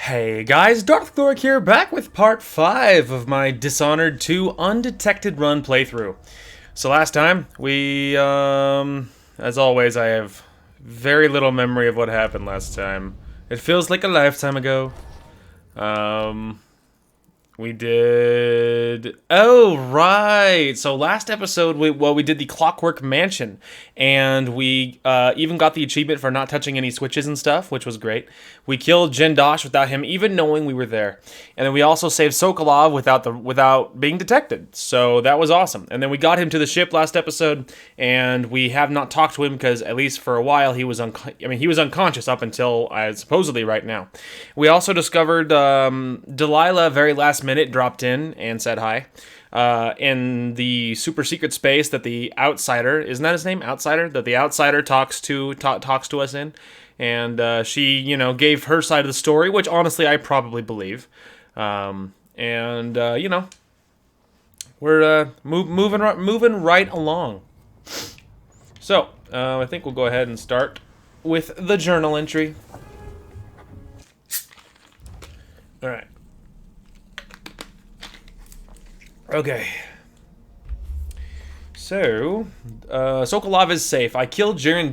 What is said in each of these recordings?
Hey guys, Darth Thoric here, back with part 5 of my Dishonored 2 Undetected Run playthrough. So last time, as always, I have very little memory of what happened last time. It feels like a lifetime ago. Um, we did... Oh, right! So last episode, we did the Clockwork Mansion, and we even got the achievement for not touching any switches and stuff, which was great. We killed Jindosh without him even knowing we were there. And then we also saved Sokolov without being detected, so that was awesome. And then we got him to the ship last episode, and we have not talked to him because, at least for a while, he was unconscious up until supposedly right now. We also discovered Delilah very last minute dropped in and said hi. In the super secret space that the Outsider, isn't that his name? Outsider? That the Outsider talks to us in. And she, gave her side of the story, which honestly I probably believe. We're moving right along. So, I think we'll go ahead and start with the journal entry. Alright. Okay. So, Sokolov is safe. I killed Jiren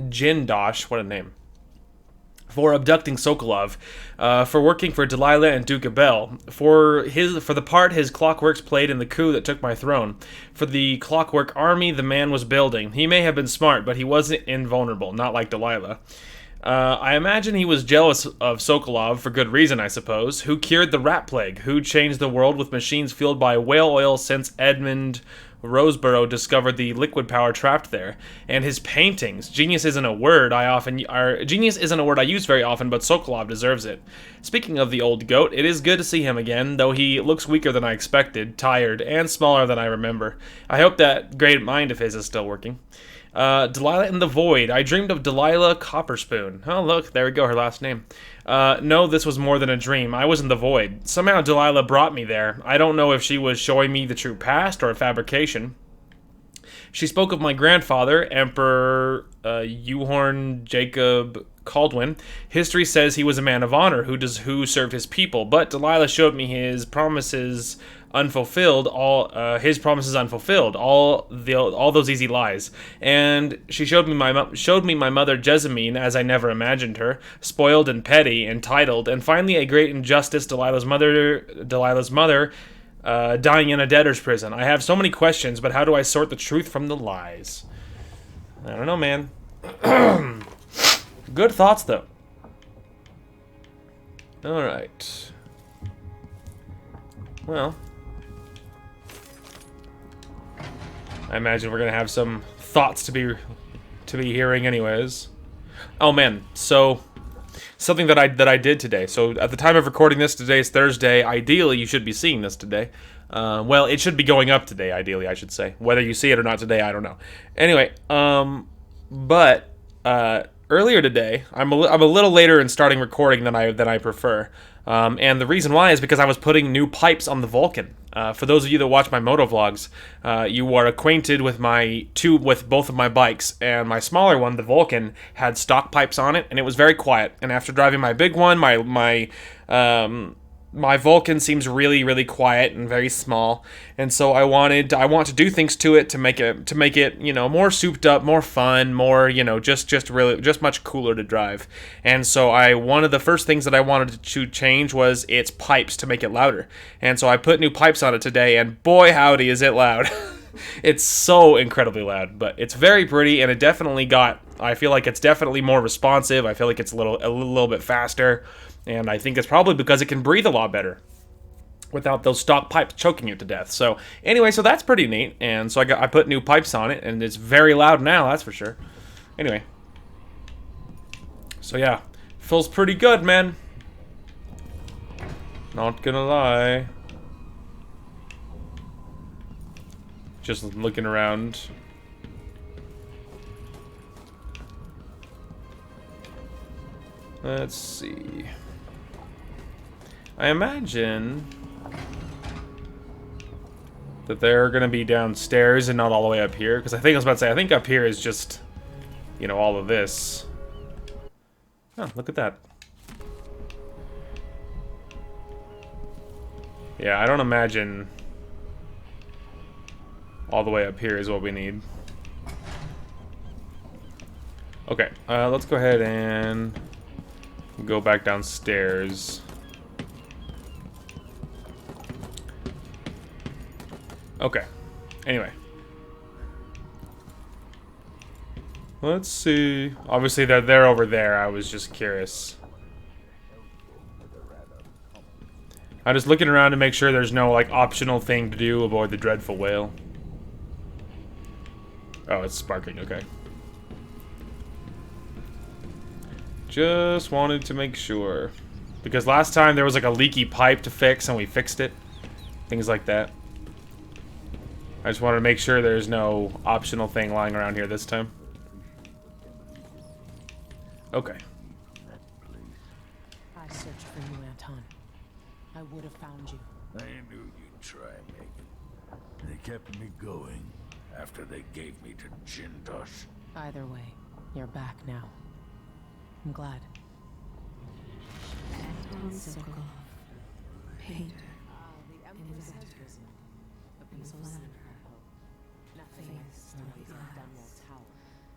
Jindosh, what a name, for abducting Sokolov, for working for Delilah and Duke Bell, for the part his clockworks played in the coup that took my throne, for the clockwork army the man was building. He may have been smart, but he wasn't invulnerable, not like Delilah. I imagine he was jealous of Sokolov, for good reason, I suppose. Who cured the rat plague? Who changed the world with machines fueled by whale oil since Edmund Roseborough discovered the liquid power trapped there? And his paintings. Genius isn't a word I use very often, but Sokolov deserves it. Speaking of the old goat, it is good to see him again, though he looks weaker than I expected, tired, and smaller than I remember. I hope that great mind of his is still working. Delilah in the Void. I dreamed of Delilah Copperspoon. Oh, look, there we go, her last name. No, this was more than a dream. I was in the Void. Somehow Delilah brought me there. I don't know if she was showing me the true past or a fabrication. She spoke of my grandfather, Emperor Uhorn Jacob Caldwin. History says he was a man of honor who served his people, but Delilah showed me his promises unfulfilled, all those easy lies. And she showed me my mother Jessamine as I never imagined her, spoiled and petty, entitled, and finally a great injustice, Delilah's mother dying in a debtor's prison. I have so many questions, but how do I sort the truth from the lies? I don't know, man. Good thoughts, though. Alright. Well, I imagine we're gonna have some thoughts to be hearing anyways. Oh man, so something that I did today. So at the time of recording this, today is Thursday. Ideally, you should be seeing this today. Well, it should be going up today, ideally, I should say. Whether you see it or not today, I don't know. Anyway, earlier today, I'm a little later in starting recording than I prefer. And the reason why is because I was putting new pipes on the Vulcan. For those of you that watch my moto vlogs, you are acquainted with with both of my bikes, and my smaller one, the Vulcan, had stock pipes on it, and it was very quiet. And after driving my big one, my Vulcan seems really, really quiet and very small, and so I want to do things to it to make it more souped up, more fun, more just much cooler to drive. And so one of the first things that I wanted to change was its pipes to make it louder. And so I put new pipes on it today, and boy howdy is it loud. It's so incredibly loud, but it's very pretty, and I feel like it's definitely more responsive. I feel like it's a little bit faster. And I think it's probably because it can breathe a lot better without those stock pipes choking it to death. So anyway, so that's pretty neat. And so I put new pipes on it, and it's very loud now, that's for sure. Anyway. So yeah, feels pretty good, man. Not gonna lie. Just looking around. Let's see. I imagine that they're going to be downstairs and not all the way up here. Because I think I was about to say, I think up here is just, all of this. Oh, look at that. Yeah, I don't imagine all the way up here is what we need. Okay, let's go ahead and go back downstairs. Okay, anyway. Let's see. Obviously, they're over there. I was just curious. I'm just looking around to make sure there's no, like, optional thing to do aboard the dreadful whale. Oh, it's sparking. Okay. Just wanted to make sure. Because last time there was, like, a leaky pipe to fix, and we fixed it. Things like that. I just wanted to make sure there's no optional thing lying around here this time. Okay. I searched for you, Anton. I would have found you. I knew you'd try, Megan. They kept me going after they gave me to Jindosh. Either way, you're back now. I'm glad. Anton Sokolov, painter, inventor, philosopher, famous throughout the islands,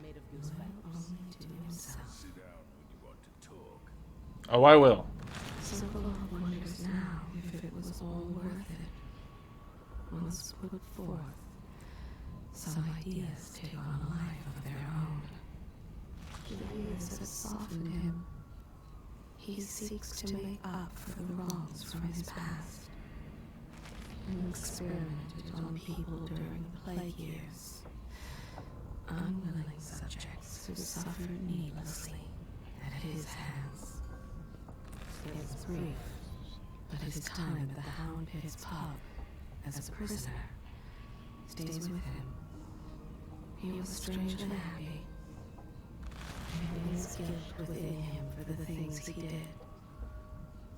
Made of loyal only to himself. Sit down when you want to talk. Oh, I will. Sokolov wonders now if it was all worth it. Once put forth, some ideas take on a life of their own. The years have softened him. He seeks to make up for the wrongs from his past. And experimented on people during the plague years. Unwilling subjects who suffered needlessly at his hands. It's brief, but his time at the Hound Pit's pub as a prisoner stays with him. He was strangely happy. And his guilt within him for the things he did.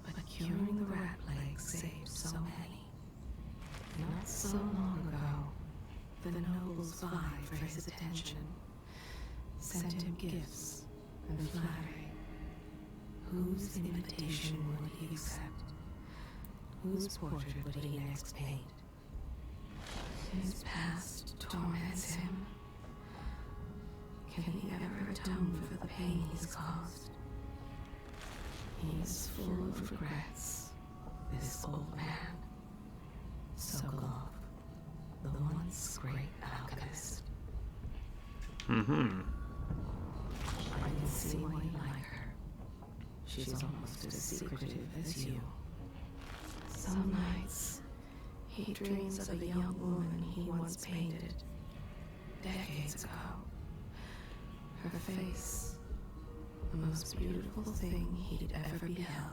But curing the rat plague saved so many. Not so long ago, the nobles vied for his attention, sent him gifts and flattery. Whose invitation would he accept? Whose portrait would he next paint? His past torments him. Can he ever atone for the pain he's caused? He is full of regrets, this old man. Sokolov, the once great alchemist. Mm-hmm. I can see why you like her. She's almost as secretive as you. Some nights, he dreams of a young woman he once painted, decades ago. Her face, the most beautiful thing he'd ever beheld.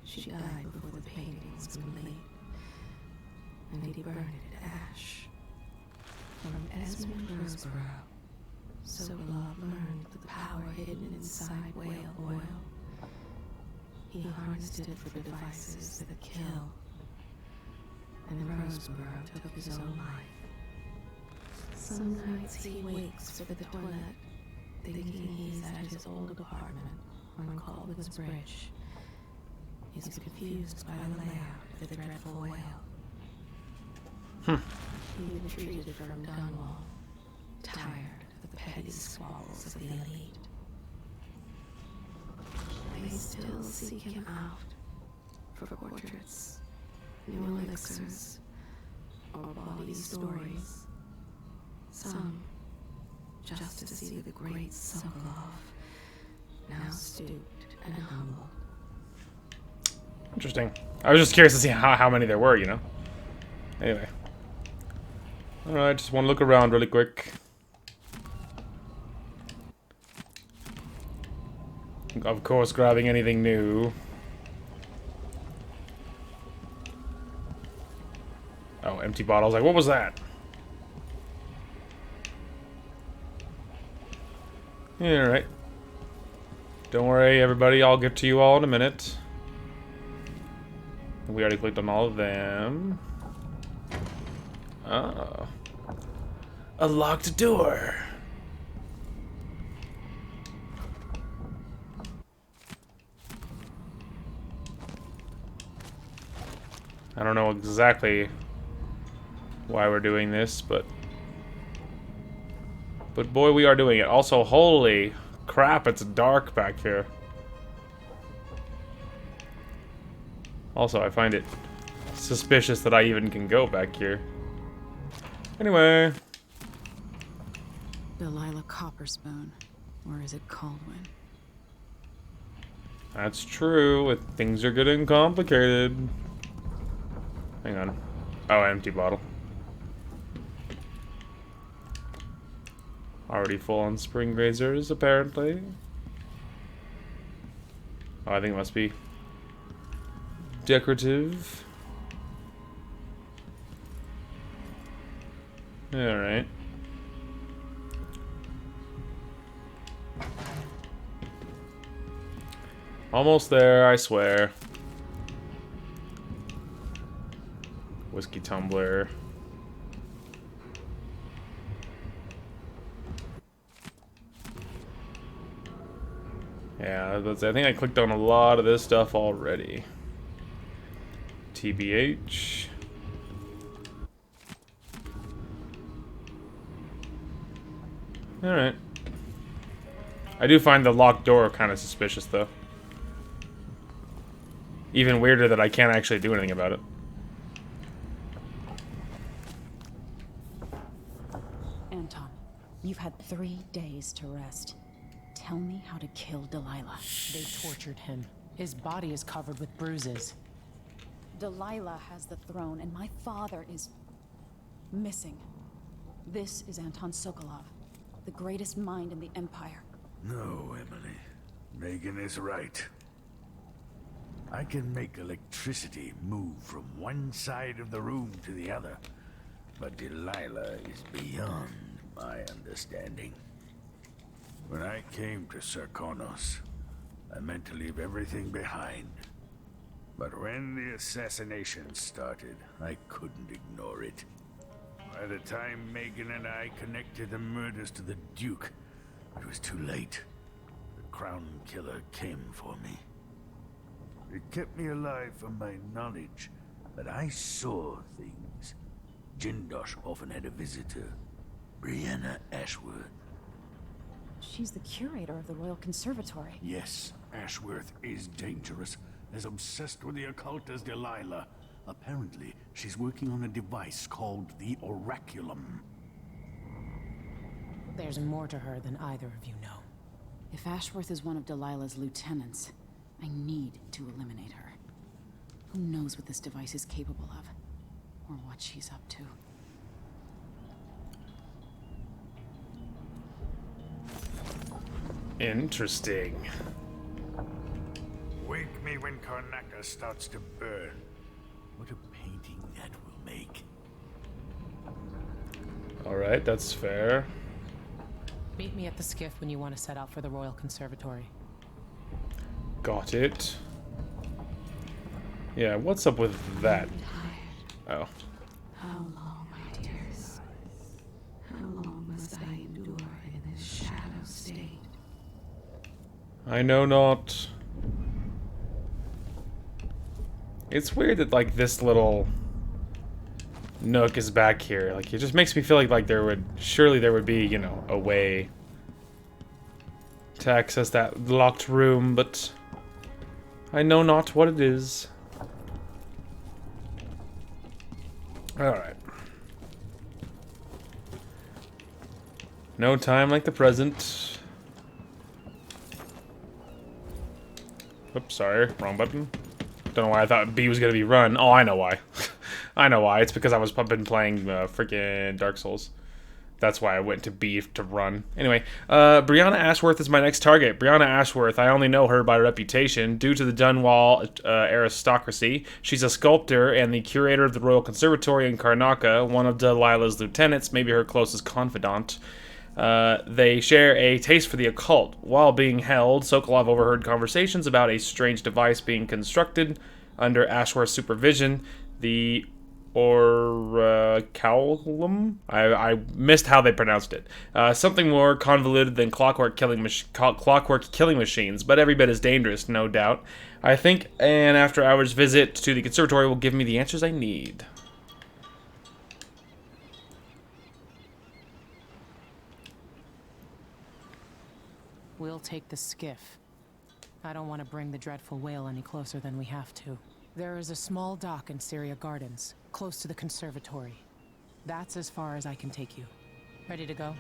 She died before the painting was complete, and he burned it to ash. From Esmond Roseborough, Sokolov learned the power hidden inside whale oil. He harnessed it for devices that kill, and Roseborough took his own life. Some nights he wakes for the toilet, thinking he's at his old apartment on Colvin's Bridge. He's confused by the layout of the dreadful whale. He retreated from Dunwall, tired of the petty squabbles of the elite. They still seek him out for portraits, new elixirs, or body stories. Some, just to see the great Sokolov, now stooped and humble. Interesting. I was just curious to see how many there were, you know? Anyway. Alright, just want to look around really quick. Of course, grabbing anything new. Oh, empty bottles. Like, what was that? Alright. Don't worry, everybody. I'll get to you all in a minute. We already clicked on all of them. Oh. A locked door. I don't know exactly why we're doing this, but boy, we are doing it. Also, holy crap, it's dark back here. Also, I find it suspicious that I even can go back here. Anyway. Delilah Copperspoon. Or is it Caldwin? That's true. Things are getting complicated. Hang on. Oh, empty bottle. Already full on spring razors, apparently. Oh, I think it must be decorative. Alright. Almost there, I swear. Whiskey tumbler. Yeah, I think I clicked on a lot of this stuff already. TBH. Alright. I do find the locked door kind of suspicious, though. Even weirder that I can't actually do anything about it. Anton, you've had 3 days to rest. Tell me how to kill Delilah. They tortured him. His body is covered with bruises. Delilah has the throne, and my father is missing. This is Anton Sokolov, the greatest mind in the Empire. No, Emily. Megan is right. I can make electricity move from one side of the room to the other, but Delilah is beyond my understanding. When I came to Sarkonos, I meant to leave everything behind. But when the assassination started, I couldn't ignore it. By the time Megan and I connected the murders to the Duke, it was too late. The Crown Killer came for me. It kept me alive from my knowledge, but I saw things. Jindosh often had a visitor, Brianna Ashworth. She's the curator of the Royal Conservatory. Yes, Ashworth is dangerous, as obsessed with the occult as Delilah. Apparently, she's working on a device called the Oraculum. There's more to her than either of you know. If Ashworth is one of Delilah's lieutenants, I need to eliminate her. Who knows what this device is capable of, or what she's up to. Interesting. Wake me when Karnaca starts to burn. What a painting that will make. Alright, that's fair. Meet me at the skiff when you want to set out for the Royal Conservatory. Got it. Yeah, what's up with that? Oh. How long, my dears? How long must I endure in this shadow state? I know not. It's weird that, like, this little nook is back here. Like, it just makes me feel like surely there would be, you know, a way to access that locked room, but I know not what it is. Alright. No time like the present. Oops, sorry, wrong button. Don't know why I thought B was gonna be run. Oh, I know why. I know why. It's because I've been playing freaking Dark Souls. That's why I went to B to run. Anyway, Brianna Ashworth is my next target. Brianna Ashworth, I only know her by reputation. Due to the Dunwall aristocracy, she's a sculptor and the curator of the Royal Conservatory in Karnaca, one of Delilah's lieutenants, maybe her closest confidant. They share a taste for the occult. While being held, Sokolov overheard conversations about a strange device being constructed under Ashworth's supervision. The or Cowlum. I missed how they pronounced it. Something more convoluted than clockwork killing machines, but every bit as dangerous, no doubt. I think an after-hours visit to the conservatory will give me the answers I need. We'll take the skiff. I don't want to bring the dreadful whale any closer than we have to. There is a small dock in Syria Gardens, close to the conservatory. That's as far as I can take you. Ready to go?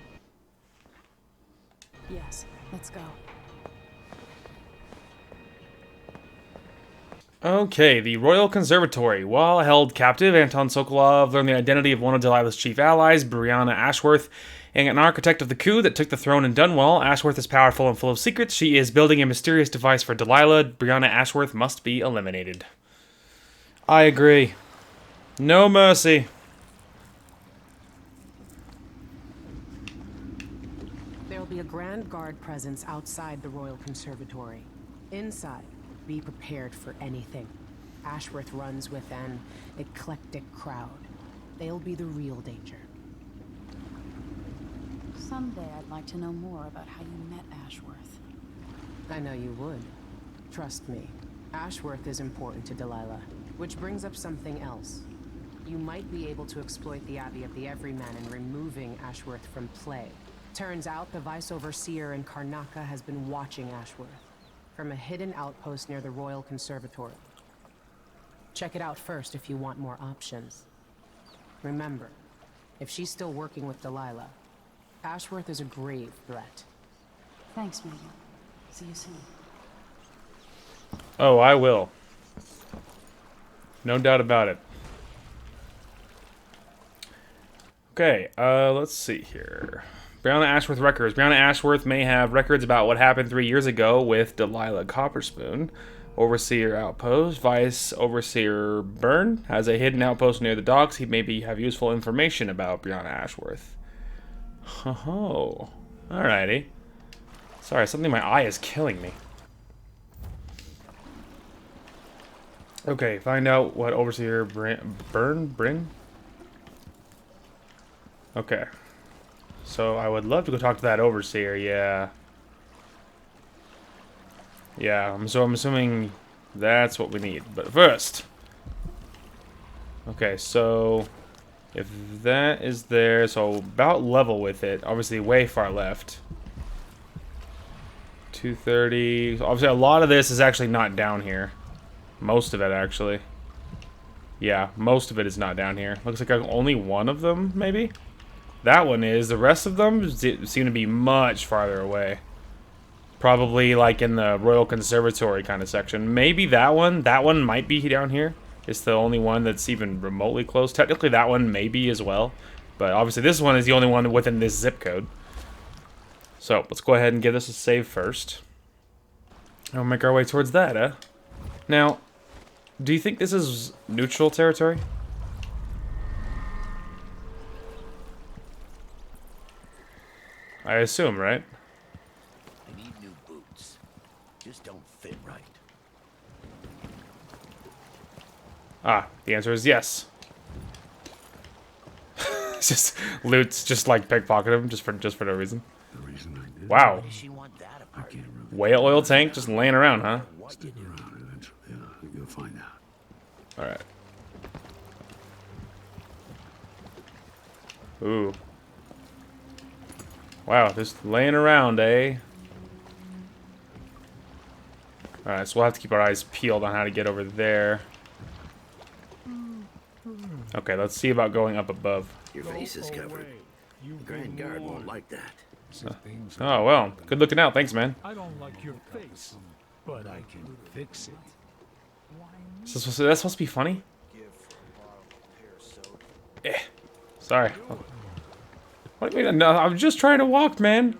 Yes, let's go. Okay, the Royal Conservatory. While held captive, Anton Sokolov learned the identity of one of Delilah's chief allies, Brianna Ashworth, and an architect of the coup that took the throne in Dunwall. Ashworth is powerful and full of secrets. She is building a mysterious device for Delilah. Brianna Ashworth must be eliminated. I agree. No mercy. There'll be a Grand Guard presence outside the Royal Conservatory. Inside, be prepared for anything. Ashworth runs with an eclectic crowd. They'll be the real danger. Someday I'd like to know more about how you met Ashworth. I know you would. Trust me. Ashworth is important to Delilah. Which brings up something else. You might be able to exploit the Abbey of the Everyman in removing Ashworth from play. Turns out the Vice Overseer in Karnaca has been watching Ashworth from a hidden outpost near the Royal Conservatory. Check it out first if you want more options. Remember, if she's still working with Delilah, Ashworth is a grave threat. Thanks, Megan. See you soon. Oh, I will. No doubt about it. Okay, let's see here. Brianna Ashworth records. Brianna Ashworth may have records about what happened 3 years ago with Delilah Copperspoon. Overseer Outpost. Vice Overseer Byrne has a hidden outpost near the docks. He maybe have useful information about Brianna Ashworth. Oh, alrighty. Sorry, something in my eye is killing me. Okay, find out what Overseer Byrne? Okay. So I would love to go talk to that Overseer, yeah. Yeah, so I'm assuming that's what we need. But first... Okay, so... If that is there, so about level with it. Obviously way far left. 230. Obviously a lot of this is actually not down here. Most of it, actually. Yeah, most of it is not down here. Looks like only one of them, maybe? That one is. The rest of them seem to be much farther away. Probably like in the Royal Conservatory kind of section. Maybe that one. That one might be down here. It's the only one that's even remotely close. Technically, that one may be as well. But obviously, this one is the only one within this zip code. So, let's go ahead and give this a save first. And we'll make our way towards that, eh? Now, do you think this is neutral territory? I assume, right? I need new boots. Just don't fit right. Ah, the answer is yes. It's just loot's just like pickpocket him just for no reason. The reason I did. Wow. Why does she want that apart? Can't really Whale oil tank just laying around, huh? What did stick around eventually. Yeah, you'll find out. Alright. Ooh. Wow, just laying around, eh? Alright, so we'll have to keep our eyes peeled on how to get over there. Okay, let's see about going up above. Your face is covered. The Grand Guard won't like that. Oh, well. Good looking out. Thanks, man. I don't like your face, but I can fix it. Is that supposed to be funny? Eh. Sorry. What do you mean? No, I'm just trying to walk, man.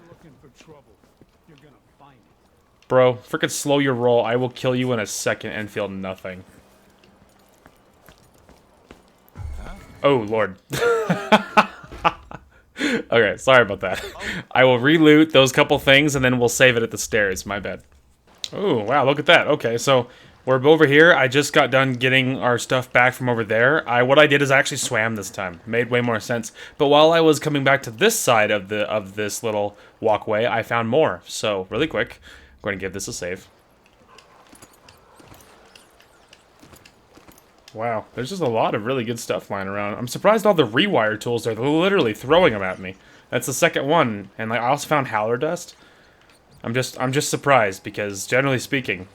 Bro, frickin' slow your roll. I will kill you in a second and feel nothing. Oh, Lord. Okay, sorry about that. I will re-loot those couple things, and then we'll save it at the stairs. My bad. Oh, wow, look at that. Okay, so We're over here. I just got done getting our stuff back from over there. What I did is I actually swam this time. Made way more sense. But while I was coming back to this side of this little walkway, I found more. So really quick, I'm going to give this a save. Wow, there's just a lot of really good stuff lying around. I'm surprised all the rewire tools are literally throwing them at me. That's the second one, and like I also found howler dust. I'm just surprised because generally speaking,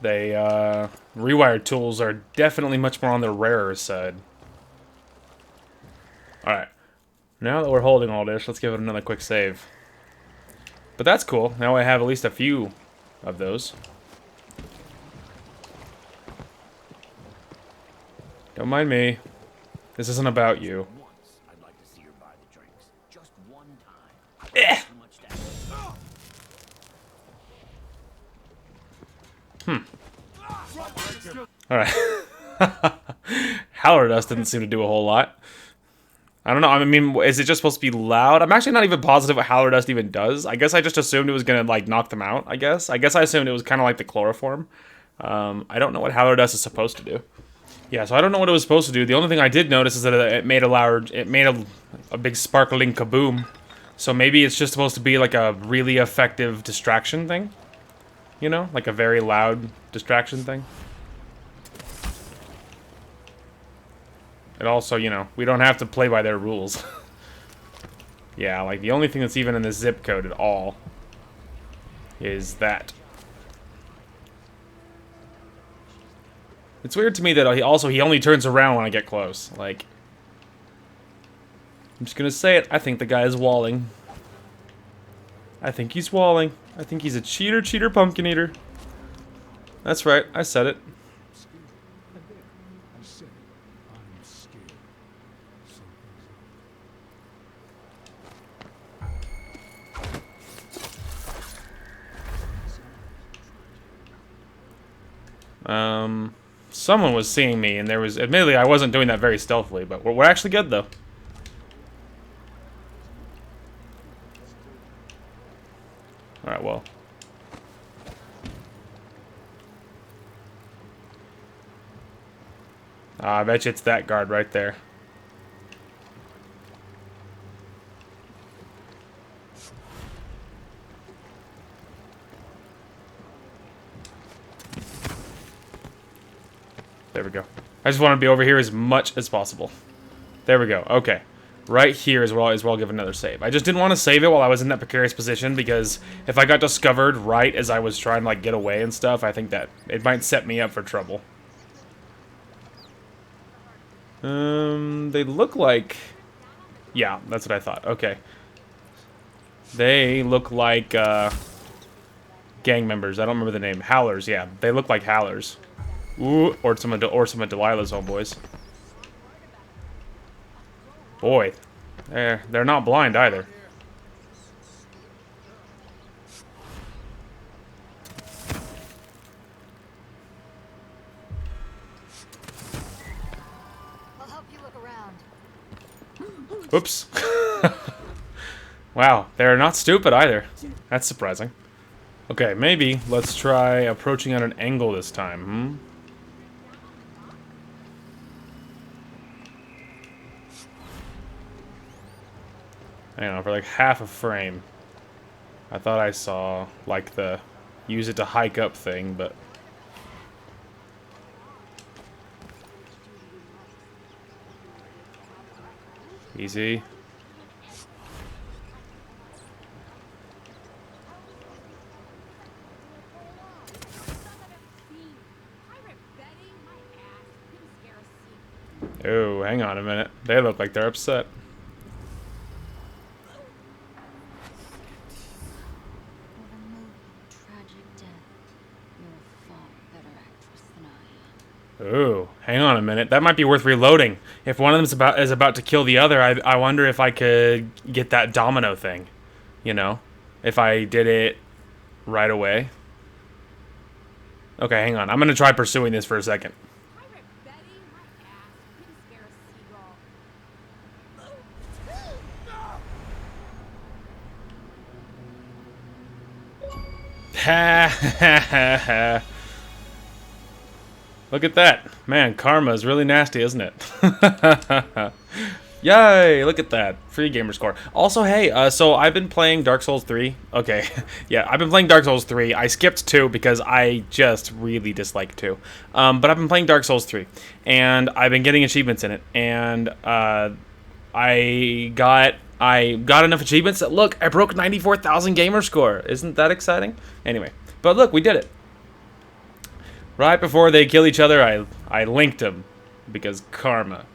they rewire tools are definitely much more on the rarer side. All right, now that we're holding all this, let's give it another quick save. But that's cool. Now I have at least a few of those. Don't mind me. This isn't about you. Once, I'd like to see her buy the drinks. Just one time. Too much to ask. Alright. Howler dust didn't seem to do a whole lot. I don't know. I mean, is it just supposed to be loud? I'm actually not even positive what howler dust even does. I guess I just assumed it was gonna, like, knock them out, I guess. I assumed it was kind of like the chloroform. I don't know what howler dust is supposed to do. Yeah, so I don't know what it was supposed to do. The only thing I did notice is that it made a big sparkling kaboom. So maybe it's just supposed to be like a really effective distraction thing. You know, like a very loud distraction thing. And also, you know, we don't have to play by their rules. Yeah, like the only thing that's even in the zip code at all is that. It's weird to me that he only turns around when I get close. Like, I'm just gonna say it. I think the guy is walling. I think he's walling. I think he's a cheater pumpkin eater. That's right. I said it. I said it. I'm scared. Someone was seeing me, and admittedly, I wasn't doing that very stealthily, but we're actually good, though. Alright, well. I bet you it's that guard right there. There we go. I just want to be over here as much as possible. There we go. Okay. Right here as well I'll give another save. I just didn't want to save it while I was in that precarious position because if I got discovered right as I was trying to like get away and stuff, I think that it might set me up for trouble. They look like... Yeah, that's what I thought. Okay. They look like, gang members. I don't remember the name. Howlers, yeah. They look like howlers. Ooh, or some of Delilah's homeboys. Boy, they're not blind either. I'll help you look around. Oops. Wow, they're not stupid either. That's surprising. Okay, maybe let's try approaching at an angle this time, Hang on, for like half a frame. I thought I saw, like, the use it to hike up thing, but... Easy. Oh, hang on a minute. They look like they're upset. Ooh, hang on a minute. That might be worth reloading. If one of them is about to kill the other, I wonder if I could get that domino thing. You know? If I did it right away. Okay, hang on. I'm gonna try pursuing this for a second. Look at that. Man, karma is really nasty, isn't it? Yay, look at that. Free gamer score. Also, hey, so I've been playing Dark Souls 3. Okay, yeah, I've been playing Dark Souls 3. I skipped 2 because I just really dislike 2. But I've been playing Dark Souls 3, and I've been getting achievements in it, and I got enough achievements that, look, I broke 94,000 gamer score. Isn't that exciting? Anyway, but look, we did it. Right before they kill each other, I linked them because karma.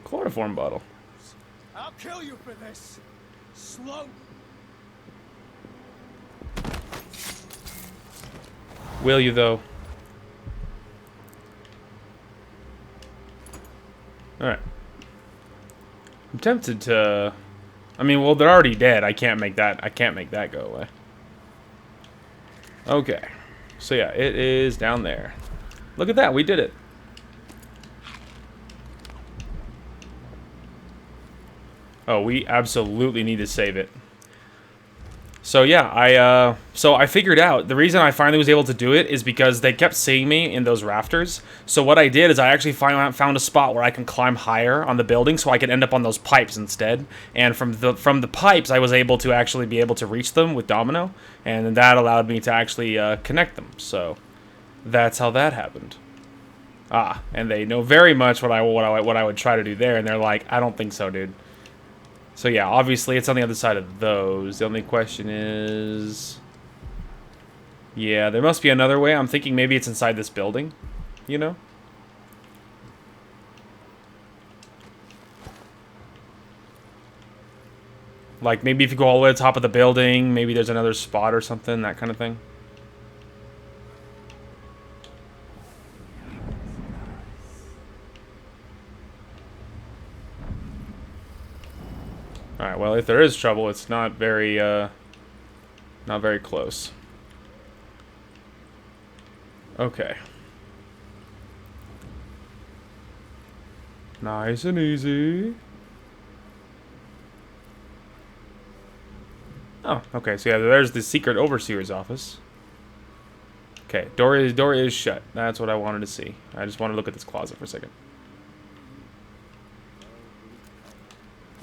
Chloroform bottle. I'll kill you for this. Slow. Will you, though? Alright. I'm tempted to... I mean, well, they're already dead. I can't make that go away. Okay. So, yeah, it is down there. Look at that. We did it. Oh, we absolutely need to save it. So yeah, I figured out the reason I finally was able to do it is because they kept seeing me in those rafters. So what I did is I actually found a spot where I can climb higher on the building, so I could end up on those pipes instead. And from the pipes, I was able to actually be able to reach them with Domino, and that allowed me to actually connect them. So that's how that happened. Ah, and they know very much what I would try to do there, and they're like, I don't think so, dude. So yeah, obviously it's on the other side of those. The only question is... Yeah, there must be another way. I'm thinking maybe it's inside this building, you know? Like, maybe if you go all the way to the top of the building, maybe there's another spot or something, that kind of thing. Alright, well, if there is trouble, it's not very close. Okay. Nice and easy. Oh, okay, so yeah, there's the secret overseer's office. Okay, door is shut. That's what I wanted to see. I just want to look at this closet for a second.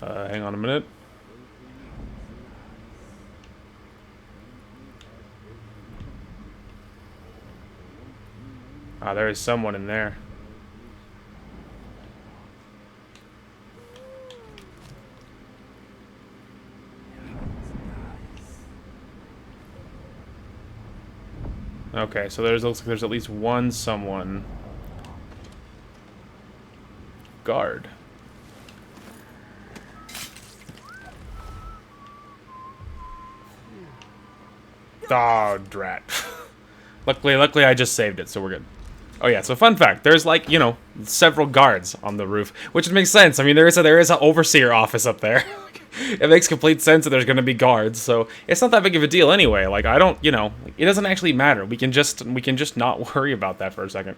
Hang on a minute. Ah, there is someone in there. Okay, so looks like there's at least one someone. Guard. Oh, drat. Luckily I just saved it, so we're good. Oh yeah, so fun fact, there's like, you know, several guards on the roof, which makes sense. I mean, there is an overseer office up there. It makes complete sense that there's going to be guards, so it's not that big of a deal anyway. Like, I don't, you know, it doesn't actually matter. We can just not worry about that for a second.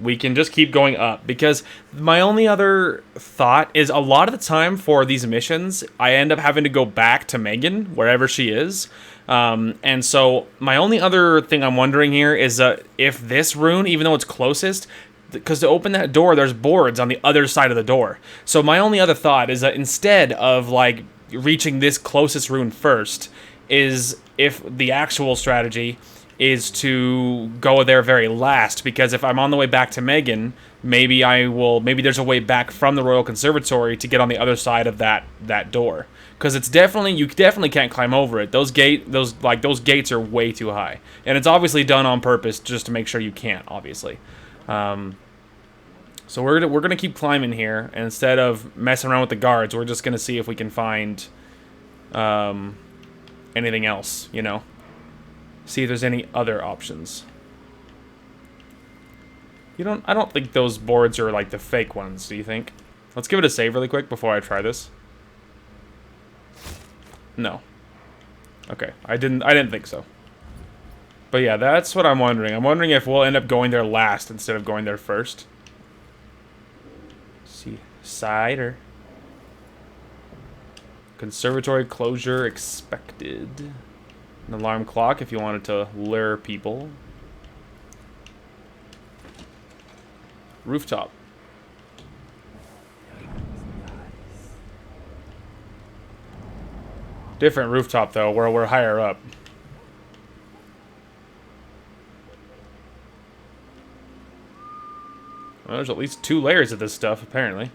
We can just keep going up, because my only other thought is a lot of the time for these missions, I end up having to go back to Megan, wherever she is. And so my only other thing I'm wondering here is if this rune, even though it's closest, because to open that door, there's boards on the other side of the door. So my only other thought is that instead of, like, reaching this closest rune first, is if the actual strategy is to go there very last, because if I'm on the way back to Megan, maybe there's a way back from the Royal Conservatory to get on the other side of that door. Because you definitely can't climb over it. Those gates are way too high. And it's obviously done on purpose just to make sure you can't, obviously. So we're gonna keep climbing here, and instead of messing around with the guards, we're just gonna see if we can find anything else, you know? See if there's any other options. I don't think those boards are like the fake ones, do you think? Let's give it a save really quick before I try this. No. Okay, I didn't think so. But yeah, that's what I'm wondering. I'm wondering if we'll end up going there last instead of going there first. See, cider. Conservatory closure expected. An alarm clock if you wanted to lure people. Rooftop. Different rooftop though, where we're higher up. Well, there's at least 2 layers of this stuff, apparently.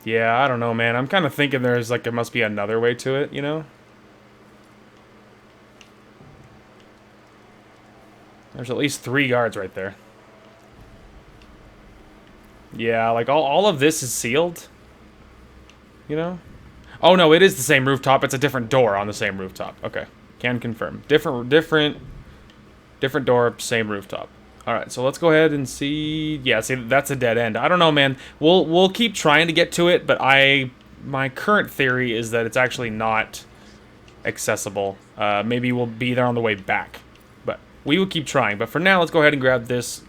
Yeah, I don't know, man. I'm kind of thinking there's like, there must be another way to it, you know? There's at least 3 guards right there. Yeah, like all of this is sealed. You know? Oh no, it is the same rooftop. It's a different door on the same rooftop. Okay. Can confirm. Different door, same rooftop. Alright, so let's go ahead and see. Yeah, see, that's a dead end. I don't know, man. We'll keep trying to get to it, but my current theory is that it's actually not accessible. Maybe we'll be there on the way back. But we will keep trying. But for now, let's go ahead and grab this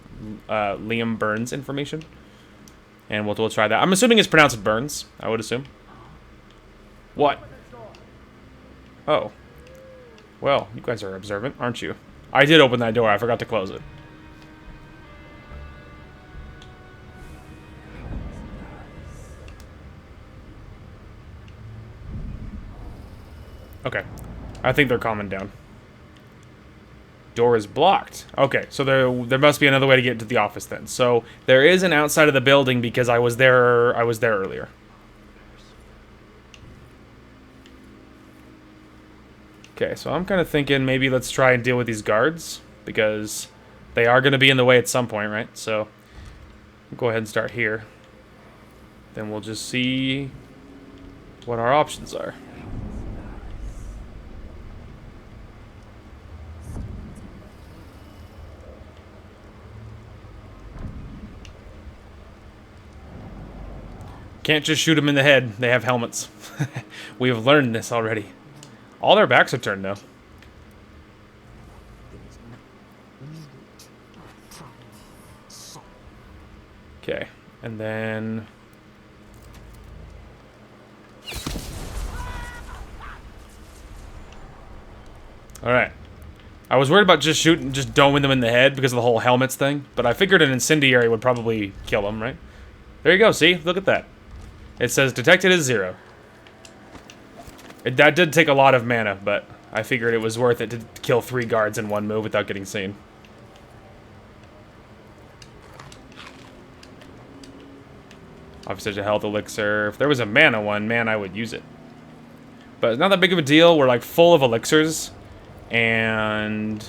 Liam Burns information. And we'll try that. I'm assuming it's pronounced Burns, I would assume. What? Oh. Well, you guys are observant, aren't you? I did open that door. I forgot to close it. Okay. I think they're calming down. Door is blocked. Okay, so there must be another way to get to the office then. So there is an outside of the building because I was there earlier. Okay, so I'm kind of thinking maybe let's try and deal with these guards because they are going to be in the way at some point, right? So go ahead and start here. Then we'll just see what our options are. Can't just shoot them in the head. They have helmets. We have learned this already. All their backs are turned, though. Okay, and then... Alright. I was worried about just doming them in the head because of the whole helmets thing, but I figured an incendiary would probably kill them, right? There you go, see? Look at that. It says detected as 0. That did take a lot of mana, but I figured it was worth it to kill 3 guards in one move without getting seen. Obviously, there's a health elixir. If there was a mana one, man, I would use it. But it's not that big of a deal. We're like full of elixirs, and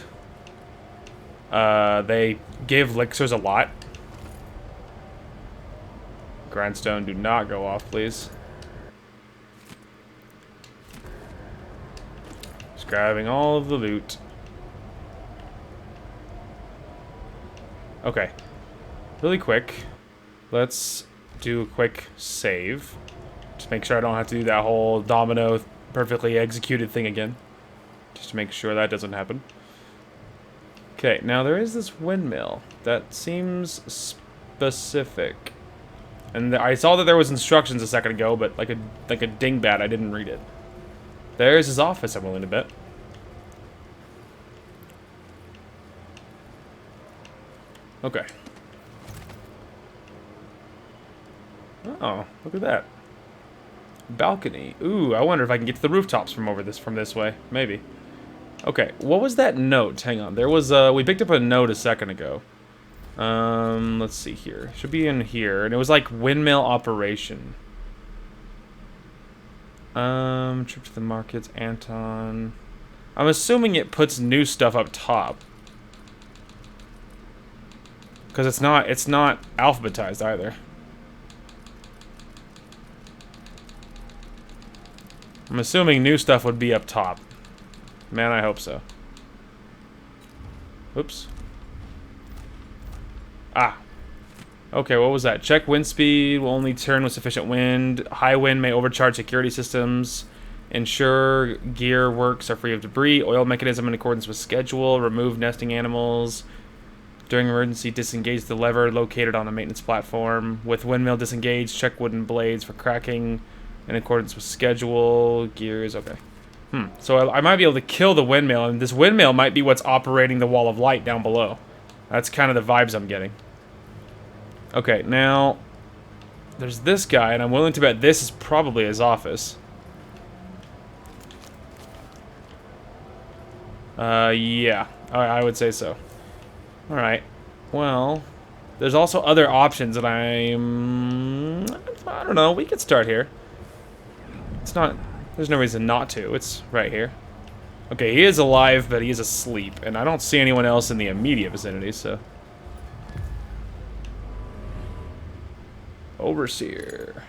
they give elixirs a lot. Grindstone, do not go off, please. Just grabbing all of the loot. Okay. Really quick. Let's do a quick save. Just make sure I don't have to do that whole domino perfectly executed thing again. Just to make sure that doesn't happen. Okay, now there is this windmill. That seems specific. And I saw that there was instructions a second ago, but like a dingbat, I didn't read it. There's his office, I'm willing to bet. Okay. Oh, look at that. Balcony. Ooh, I wonder if I can get to the rooftops from this way. Maybe. Okay, what was that note? Hang on. There was we picked up a note a second ago. Let's see here. Should be in here. And it was like windmill operation. Trip to the markets, Anton. I'm assuming it puts new stuff up top. Because it's not alphabetized either. I'm assuming new stuff would be up top. Man, I hope so. Oops. Ah. Okay, what was that? Check wind speed. Will only turn with sufficient wind. High wind may overcharge security systems. Ensure gear works are free of debris. Oil mechanism in accordance with schedule. Remove nesting animals. During emergency, disengage the lever located on the maintenance platform. With windmill disengaged, check wooden blades for cracking in accordance with schedule. Gears, okay. So I might be able to kill the windmill, and this windmill might be what's operating the wall of light down below. That's kind of the vibes I'm getting. Okay, now there's this guy, and I'm willing to bet this is probably his office. Yeah, I would say so. Alright, well, there's also other options that I don't know, we could start here. It's not, there's no reason not to, it's right here. Okay, he is alive, but he is asleep, and I don't see anyone else in the immediate vicinity, so. Overseer.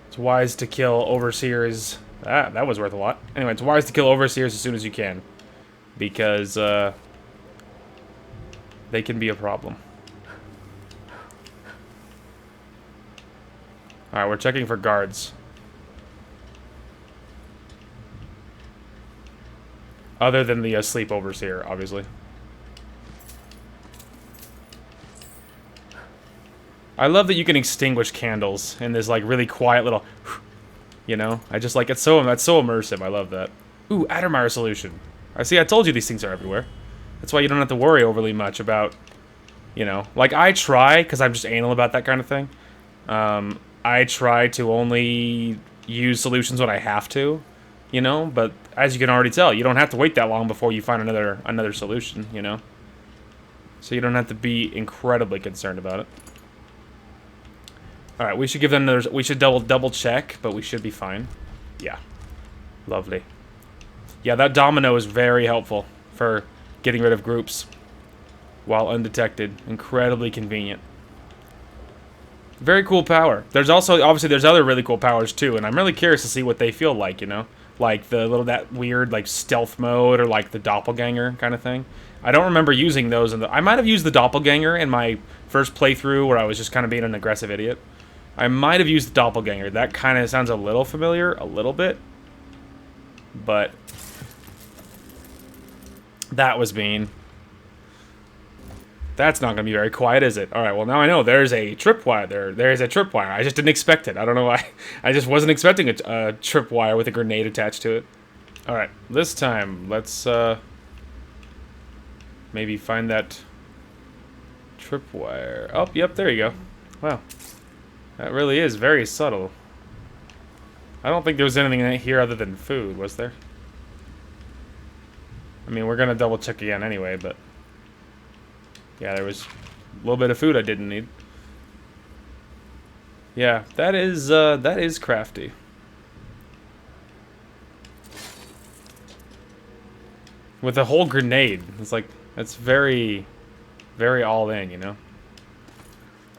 It's wise to kill overseers. That was worth a lot. Anyway, it's wise to kill overseers as soon as you can. Because, they can be a problem. Alright, we're checking for guards. Other than the asleep overseer, obviously. I love that you can extinguish candles in this, like, really quiet little... You know? I just like it so... That's so immersive. I love that. Ooh, Addermeyer solution. I told you these things are everywhere. That's why you don't have to worry overly much about... You know? Like, I try, because I'm just anal about that kind of thing. I try to only use solutions when I have to. You know? But, as you can already tell, you don't have to wait that long before you find another solution, you know? So you don't have to be incredibly concerned about it. Alright, we should give them another... We should double check, but we should be fine. Yeah. Lovely. Yeah, that domino is very helpful for getting rid of groups while undetected. Incredibly convenient. Very cool power. There's also... Obviously, there's other really cool powers, too, and I'm really curious to see what they feel like, you know? Like, that weird, like, stealth mode, or, like, the doppelganger kind of thing. I don't remember using those in the... I might have used the doppelganger in my first playthrough where I was just kind of being an aggressive idiot. I might have used the doppelganger. That kind of sounds a little familiar, a little bit. But that was mean. That's not going to be very quiet, is it? Alright, well now I know there's a tripwire there. There's a tripwire. I just didn't expect it. I don't know why. I just wasn't expecting a tripwire with a grenade attached to it. Alright, this time, let's maybe find that tripwire. Oh, yep, there you go. Wow. That really is very subtle. I don't think there was anything in here other than food, was there? I mean, we're gonna double check again anyway, but... Yeah, there was a little bit of food I didn't need. Yeah, that is crafty. With a whole grenade. It's like, that's very, very all in, you know?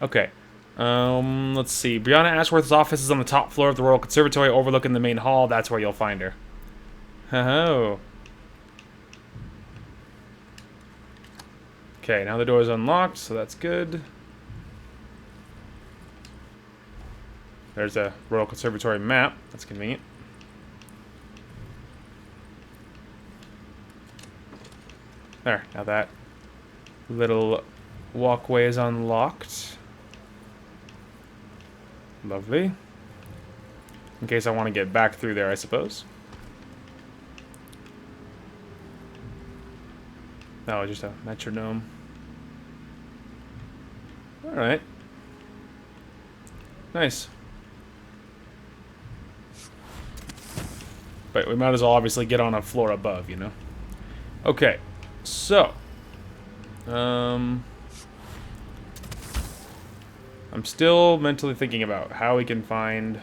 Okay. Let's see. Brianna Ashworth's office is on the top floor of the Royal Conservatory overlooking the main hall. That's where you'll find her. Ho-ho. Okay, now the door is unlocked, so that's good. There's a Royal Conservatory map. That's convenient. There, now that little walkway is unlocked. Lovely. In case I want to get back through there, I suppose. No, just a metronome. Alright. Nice. But we might as well obviously get on a floor above, you know? Okay. So. I'm still mentally thinking about how we can find...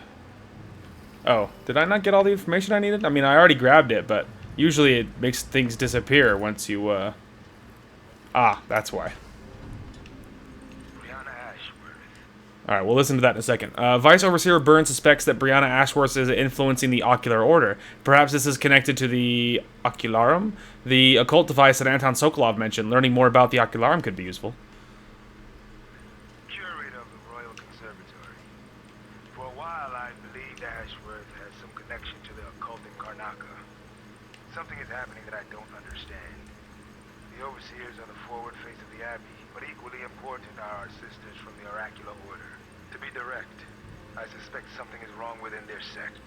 Oh, did I not get all the information I needed? I mean, I already grabbed it, but usually it makes things disappear once you, Ah, that's why. Alright, we'll listen to that in a second. Vice Overseer Byrne suspects that Brianna Ashworth is influencing the Ocular Order. Perhaps this is connected to the Ocularum? The occult device that Anton Sokolov mentioned. Learning more about the Ocularum could be useful. Curator of the Royal Conservatory. For a while, I believed Ashworth had some connection to the occult in Karnaca. Something is happening Abbey, but equally important are our sisters from the Oracular Order. To be direct, I suspect something is wrong within their sect.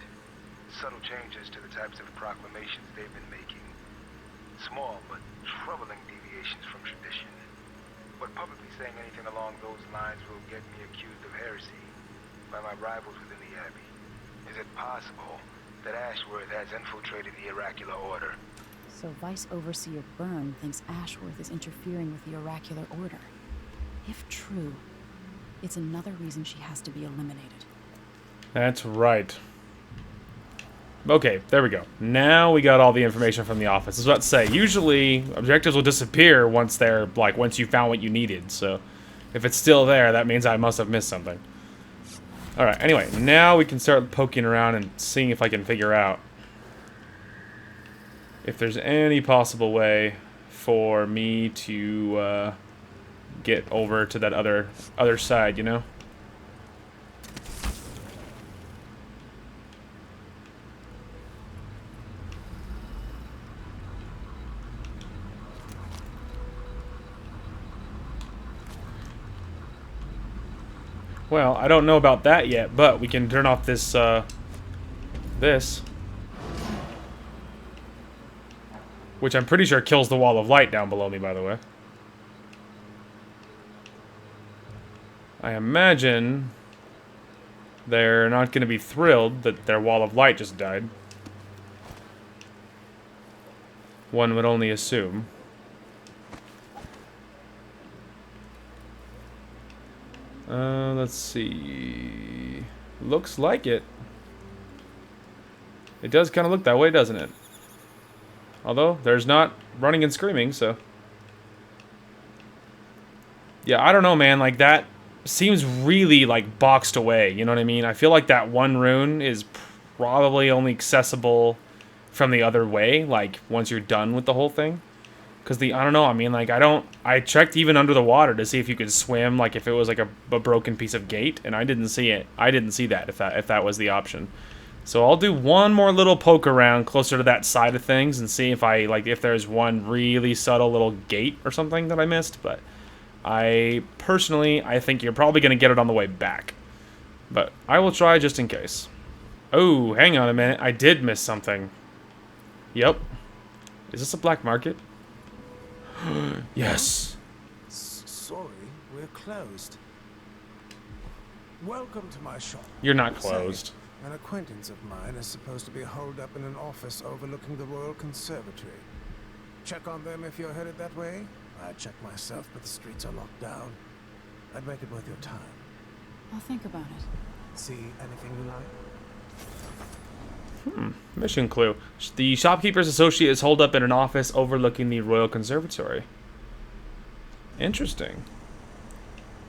Subtle changes to the types of proclamations they've been making. Small but troubling deviations from tradition. But publicly saying anything along those lines will get me accused of heresy by my rivals within the Abbey. Is it possible that Ashworth has infiltrated the Oracular Order? So Vice Overseer Byrne thinks Ashworth is interfering with the Oracular Order. If true, it's another reason she has to be eliminated. That's right. Okay, there we go. Now we got all the information from the office. I was about to say, usually objectives will disappear once they're, like, once you found what you needed. So if it's still there, that means I must have missed something. Alright, anyway, now we can start poking around and seeing if I can figure out if there's any possible way for me to get over to that other side, you know? Well, I don't know about that yet, but we can turn off this, this. Which I'm pretty sure kills the wall of light down below me, by the way. I imagine they're not going to be thrilled that their wall of light just died. One would only assume. Let's see. Looks like it. It does kind of look that way, doesn't it? Although, there's not running and screaming, so... Yeah, I don't know, man. Like, that seems really, like, boxed away. You know what I mean? I feel like that one rune is probably only accessible from the other way, like, once you're done with the whole thing. Because I don't know, I mean, like, I checked even under the water to see if you could swim, like, if it was, like, a broken piece of gate, and I didn't see it. I didn't see that, if that was the option. So I'll do one more little poke around closer to that side of things and see if if there's one really subtle little gate or something that I missed, but I think you're probably going to get it on the way back. But I will try just in case. Oh, hang on a minute, I did miss something. Yep. Is this a black market? Yes. Sorry, we're closed. Welcome to my shop. You're not closed. An acquaintance of mine is supposed to be holed up in an office overlooking the Royal Conservatory. Check on them if you're headed that way. I'd check myself, but the streets are locked down. I'd make it worth your time. I'll think about it. See anything you like? Mission clue. The shopkeeper's associate is holed up in an office overlooking the Royal Conservatory. Interesting.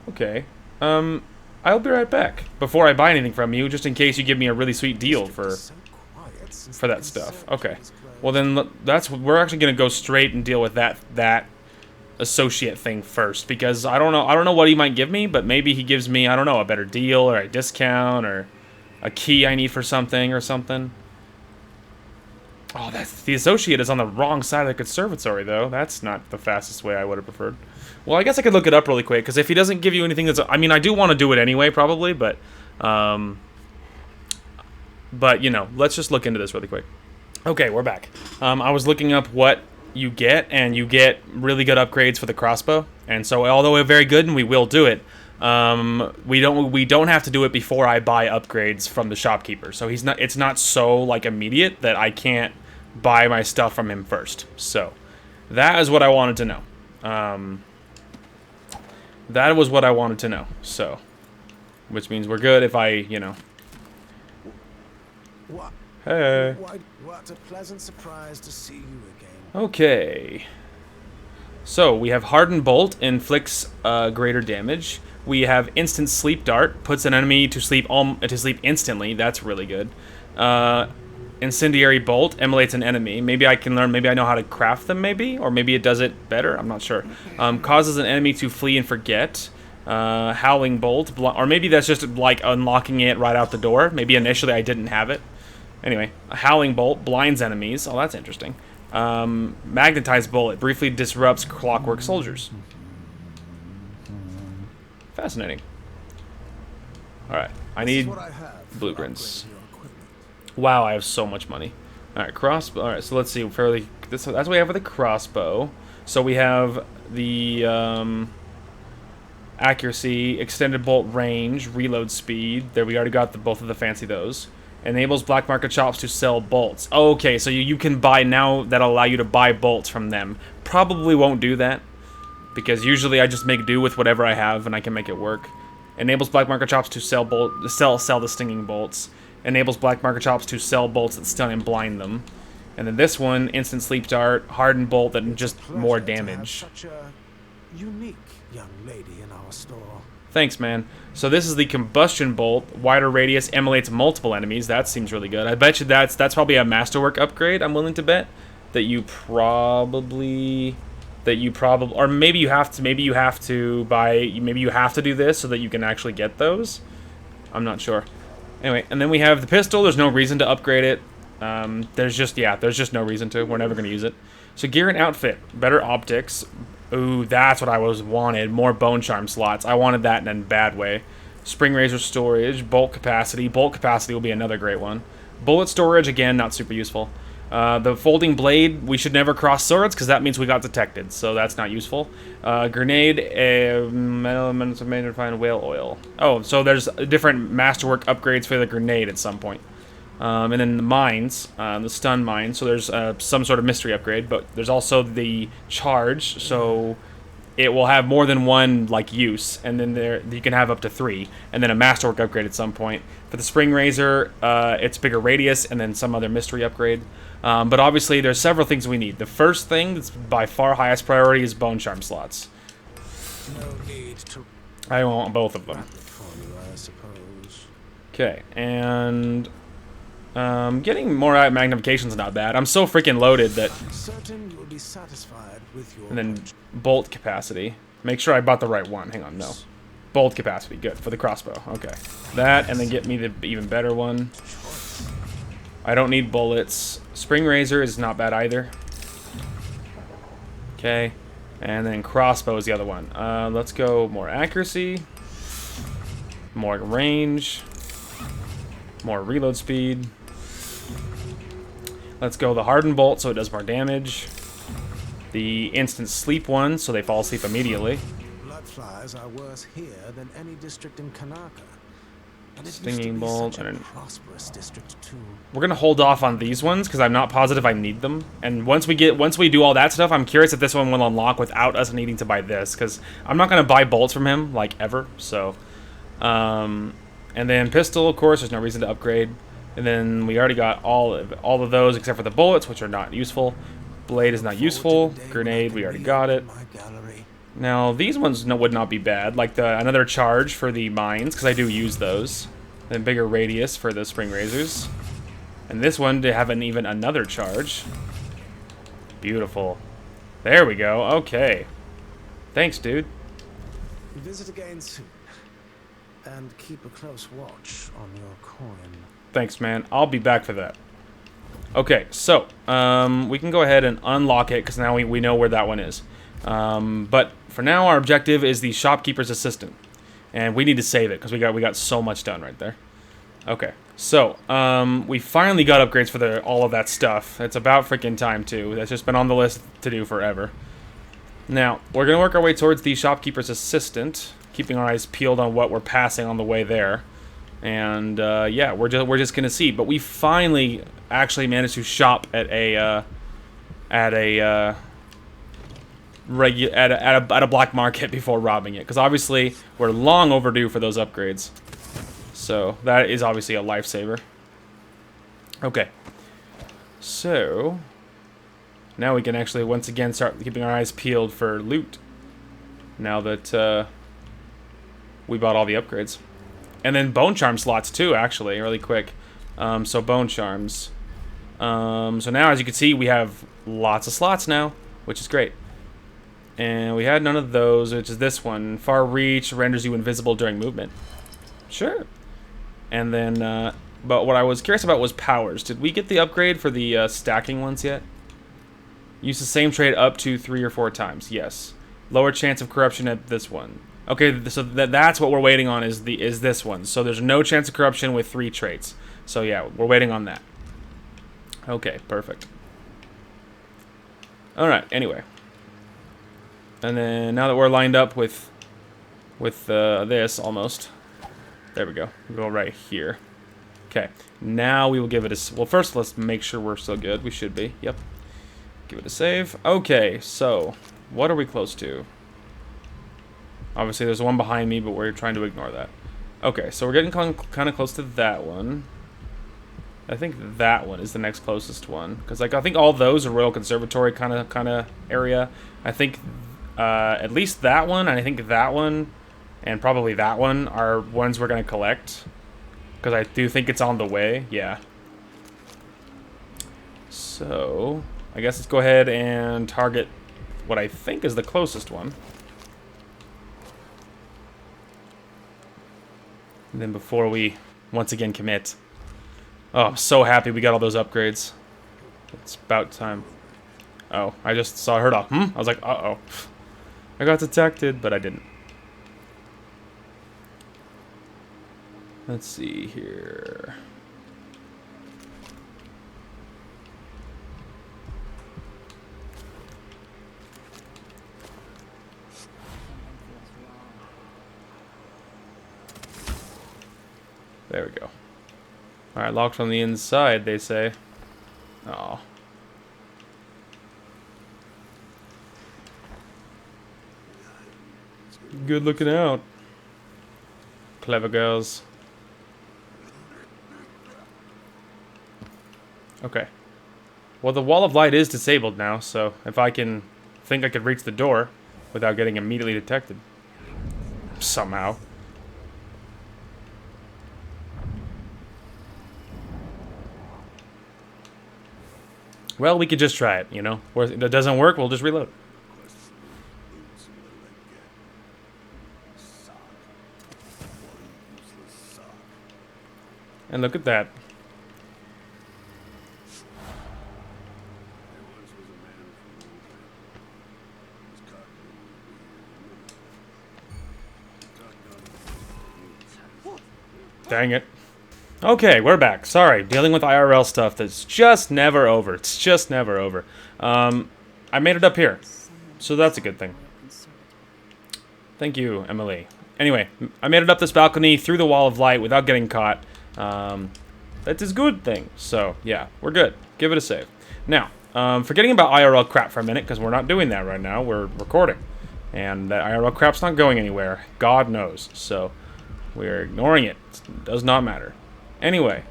Okay. I'll be right back. Before I buy anything from you, just in case you give me a really sweet deal for that stuff. Okay. Well then, we're actually gonna go straight and deal with that associate thing first, because I don't know what he might give me, but maybe he gives me, I don't know, a better deal or a discount or a key I need for something or something. Oh, the associate is on the wrong side of the conservatory, though. That's not the fastest way I would have preferred. Well, I guess I could look it up really quick, because if he doesn't give you anything that's... I mean, I do want to do it anyway, probably, but, you know, let's just look into this really quick. Okay, we're back. I was looking up what you get, and you get really good upgrades for the crossbow. And so, although we're very good, and we will do it, we don't have to do it before I buy upgrades from the shopkeeper. So it's not so, like, immediate that I can't buy my stuff from him first. So that is what I wanted to know. That was what I wanted to know. So, which means we're good if I, you know. Hey. What a pleasant surprise to see you again. Okay. So we have Hardened Bolt, inflicts greater damage. We have Instant Sleep Dart, puts an enemy to sleep instantly. That's really good. Incendiary Bolt emulates an enemy. Maybe I can learn. Maybe I know how to craft them. Maybe, or maybe it does it better. I'm not sure. Causes an enemy to flee and forget. Howling Bolt, or maybe that's just like unlocking it right out the door. Maybe initially I didn't have it. Anyway, a Howling Bolt blinds enemies. Oh, that's interesting. Magnetized Bullet briefly disrupts clockwork soldiers. Fascinating. Alright, I need What I have for blueprints. upgrading your equipment. Wow, I have so much money. Alright, crossbow. Alright, so let's see. That's what we have for the crossbow. So we have the accuracy, extended bolt range, reload speed. There, we already got both of the fancy those. Enables black market shops to sell bolts. Okay, so you can buy now, that'll allow you to buy bolts from them. Probably won't do that, because usually I just make do with whatever I have and I can make it work. Enables black market shops to sell the stinging bolts. Enables black market shops to sell bolts that stun and blind them. And then this one, instant sleep dart, hardened bolt that just more Pleasure to have damage. such a unique young lady in our store. Thanks, man. So this is the combustion bolt, wider radius, emulates multiple enemies. That seems really good. I bet you that's probably a masterwork upgrade. I'm willing to bet that you probably, or maybe you have to do this so that you can actually get those. I'm not sure. Anyway, and then we have the pistol. There's no reason to upgrade it. There's just no reason to. We're never going to use it. So gear and outfit, better optics. Ooh, that's what I wanted. More bone charm slots. I wanted that in a bad way. Spring razor storage, bolt capacity. Bolt capacity will be another great one. Bullet storage, again, not super useful. The folding blade, we should never cross swords because that means we got detected, so that's not useful. Grenade, metal made refined whale oil. Oh, so there's different masterwork upgrades for the grenade at some point. And then the mines, the stun mine, so there's some sort of mystery upgrade, but there's also the charge, so it will have more than one like use, and then you can have up to 3, and then a masterwork upgrade at some point. For the spring razor, it's bigger radius, and then some other mystery upgrade. But obviously, there's several things we need. The first thing that's by far highest priority is bone charm slots. No need to I want both of them. for you, I suppose. Okay, and getting more magnification's not bad. I'm so freaking loaded that. Certain you will be satisfied with your And then purchase. bolt capacity. Make sure I bought the right one. Hang on, no. Bolt capacity, good, for the crossbow. Okay. That, and then get me the even better one. I don't need bullets. Spring razor is not bad either. Okay. And then crossbow is the other one. Let's go more accuracy. More range. More reload speed. Let's go the hardened bolt so it does more damage. The instant sleep one so they fall asleep immediately. Blood flies are worse here than any district in Kanaka. And it used to Stinging be bolt. such a And prosperous district too. we're gonna hold off on these ones because I'm not positive I need them. And once we do all that stuff, I'm curious if this one will unlock without us needing to buy this because I'm not gonna buy bolts from him like ever. So, and then pistol, of course, there's no reason to upgrade. And then we already got all of those except for the bullets, which are not useful. Blade is not useful. Grenade, we already got it. Now these ones would not be bad, like another charge for the mines because I do use those. Then bigger radius for the spring razors, and this one to have even another charge. Beautiful. There we go. Okay. Thanks, dude. Visit again soon. And keep a close watch on your coin. Thanks, man. I'll be back for that. Okay, so we can go ahead and unlock it because now we know where that one is. But for now, our objective is the shopkeeper's assistant, and we need to save it because we got so much done right there. Okay, so we finally got upgrades for all of that stuff. It's about freaking time too. That's just been on the list to do forever. Now we're gonna work our way towards the shopkeeper's assistant, keeping our eyes peeled on what we're passing on the way there. And yeah, we're just gonna see. But we finally actually managed to shop at a black market before robbing it, because obviously we're long overdue for those upgrades. So that is obviously a lifesaver. Okay, so now we can actually once again start keeping our eyes peeled for loot. Now that we bought all the upgrades. And then bone charm slots too, actually, really quick. So bone charms. So now, as you can see, we have lots of slots now, which is great. And we had none of those, which is this one. Far reach renders you invisible during movement. Sure. And then, but what I was curious about was powers. Did we get the upgrade for the stacking ones yet? Use the same trait up to 3 or 4 times. Yes. Lower chance of corruption at this one. Okay, so that's what we're waiting on is this one. So there's no chance of corruption with 3 traits. So yeah, we're waiting on that. Okay, perfect. All right. Anyway, and then now that we're lined up with this almost, there we go. We'll go right here. Okay. Now we will give it a. Well, first let's make sure we're still good. We should be. Yep. Give it a save. Okay. So what are we close to? Obviously, there's one behind me, but we're trying to ignore that. Okay, so we're getting kind of close to that one. I think that one is the next closest one, because like I think all those are Royal Conservatory kind of area. I think at least that one, and I think that one, and probably that one are ones we're gonna collect, because I do think it's on the way. Yeah. So I guess let's go ahead and target what I think is the closest one. And then before we once again commit. Oh, I'm so happy we got all those upgrades. It's about time. Oh, I just saw her off. I was like, uh-oh. I got detected, but I didn't. Let's see here. There we go. Alright, locked on the inside, they say. Oh. Good looking out. Clever girls. Okay. Well, the wall of light is disabled now, so if I can think I could reach the door without getting immediately detected. Somehow. Well, we could just try it, you know? If it doesn't work, we'll just reload. And look at that. Dang it. Okay, we're back. Sorry, dealing with IRL stuff that's just never over. It's just never over. I made it up here, so that's a good thing. Thank you, Emily. Anyway, I made it up this balcony through the wall of light without getting caught. That's a good thing. So, yeah, we're good. Give it a save. Now, forgetting about IRL crap for a minute, because we're not doing that right now. We're recording. And that IRL crap's not going anywhere. God knows. So, we're ignoring it. It does not matter. Anyway,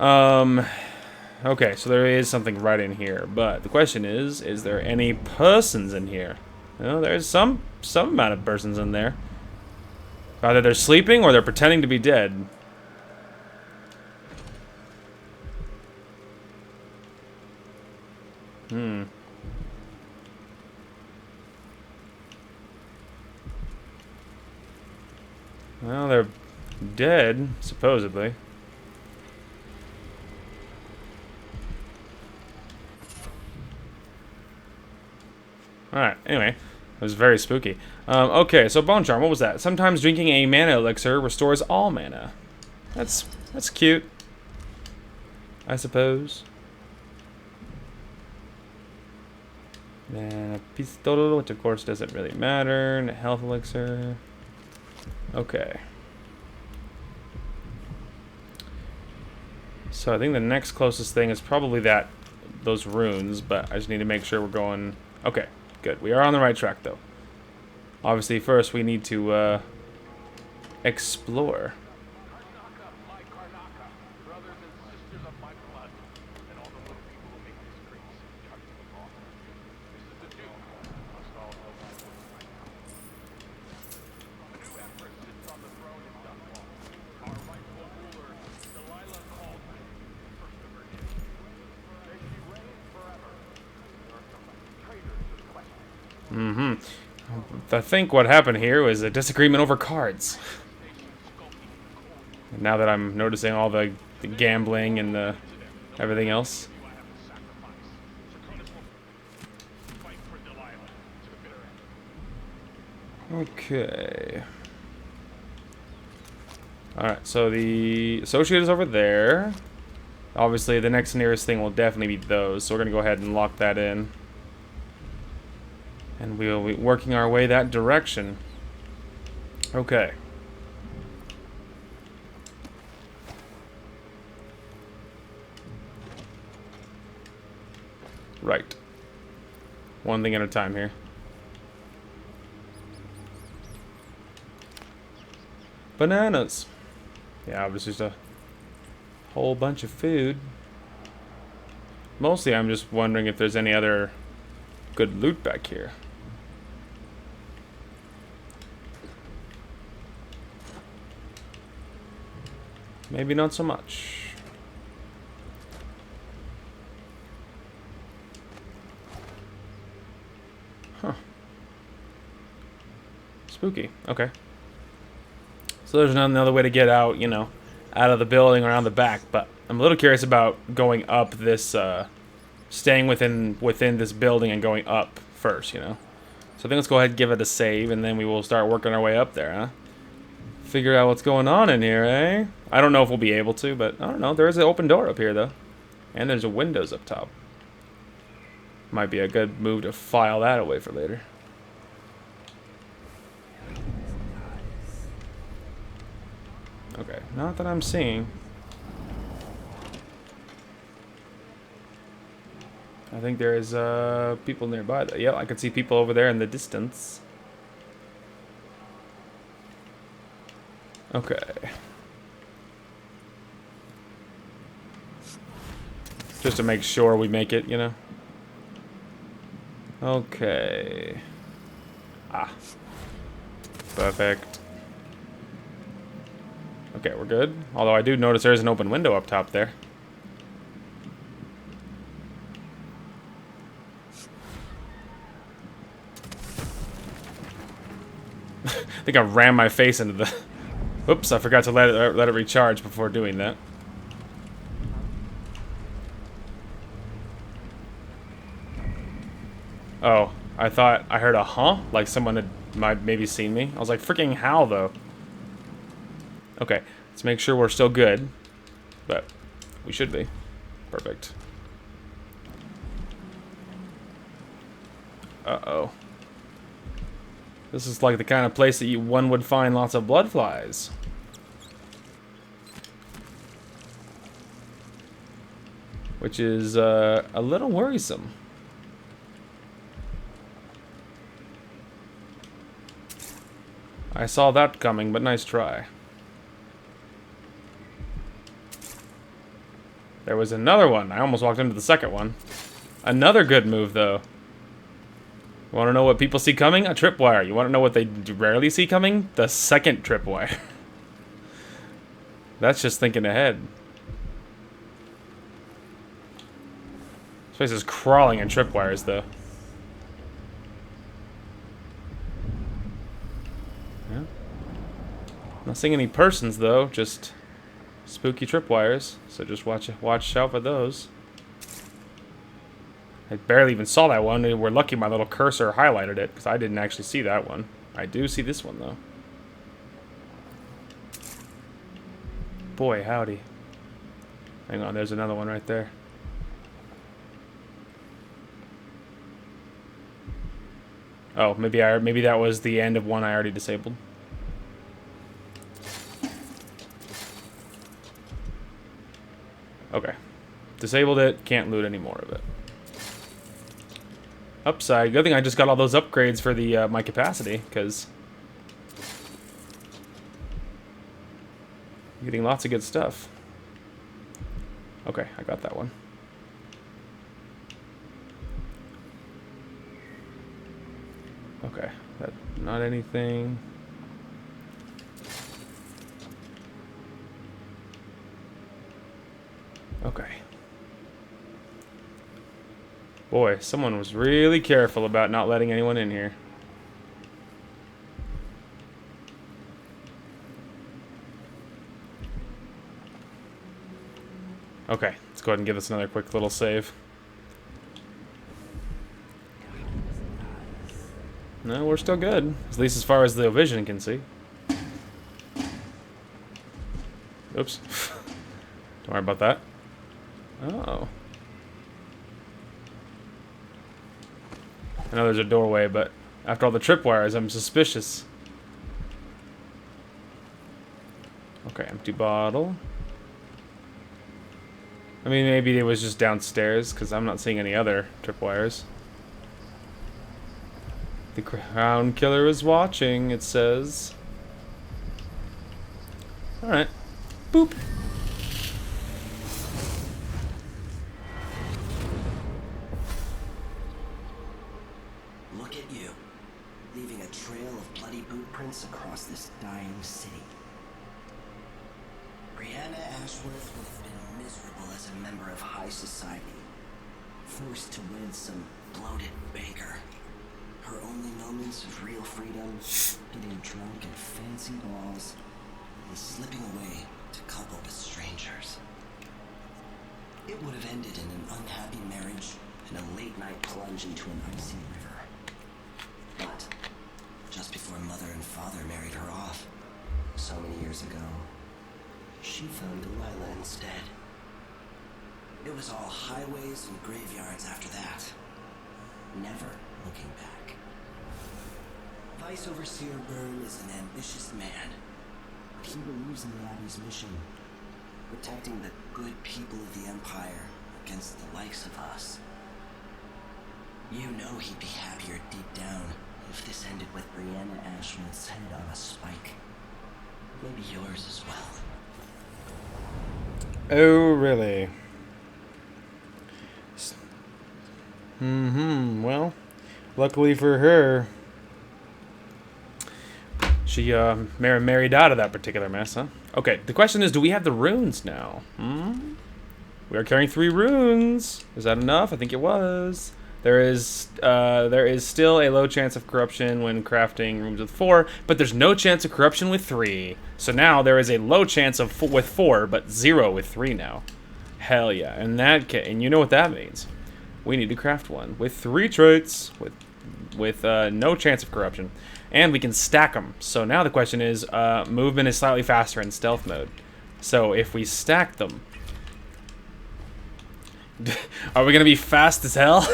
okay, so there is something right in here, but the question is there any persons in here? Well, there's some amount of persons in there. Either they're sleeping or they're pretending to be dead. Well, they're dead, supposedly. Alright, anyway. It was very spooky. Okay, so Bone Charm, what was that? Sometimes drinking a mana elixir restores all mana. That's cute. I suppose. Then a pistol, which of course doesn't really matter. And a health elixir. Okay. So I think the next closest thing is probably those runes, but I just need to make sure we're going... Okay, good. We are on the right track, though. Obviously, first we need to explore. I think what happened here was a disagreement over cards. Now that I'm noticing all the gambling and the everything else. Okay. Alright, so the associate is over there. Obviously, the next nearest thing will definitely be those, so we're going to go ahead and lock that in. And we'll be working our way that direction. Okay. Right. One thing at a time here. Bananas. Yeah, obviously just a whole bunch of food. Mostly I'm just wondering if there's any other good loot back here. Maybe not so much. Huh. Spooky. Okay. So there's not another way to get out, you know, out of the building around the back, but I'm a little curious about going up this, staying within this building and going up first, you know. So I think let's go ahead and give it a save, and then we will start working our way up there, huh? Figure out what's going on in here, eh? I don't know if we'll be able to, but I don't know. There is an open door up here, though. And there's a windows up top. Might be a good move to file that away for later. Okay, not that I'm seeing. I think there is people nearby, though. Yeah, I can see people over there in the distance. Okay. Just to make sure we make it, you know. Okay. Ah. Perfect. Okay, we're good. Although I do notice there's an open window up top there. I think I rammed my face into the... Oops, I forgot to let it recharge before doing that. Oh, I thought I heard a huh? Like someone had maybe seen me. I was like, freaking how, though? Okay, let's make sure we're still good. But we should be. Perfect. Uh-oh. This is like the kind of place that one would find lots of blood flies. Which is a little worrisome. I saw that coming, but nice try. There was another one. I almost walked into the second one. Another good move, though. You want to know what people see coming? A tripwire. You want to know what they rarely see coming? The second tripwire. That's just thinking ahead. This place is crawling in tripwires, though. Yeah. Not seeing any persons, though. Just spooky tripwires. So just watch out for those. I barely even saw that one. We're lucky my little cursor highlighted it, because I didn't actually see that one. I do see this one, though. Boy, howdy. Hang on, there's another one right there. Oh, maybe that was the end of one I already disabled. Okay. Disabled it, can't loot any more of it. Upside. Good thing I just got all those upgrades for the my capacity, because getting lots of good stuff. Okay, I got that one. Okay, that not anything. Okay. Boy, someone was really careful about not letting anyone in here. Okay, let's go ahead and give this another quick little save. No, we're still good. At least as far as the vision can see. Oops. Don't worry about that. Oh. I know there's a doorway, but after all the tripwires, I'm suspicious. Okay, empty bottle. I mean, maybe it was just downstairs, because I'm not seeing any other tripwires. The crown killer is watching, it says. Alright. Boop. Look at you, leaving a trail of bloody boot prints across this dying city. Brianna Ashworth would have been miserable as a member of high society, forced to wed some bloated baker. Her only moments of real freedom, getting drunk at fancy balls, and slipping away to couple with strangers. It would have ended in an unhappy marriage and a late-night plunge into an icy river. But just before mother and father married her off, so many years ago, she found Delilah instead. It was all highways and graveyards after that. Never looking back. Vice Overseer Byrne is an ambitious man, but he believes in the Abbey's mission, protecting the good people of the Empire against the likes of us. You know he'd be happier deep down if this ended with Brianna Ashworth's head on a spike. Maybe yours as well. Oh, really? Mm-hmm. Well, luckily for her, she married out of that particular mess, huh? Okay, the question is, do we have the runes now? We are carrying 3 runes. Is that enough? I think it was. There is still a low chance of corruption when crafting rooms with 4, but there's no chance of corruption with 3. So now there is a low chance of with 4, but 0 with 3 now. Hell yeah! And and you know what that means? We need to craft one with 3 traits with no chance of corruption, and we can stack them. So now the question is, movement is slightly faster in stealth mode. So if we stack them, are we gonna be fast as hell?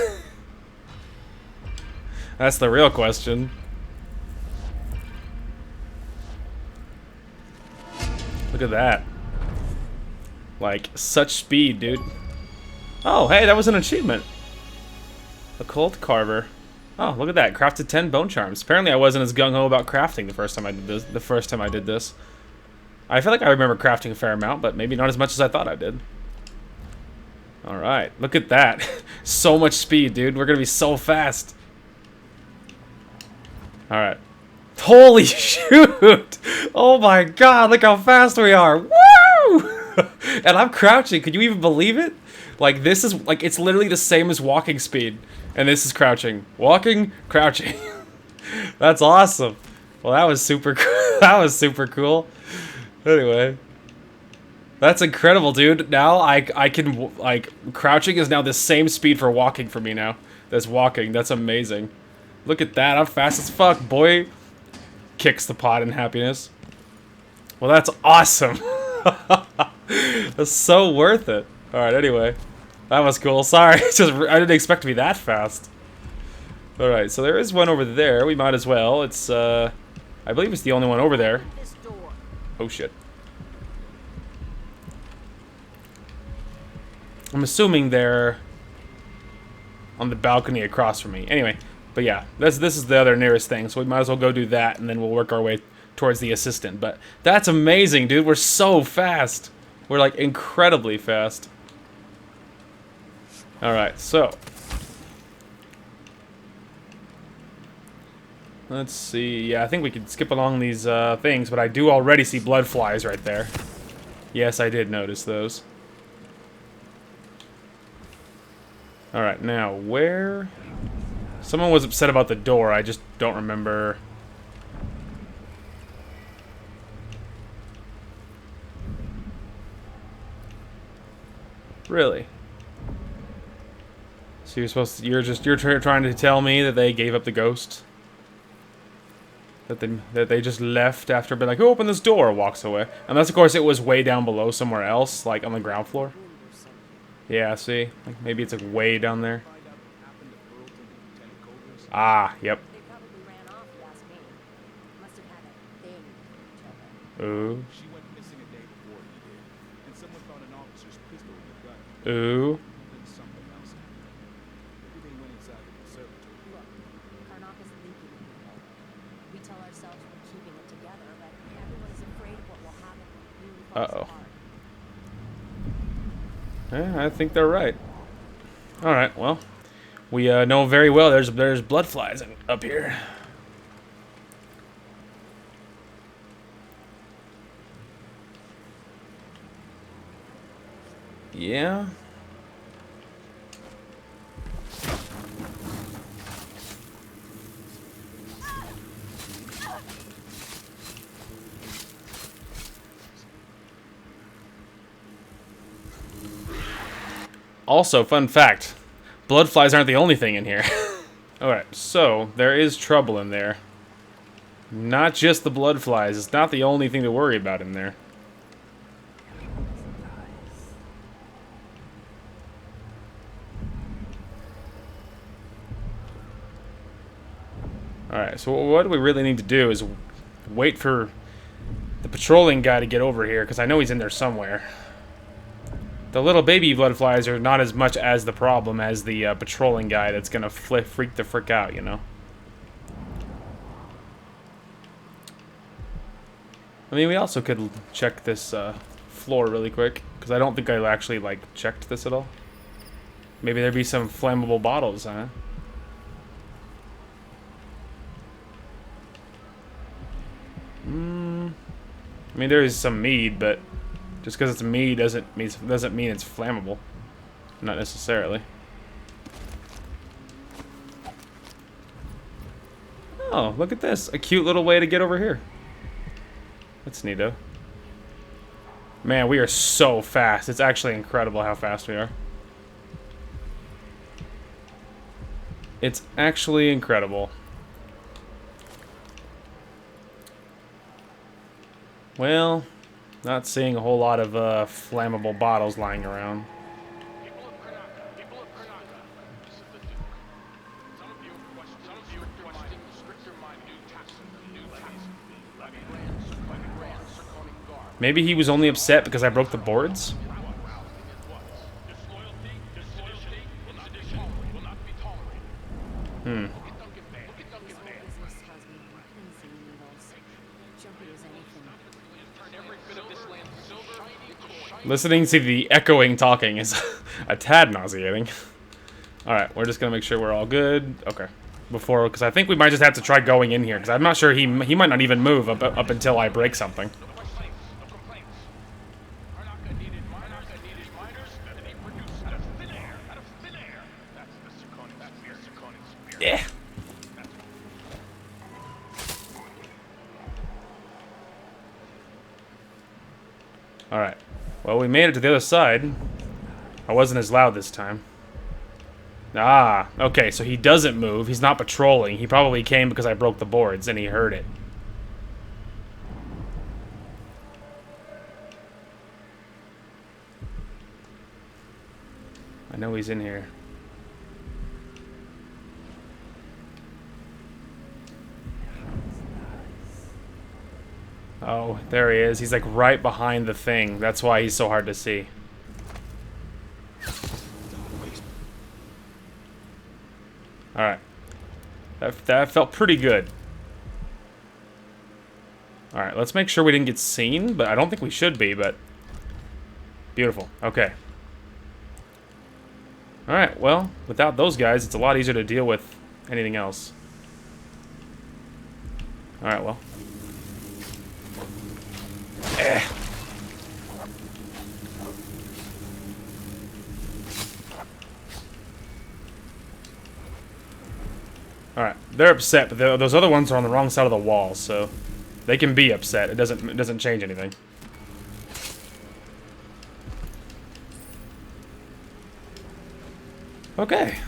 That's the real question. Look at that. Like, such speed, dude. Oh, hey, that was an achievement. Occult Carver. Oh, look at that. Crafted 10 bone charms. Apparently I wasn't as gung-ho about crafting the first time I did this. I feel like I remember crafting a fair amount, but maybe not as much as I thought I did. Alright, look at that. So much speed, dude. We're gonna be so fast. Alright. Holy shoot! Oh my god, look how fast we are! Woo! And I'm crouching, could you even believe it? Like, this is, like, it's literally the same as walking speed. And this is crouching. Walking, crouching. That's awesome. Well, that was super cool. That was super cool. Anyway. That's incredible, dude. Now I can, like, crouching is now the same speed for walking for me now. That's walking. That's amazing. Look at that. I'm fast as fuck, boy. Kicks the pot in happiness. Well, that's awesome. That's so worth it. Alright, anyway. That was cool. Sorry. It's just, I didn't expect to be that fast. Alright, so there is one over there. We might as well. It's, I believe it's the only one over there. Oh, shit. I'm assuming they're on the balcony across from me. Anyway, but yeah, this is the other nearest thing, so we might as well go do that, and then we'll work our way towards the assistant. But that's amazing, dude. We're so fast. We're, like, incredibly fast. Alright, so. Let's see. Yeah, I think we could skip along these things, but I do already see blood flies right there. Yes, I did notice those. Alright, now, where... Someone was upset about the door, I just don't remember... Really? So you're supposed to... You're trying to tell me that they gave up the ghost? that they just left after being like, who opened this door? Walks away. Unless, of course, it was way down below somewhere else, like on the ground floor. Yeah, see? Like maybe it's like way down there. Ah, yep. They probably ran off last meeting. Must have had a thing for each other. Ooh. She went missing a day before he did, and someone found an officer's pistol in the gun. Ooh. Then something else happened. Everything went inside the conservatory. Look, Karnak is leaking anymore. We tell ourselves we're keeping it together, but everyone's afraid of what will happen when it really falls Uh-oh. apart. Yeah, I think they're right. Alright, well. We know very well there's blood flies up here. Yeah. Also, fun fact, blood flies aren't the only thing in here. Alright, so there is trouble in there. Not just the blood flies, it's not the only thing to worry about in there. Alright, so what we really need to do is wait for the patrolling guy to get over here, because I know he's in there somewhere. The little baby blood flies are not as much as the problem as the patrolling guy that's gonna freak the frick out, you know? I mean, we also could check this floor really quick, because I don't think I actually, like, checked this at all. Maybe there'd be some flammable bottles, huh? I mean, there is some mead, but just because it's mead doesn't mean it's flammable. Not necessarily. Oh, look at this. A cute little way to get over here. That's neato. Man, we are so fast. It's actually incredible how fast we are. It's actually incredible. Well, not seeing a whole lot of flammable bottles lying around. People of Karnaka, this is the Duke. Some of you question the stricter new taxes, levy grants, zirconic guard. Maybe he was only upset because I broke the boards? Disloyalty will not be tolerated. Hmm. Look at Duncan Bay. Look at Duncan Bay. Business tells me we're cleansing needles. Jumpy as anything. Turn every bit of this land silver, shiny. Listening to the echoing talking is a tad nauseating. Alright, we're just gonna make sure we're all good. Okay. Before, because I think we might just have to try going in here, because I'm not sure he might not even move up until I break something. No complaints. Karnaka needed miners, and they produced out of thin air. That's the zirconic spirit. Yeah. Alright. Well, we made it to the other side. I wasn't as loud this time. Ah, okay, so he doesn't move. He's not patrolling. He probably came because I broke the boards and he heard it. I know he's in here. Oh, there he is. He's like right behind the thing. That's why he's so hard to see. Alright. That felt pretty good. Alright, let's make sure we didn't get seen, but I don't think we should be, but... Beautiful. Okay. Alright, well, without those guys, it's a lot easier to deal with anything else. Alright, well. Eh. Alright, they're upset, but those other ones are on the wrong side of the wall, so they can be upset. It doesn't change anything. Okay.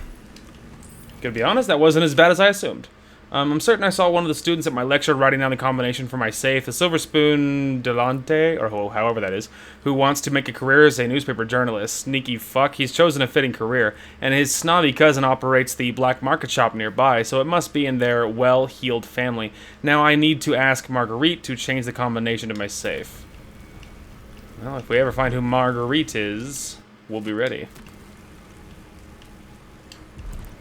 Gonna be honest, that wasn't as bad as I assumed. I'm certain I saw one of the students at my lecture writing down the combination for my safe. The Silver Spoon Delante, or however that is, who wants to make a career as a newspaper journalist. Sneaky fuck. He's chosen a fitting career, and his snobby cousin operates the black market shop nearby, so it must be in their well-heeled family. Now I need to ask Marguerite to change the combination to my safe. Well, if we ever find who Marguerite is, we'll be ready.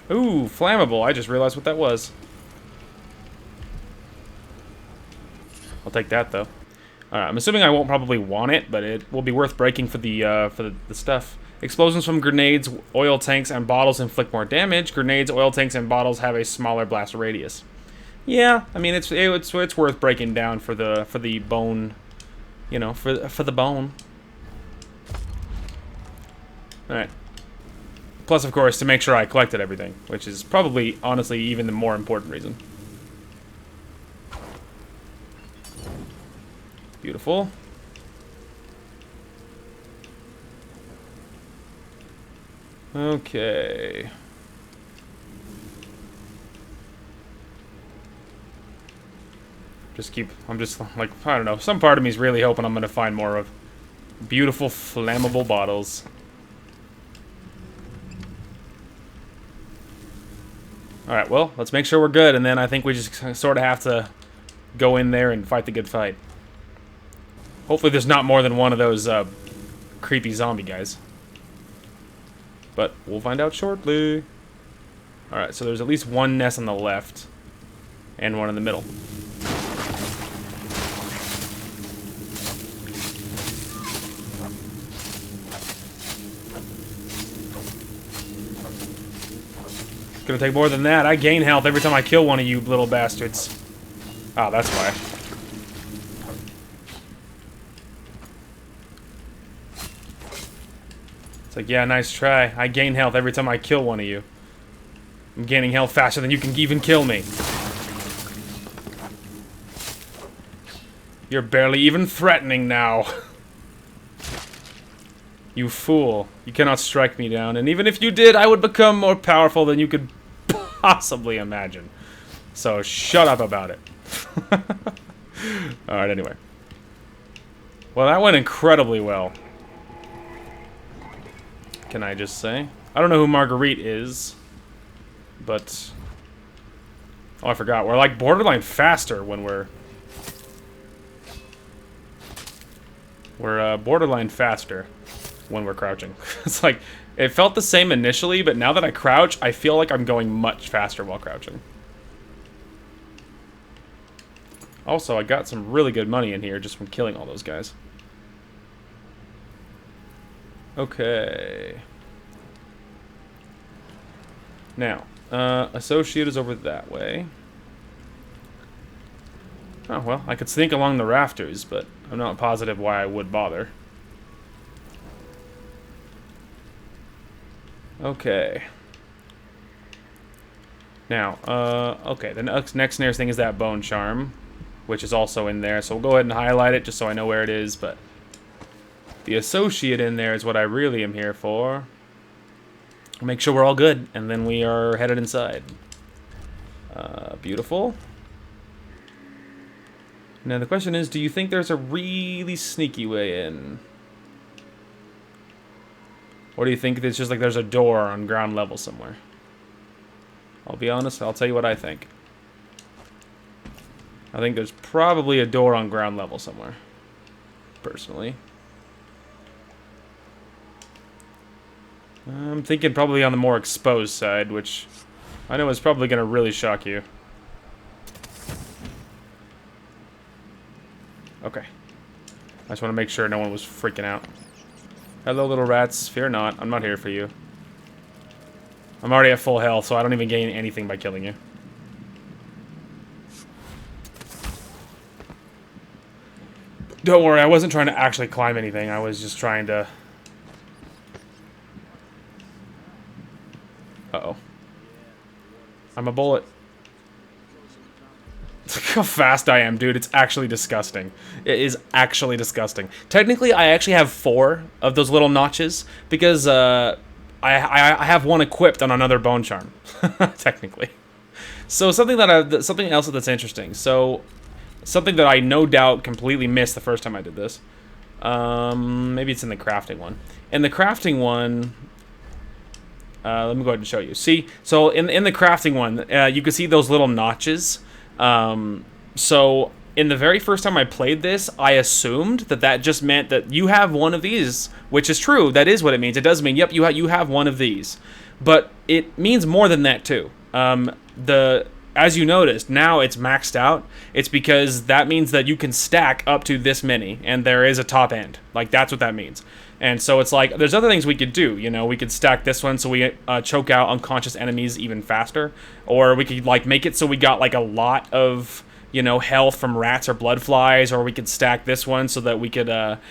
Ooh, flammable. I just realized what that was. I'll take that, though. Alright, I'm assuming I won't probably want it, but it will be worth breaking for the stuff. Explosions from grenades, oil tanks, and bottles inflict more damage. Grenades, oil tanks, and bottles have a smaller blast radius. Yeah, I mean, it's worth breaking down for the bone, you know, for the bone. Alright. Plus, of course, to make sure I collected everything, which is probably, honestly, even the more important reason. Beautiful. Okay. I'm just like, I don't know. Some part of me is really hoping I'm going to find more of beautiful flammable bottles. Alright, well, let's make sure we're good, and then I think we just sort of have to go in there and fight the good fight. Hopefully there's not more than one of those creepy zombie guys. But we'll find out shortly. Alright, so there's at least one nest on the left. And one in the middle. It's gonna take more than that. I gain health every time I kill one of you little bastards. Oh, that's why. It's like, yeah, nice try. I gain health every time I kill one of you. I'm gaining health faster than you can even kill me. You're barely even threatening now. You fool. You cannot strike me down. And even if you did, I would become more powerful than you could possibly imagine. So shut up about it. Alright, anyway. Well, that went incredibly well. Can I just say? I don't know who Marguerite is, but... Oh, I forgot. We're like borderline faster when we're... We're borderline faster when we're crouching. It's like, it felt the same initially, but now that I crouch, I feel like I'm going much faster while crouching. Also, I got some really good money in here just from killing all those guys. Okay. Now, Associate is over that way. Oh, well, I could sneak along the rafters, but I'm not positive why I would bother. Okay. Now, okay, the next nearest thing is that Bone Charm, which is also in there, so we'll go ahead and highlight it just so I know where it is, but... The Associate in there is what I really am here for. Make sure we're all good, and then we are headed inside. Beautiful. Now the question is, do you think there's a really sneaky way in? Or do you think it's just like there's a door on ground level somewhere? I'll be honest, I'll tell you what I think. I think there's probably a door on ground level somewhere. Personally. I'm thinking probably on the more exposed side, which I know is probably going to really shock you. Okay. I just want to make sure no one was freaking out. Hello, little rats. Fear not. I'm not here for you. I'm already at full health, so I don't even gain anything by killing you. Don't worry, I wasn't trying to actually climb anything. I was just trying to... Uh-oh. I'm a bullet. Look how fast I am, dude. It's actually disgusting. It is actually disgusting. Technically, I actually have 4 of those little notches because I have one equipped on another Bone Charm. Technically. So something else that's interesting. So something that I no doubt completely missed the first time I did this. Maybe it's in the crafting one. In the crafting one, let me go ahead and show you. See, so in the crafting one, you can see those little notches. So in the very first time I played this, I assumed that just meant that you have one of these, which is true. That is what it means. It does mean, yep, you have one of these. But it means more than that too. As you noticed, now it's maxed out. It's because that means that you can stack up to this many, and there is a top end. Like, that's what that means. And so it's like, there's other things we could do, you know, we could stack this one so we choke out unconscious enemies even faster, or we could, like, make it so we got, like, a lot of, you know, health from rats or blood flies, or we could stack this one so that we could,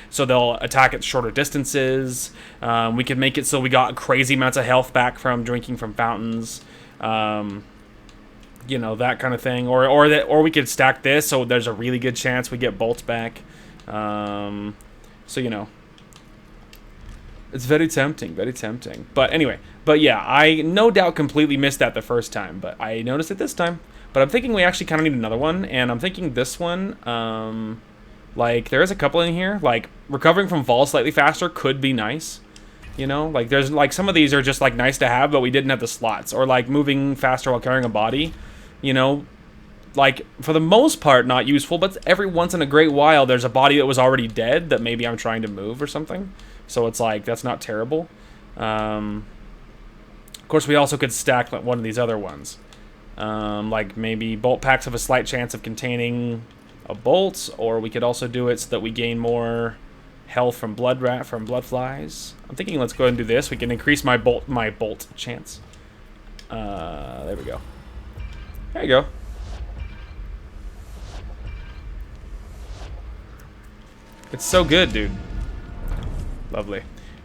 so they'll attack at shorter distances. We could make it so we got crazy amounts of health back from drinking from fountains, you know, that kind of thing, or we could stack this so there's a really good chance we get bolts back. So, you know, it's very tempting, very tempting. But anyway, yeah, I no doubt completely missed that the first time, but I noticed it this time. But I'm thinking we actually kind of need another one, and I'm thinking this one, like, there is a couple in here. Like, recovering from falls slightly faster could be nice. You know, like, there's, like, some of these are just, like, nice to have, but we didn't have the slots. Or, like, moving faster while carrying a body, you know, like, for the most part, not useful, but every once in a great while, there's a body that was already dead that maybe I'm trying to move or something. So it's like, that's not terrible. Of course, we also could stack one of these other ones. Like, maybe bolt packs have a slight chance of containing a bolt, or we could also do it so that we gain more health from blood flies. I'm thinking let's go ahead and do this. We can increase my bolt chance. There we go. There you go. It's so good, dude. Lovely.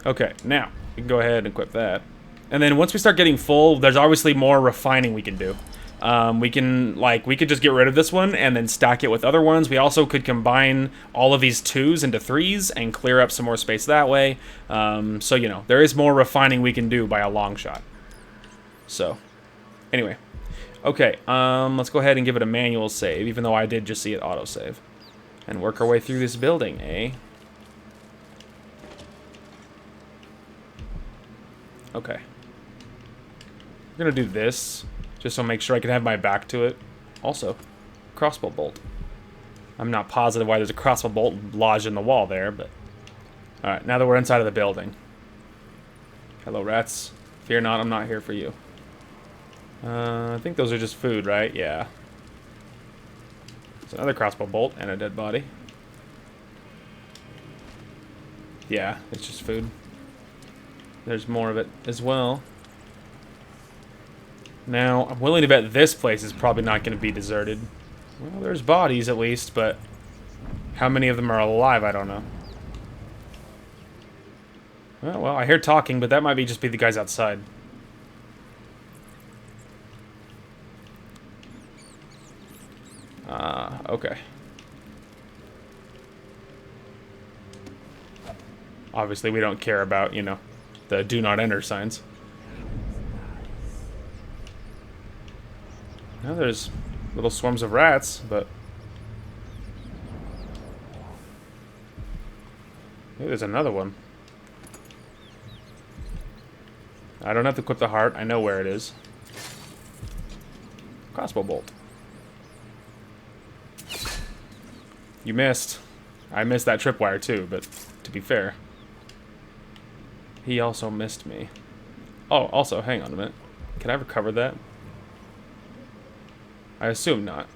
Okay, now we can go ahead and equip that. And then once we start getting full, there's obviously more refining we can do. We could just get rid of this one and then stack it with other ones. We also could combine all of these 2s into 3s and clear up some more space that way. So, you know, there is more refining we can do by a long shot. So, anyway. Okay, let's go ahead and give it a manual save, even though I did just see it autosave. And work our way through this building, eh? Okay. We're gonna do this, just so I make sure I can have my back to it. Also, crossbow bolt. I'm not positive why there's a crossbow bolt lodged in the wall there, but... Alright, now that we're inside of the building. Hello, rats. Fear not, I'm not here for you. I think those are just food, right? Yeah. There's another crossbow bolt and a dead body. Yeah, it's just food. There's more of it as well. Now, I'm willing to bet this place is probably not going to be deserted. Well, there's bodies at least, but how many of them are alive, I don't know. Well, I hear talking, but that might just be the guys outside. Okay. Obviously, we don't care about, you know, the do not enter signs. Now there's little swarms of rats, but... Hey, there's another one. I don't have to equip the heart. I know where it is. Crossbow bolt. You missed. I missed that tripwire too, but to be fair. He also missed me. Oh, also, hang on a minute. Can I recover that? I assume not.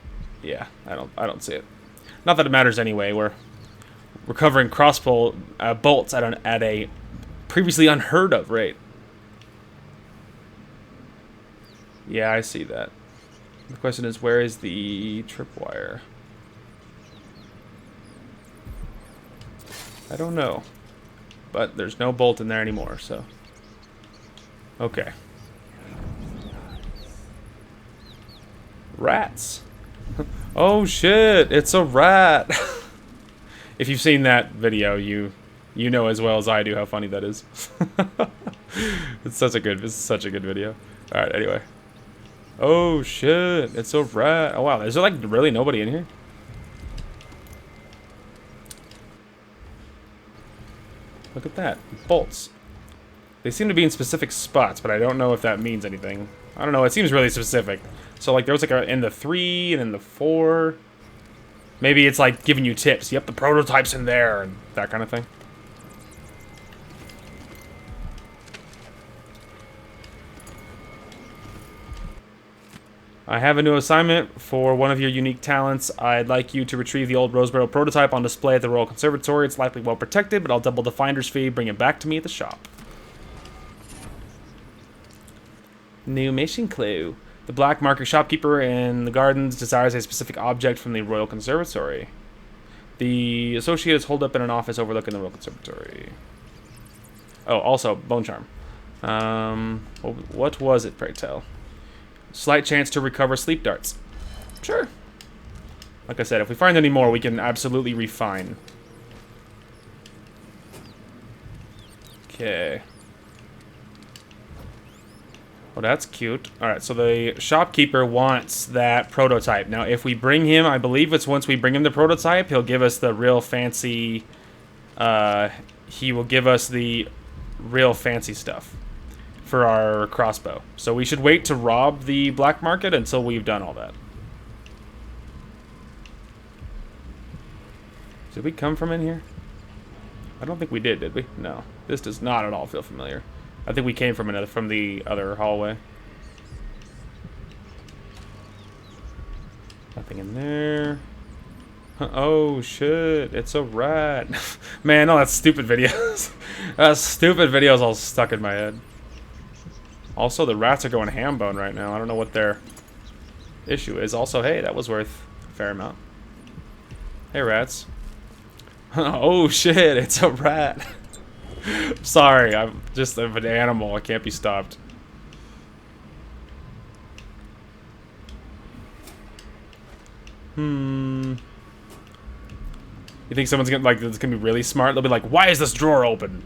Yeah, I don't see it. Not that it matters anyway. We're recovering crossbow bolts at a previously unheard of rate. Yeah, I see that. The question is, where is the tripwire? I don't know. But there's no bolt in there anymore, so... Okay. Rats. Oh shit, it's a rat. If you've seen that video, you know as well as I do how funny that is. It's such a good video. Alright, anyway. Oh shit, it's a rat. Oh wow, is there like really nobody in here? Look at that, bolts. They seem to be in specific spots, but I don't know if that means anything. I don't know, it seems really specific. So like there was like a in the 3 and in the 4. Maybe it's like giving you tips. Yep, the prototype's in there and that kind of thing. I have a new assignment for one of your unique talents. I'd like you to retrieve the old Roseboro prototype on display at the Royal Conservatory. It's likely well protected, but I'll double the finder's fee. Bring it back to me at the shop. New mission clue. The black market shopkeeper in the gardens desires a specific object from the Royal Conservatory. The associate is holed up in an office overlooking the Royal Conservatory. Oh, also, bone charm. What was it, pray tell? Slight chance to recover sleep darts. Sure. Like I said, if we find any more, we can absolutely refine. Okay. Oh, that's cute. Alright, so the shopkeeper wants that prototype. Now, if we bring him, I believe it's once we bring him the prototype, he'll give us the real fancy... he will give us the real fancy stuff for our crossbow. So we should wait to rob the black market until we've done all that. Did we come from in here? I don't think we did we? No. This does not at all feel familiar. I think we came from the other hallway. Nothing in there. Oh shit, it's a rat. Man, all that stupid videos. That stupid videos all stuck in my head. Also, the rats are going ham bone right now. I don't know what their issue is. Also, hey, that was worth a fair amount. Hey, rats. Oh, shit, it's a rat. Sorry, I'm just an animal. I can't be stopped. You think someone's gonna, like, it's gonna be really smart? They'll be like, why is this drawer open?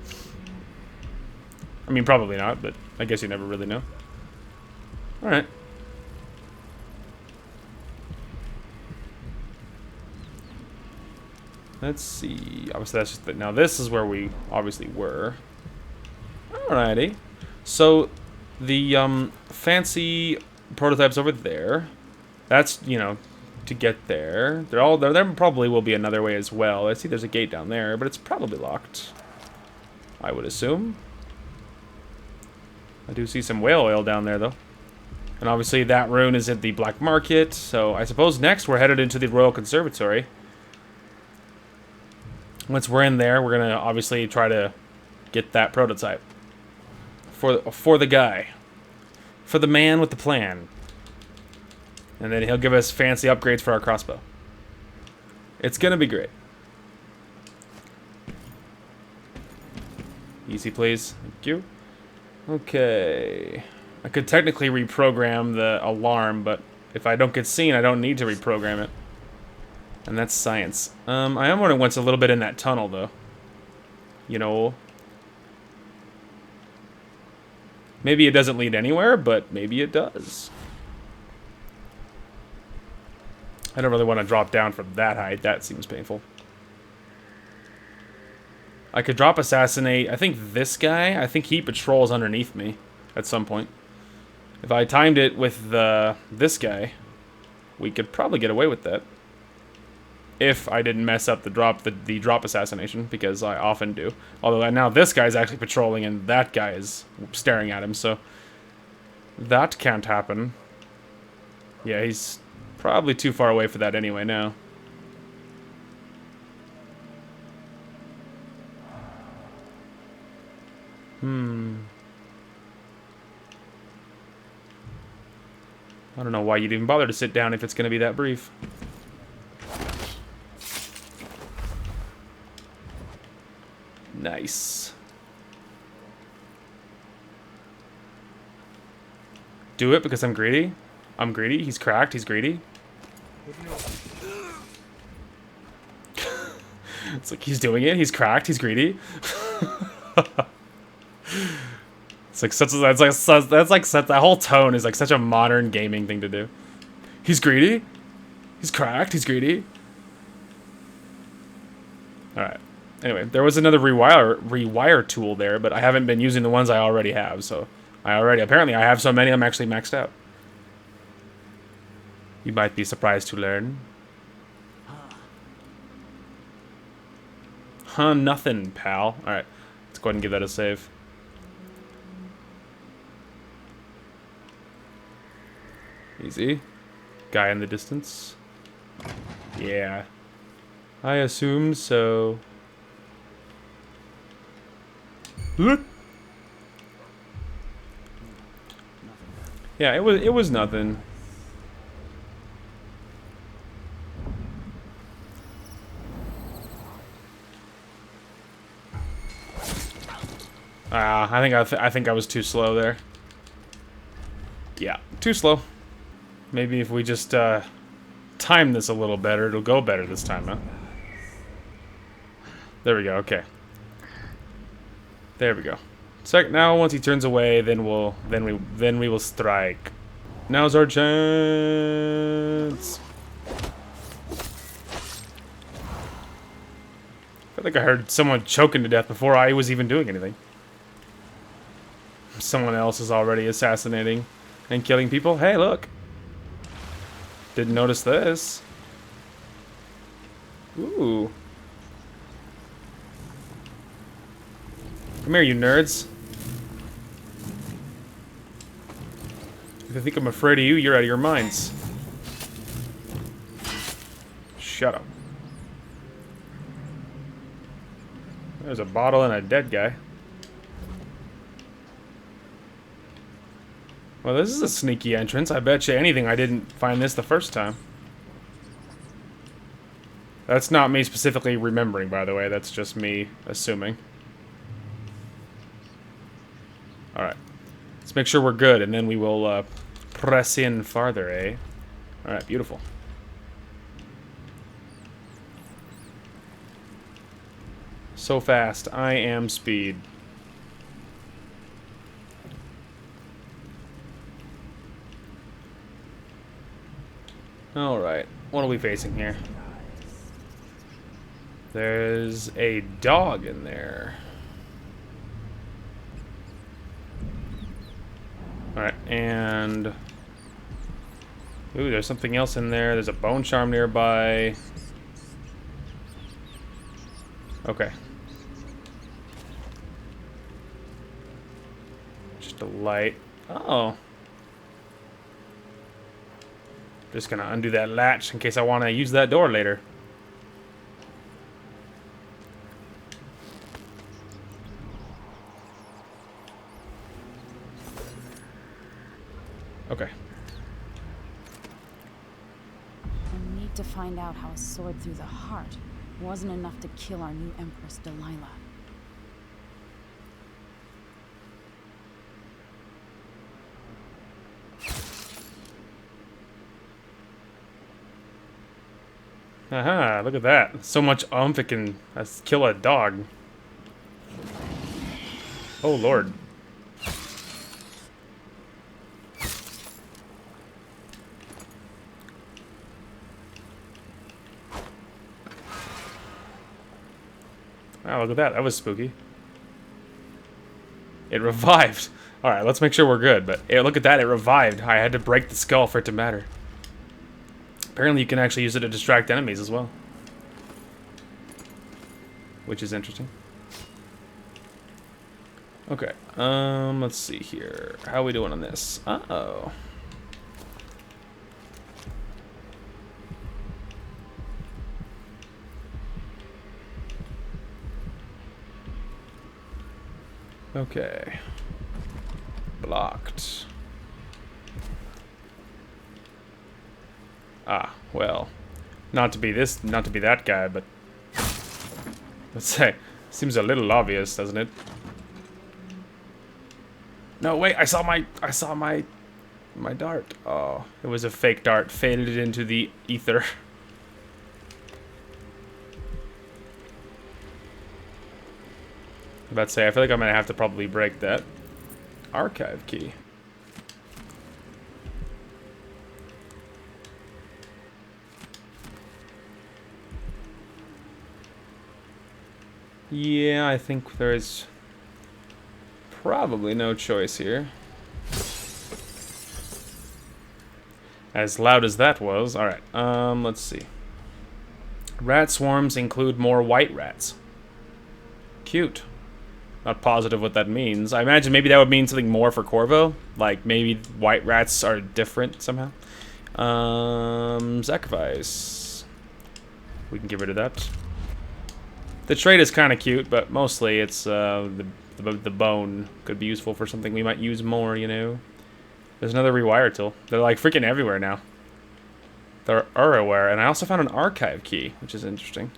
I mean, probably not, but I guess you never really know. Alright. Let's see. Obviously, that's just now this is where we obviously were. Alrighty. So, the fancy prototypes over there. That's, you know, to get there. There probably will be another way as well. I see there's a gate down there, but it's probably locked. I would assume. I do see some whale oil down there, though. And obviously that rune is at the black market, so I suppose next we're headed into the Royal Conservatory. Once we're in there, we're going to obviously try to get that prototype. For the guy. For the man with the plan. And then he'll give us fancy upgrades for our crossbow. It's going to be great. Easy, please. Thank you. Okay. I could technically reprogram the alarm, but if I don't get seen, I don't need to reprogram it. And that's science. I am wondering what's a little bit in that tunnel, though. You know. Maybe it doesn't lead anywhere, but maybe it does. I don't really want to drop down from that height. That seems painful. I could drop assassinate. I think this guy, I think he patrols underneath me at some point. If I timed it with this guy, we could probably get away with that. If I didn't mess up the drop assassination, because I often do. Although now this guy's actually patrolling and that guy is staring at him, so that can't happen. Yeah, he's probably too far away for that anyway now. I don't know why you'd even bother to sit down if it's going to be that brief. Nice. Do it because I'm greedy? I'm greedy? He's cracked? He's greedy? It's like he's doing it. He's cracked. He's greedy. It's like such. That whole tone is like such a modern gaming thing to do. He's greedy. He's cracked. He's greedy. All right. Anyway, there was another rewire tool there, but I haven't been using the ones I already have. So apparently I have so many I'm actually maxed out. You might be surprised to learn. Huh, nothing, pal. All right, let's go ahead and give that a save. Easy. Guy in the distance. Yeah. I assumed so. Yeah, it was nothing. I think I was too slow there. Yeah, too slow. Maybe if we just time this a little better, it'll go better this time, huh? There we go. Okay. There we go. So now, once he turns away, then we will strike. Now's our chance. I feel like I heard someone choking to death before I was even doing anything. Someone else is already assassinating and killing people. Hey, look. Didn't notice this. Ooh. Come here, you nerds. If you think I'm afraid of you, you're out of your minds. Shut up. There's a bottle and a dead guy. Well, this is a sneaky entrance. I bet you anything I didn't find this the first time. That's not me specifically remembering, by the way. That's just me assuming. Alright. Let's make sure we're good, and then we will press in farther, eh? Alright, beautiful. So fast. I am speed. Alright, what are we facing here? There's a dog in there. Alright, and... ooh, there's something else in there. There's a bone charm nearby. Okay. Just a light. Uh-oh. Just gonna undo that latch in case I want to use that door later. Okay. I need to find out how a sword through the heart wasn't enough to kill our new Empress, Delilah. Aha, look at that. So much oomph it can kill a dog. Oh, Lord. Wow, look at that. That was spooky. It revived. Alright, let's make sure we're good. But yeah, look at that. It revived. I had to break the skull for it to matter. Apparently you can actually use it to distract enemies as well. Which is interesting. Okay, let's see here. How are we doing on this? Uh-oh. Okay. Blocked. Ah, well. Not to be that guy, but let's say seems a little obvious, doesn't it? No, wait, I saw my dart. Oh, it was a fake dart, faded into the ether. I'm about to say, I feel like I'm gonna have to probably break that. archive key. Yeah, I think there's probably no choice here. As loud as that was. Alright, let's see. Rat swarms include more white rats. Cute. Not positive what that means. I imagine maybe that would mean something more for Corvo. Like, maybe white rats are different somehow. Sacrifice. We can get rid of that. The trait is kind of cute, but mostly it's the bone could be useful for something we might use more, you know. There's another rewire tool. They're like freaking everywhere now. They're everywhere, and I also found an archive key, which is interesting.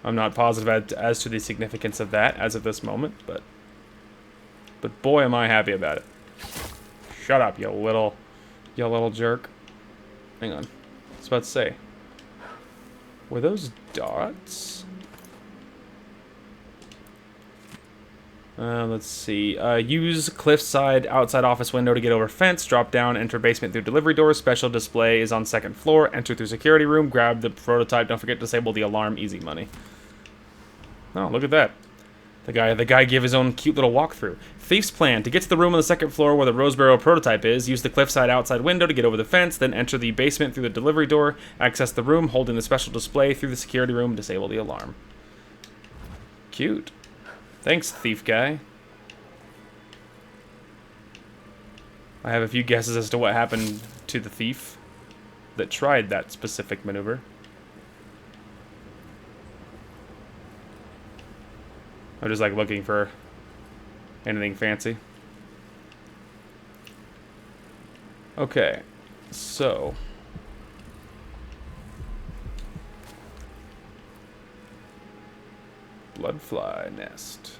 I'm not positive as to the significance of that as of this moment, but boy am I happy about it. Shut up, you little jerk. Hang on. I was about to say. Were those dots? Let's see. Use cliffside outside office window to get over fence. Drop down, enter basement through delivery door. Special display is on second floor. Enter through security room. Grab the prototype. Don't forget to disable the alarm. Easy money. Oh, look at that. The guy gave his own cute little walkthrough. Thief's plan. To get to the room on the second floor where the Rosebarrow prototype is, use the cliffside outside window to get over the fence, then enter the basement through the delivery door. Access the room, holding the special display through the security room. Disable the alarm. Cute. Thanks, thief guy. I have a few guesses as to what happened to the thief that tried that specific maneuver. I'm just like looking for anything fancy. Okay, so bloodfly nest.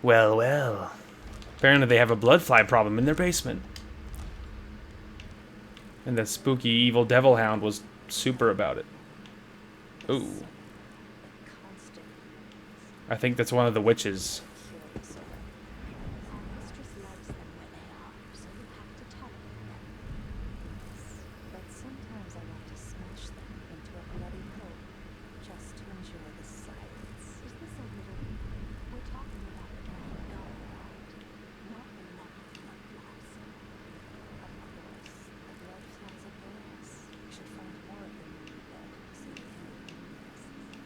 Well, well. Apparently they have a bloodfly problem in their basement. And the spooky evil devil hound was super about it. Ooh. I think that's one of the witches.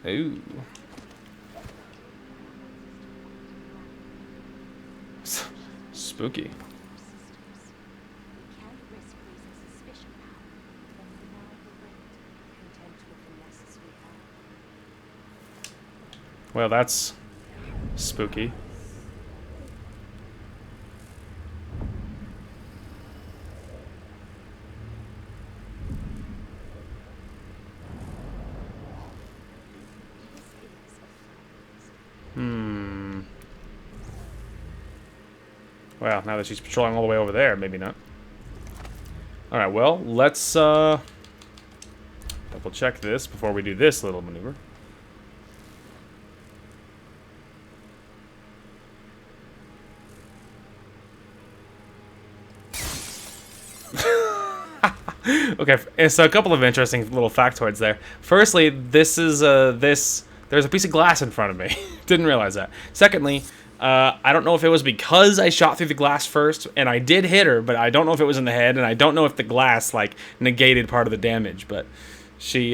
Ooh. Spooky. Well, that's spooky. Well, now that she's patrolling all the way over there, maybe not. Alright, well, let's double check this before we do this little maneuver. Okay, so a couple of interesting little factoids there. Firstly, this is there's a piece of glass in front of me. Didn't realize that. Secondly, I don't know if it was because I shot through the glass first, and I did hit her, but I don't know if it was in the head, and I don't know if the glass, like, negated part of the damage, but she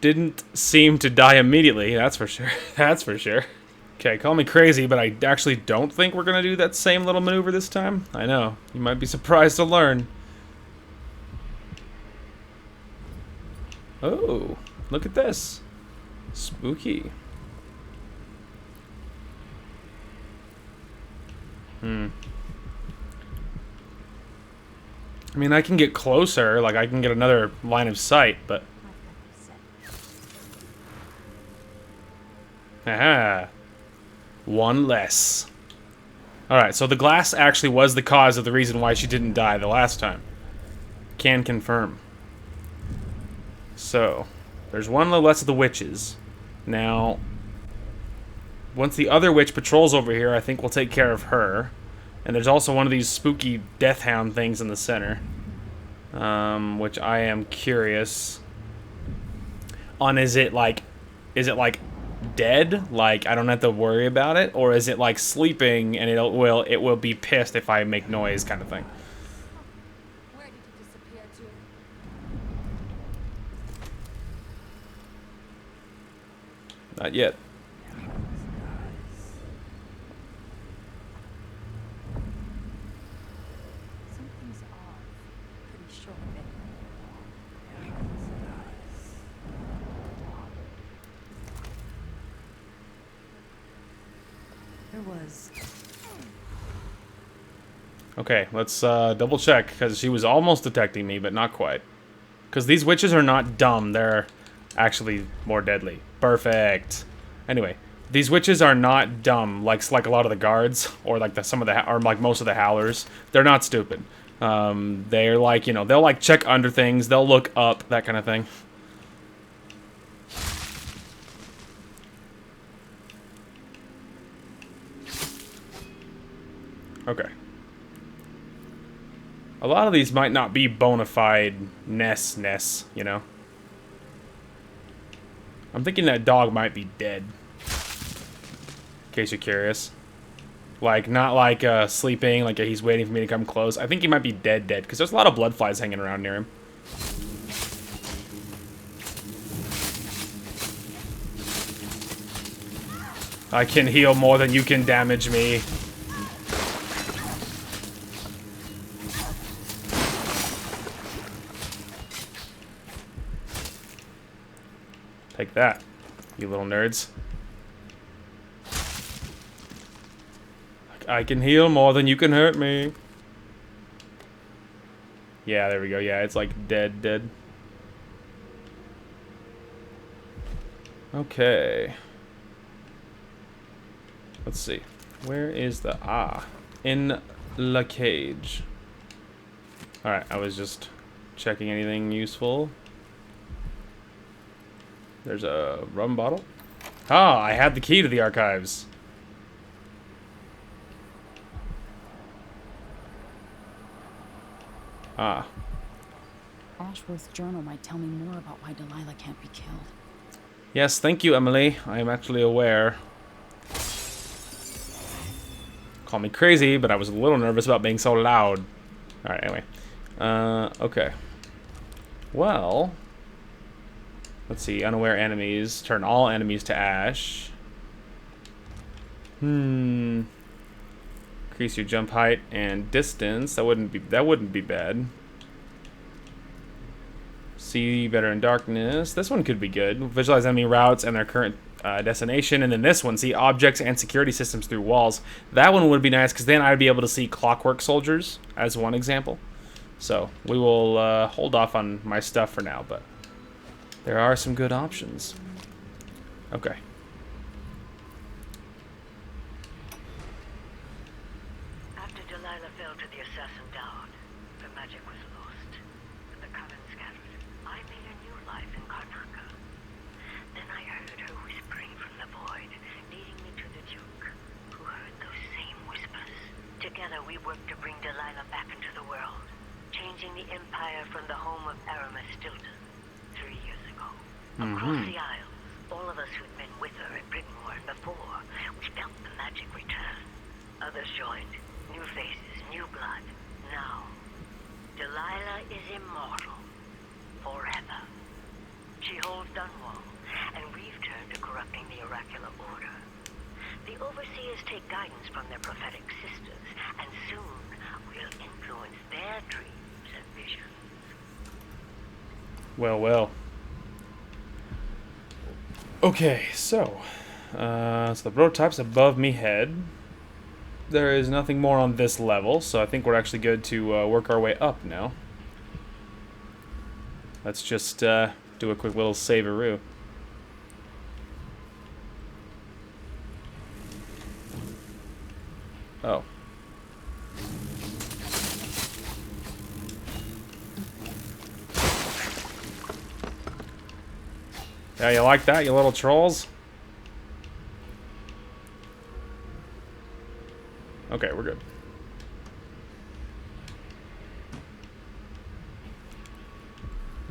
didn't seem to die immediately, that's for sure. That's for sure. Okay, call me crazy, but I actually don't think we're going to do that same little maneuver this time. I know. You might be surprised to learn. Oh, look at this. Spooky. I mean, I can get closer, like I can get another line of sight, but... Aha. One less. Alright, so the glass actually was the cause of the reason why she didn't die the last time. Can confirm. So, there's one less of the witches. Now, once the other witch patrols over here, I think we'll take care of her. And there's also one of these spooky death hound things in the center, which I am curious on. Is it like dead? Like I don't have to worry about it, or is it like sleeping and it will be pissed if I make noise, kind of thing? Where did you disappear to? Not yet. Something's off. Pretty sure of it. There was. Okay, let's double check, because she was almost detecting me, but not quite. Because these witches are not dumb, they're actually more deadly. Perfect. Anyway, these witches are not dumb, like a lot of the guards, or like most of the howlers. They're not stupid. They're like, you know, they'll like check under things, they'll look up, that kind of thing. Okay. A lot of these might not be bona fide nests, you know? I'm thinking that dog might be dead. In case you're curious. Like, not like sleeping, like he's waiting for me to come close. I think he might be dead, because there's a lot of blood flies hanging around near him. I can heal more than you can damage me. Take that, you little nerds. I can heal more than you can hurt me. Yeah, there we go. Yeah, it's like dead. Okay. Let's see. Where is the... in la cage. Alright, I was just checking anything useful. There's a rum bottle. Ah, I had the key to the archives. Ah. Ashworth's journal might tell me more about why Delilah can't be killed. Yes, thank you, Emily. I am actually aware. Call me crazy, but I was a little nervous about being so loud. Alright, anyway. Okay. Well... let's see, unaware enemies. Turn all enemies to ash. Increase your jump height and distance. That wouldn't be bad. See better in darkness. This one could be good. Visualize enemy routes and their current destination. And then this one, see objects and security systems through walls. That one would be nice, because then I'd be able to see clockwork soldiers as one example. So we will hold off on my stuff for now, but there are some good options. Okay. After Delilah fell to the assassin down, the magic was lost, and the coven scattered. I made a new life in Karnaca. Then I heard her whispering from the void, leading me to the Duke, who heard those same whispers. Together we worked to bring Delilah back into the world, changing the Empire from the home of Aramis Stilton 3 years ago. Across the Isles, all of us who'd been with her at Brigmore and before, we felt the magic return. Others joined. New faces, new blood. Now, Delilah is immortal. Forever. She holds Dunwall, and we've turned to corrupting the oracular order. The Overseers take guidance from their prophetic sisters, and soon we'll influence their dreams and visions. Well. Okay, so the prototype's above me head. There is nothing more on this level, so I think we're actually good to work our way up now. Let's just do a quick little save-a-roo. Oh. Yeah, you like that, you little trolls? Okay, we're good.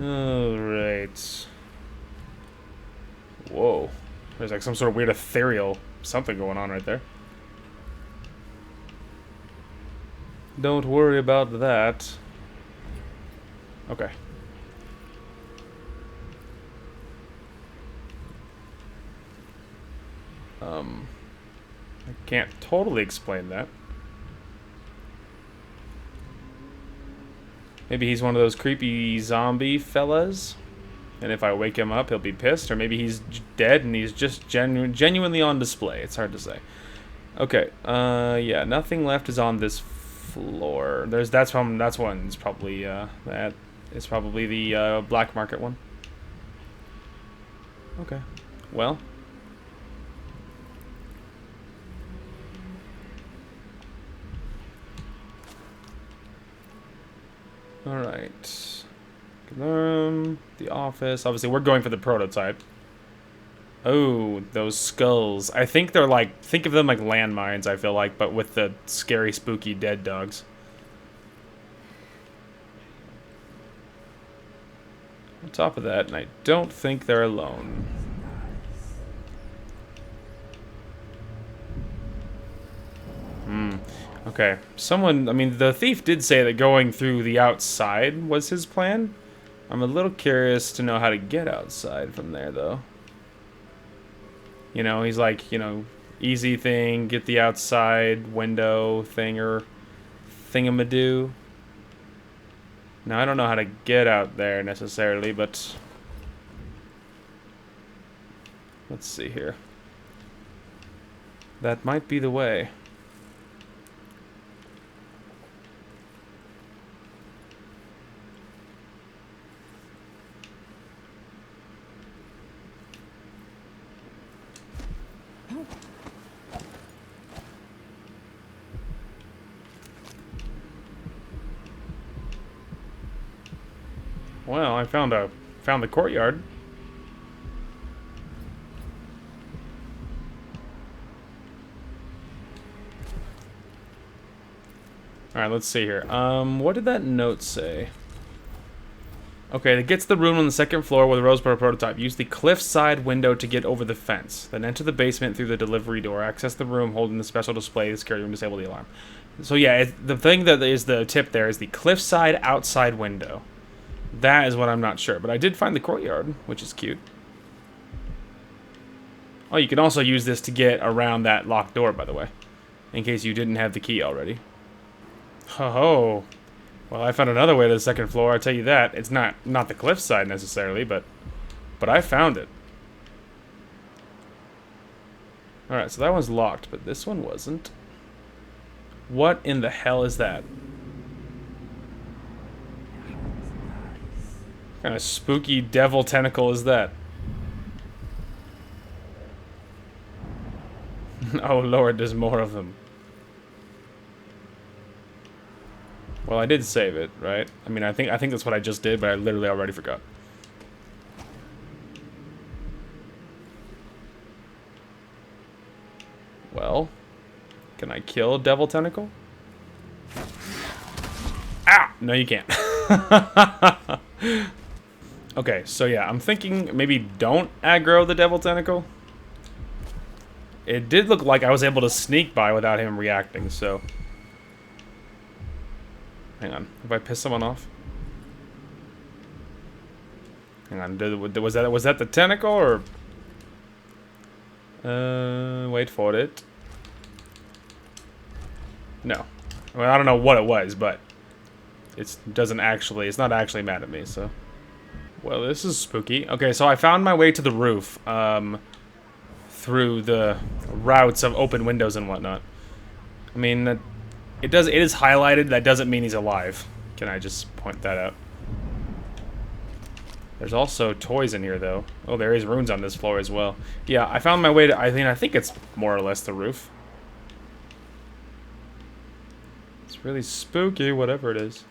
Alright. Whoa. There's like some sort of weird ethereal something going on right there. Don't worry about that. Okay. I can't totally explain that. Maybe he's one of those creepy zombie fellas, and if I wake him up, he'll be pissed. Or maybe he's dead and he's just genuinely on display. It's hard to say. Okay. Yeah. Nothing left is on this floor. That's one. It's probably that. It's probably the black market one. Okay. Well. Alright. The office. Obviously, we're going for the prototype. Oh, those skulls. I think they're like... Think of them like landmines, I feel like, but with the scary, spooky dead dogs. On top of that, and I don't think they're alone. Okay. Someone... I mean, the thief did say that going through the outside was his plan. I'm a little curious to know how to get outside from there, though. You know, he's like, you know, easy thing, get the outside window thinger, thingamadoo. Now, I don't know how to get out there necessarily, but... Let's see here. That might be the way. Well, I found the courtyard. All right, let's see here. What did that note say? Okay, it gets the room on the second floor with a Rosebud prototype. Use the cliffside window to get over the fence. Then enter the basement through the delivery door. Access the room holding the special display. The security room. Disable the alarm. So yeah, the thing that is the tip there is the cliffside outside window. That is what I'm not sure, but I did find the courtyard, which is cute. Oh, you can also use this to get around that locked door, by the way, in case you didn't have the key already. Oh, well, I found another way to the second floor. I'll tell you that. It's not the cliffside necessarily, but I found it. All right, so that one's locked, but this one wasn't. What in the hell is that? What kind of spooky devil tentacle is that? Oh Lord, there's more of them. Well, I did save it, right? I mean, I think that's what I just did, but I literally already forgot. Well, can I kill a devil tentacle? Ah! No, you can't. Okay, so yeah, I'm thinking maybe don't aggro the devil tentacle. It did look like I was able to sneak by without him reacting, so... Hang on, have I pissed someone off? Hang on, was that the tentacle, or... wait for it. No. Well, I don't know what it was, but... it's not actually mad at me, so... Well, this is spooky. Okay, so I found my way to the roof, through the routes of open windows and whatnot. I mean, it is highlighted. That doesn't mean he's alive. Can I just point that out? There's also toys in here, though. Oh, there is runes on this floor as well. Yeah, I found my way to... I think it's more or less the roof. It's really spooky, whatever it is.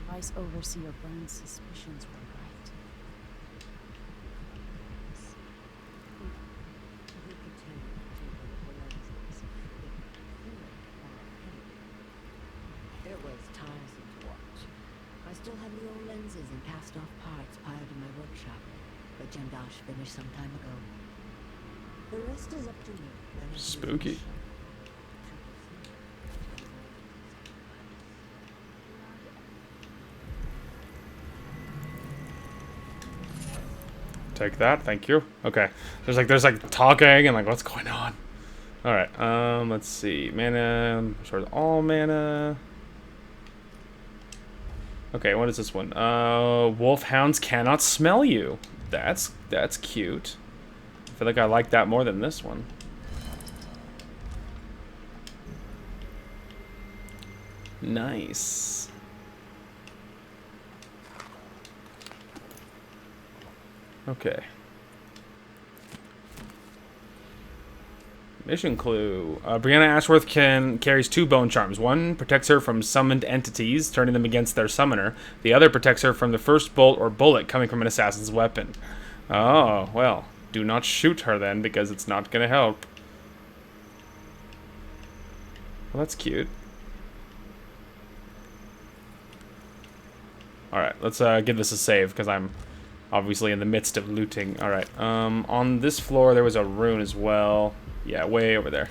Vice Overseer Burns' suspicions were right. It was tiresome to watch. I still have the old lenses and cast-off parts piled in my workshop, but Jamdash finished some time ago. The rest is up to me. Spooky. Take that, thank you. Okay, there's like talking and like what's going on. All right, let's see, mana, sort of all mana. Okay, what is this one? Wolfhounds cannot smell you. That's cute. I feel like I like that more than this one. Nice. Okay. Mission clue. Brianna Ashworth carries 2 bone charms. One protects her from summoned entities, turning them against their summoner. The other protects her from the first bolt or bullet coming from an assassin's weapon. Oh, well. Do not shoot her then, because it's not going to help. Well, that's cute. Alright, let's give this a save, because I'm obviously in the midst of looting. Alright, on this floor there was a rune as well. Yeah, way over there.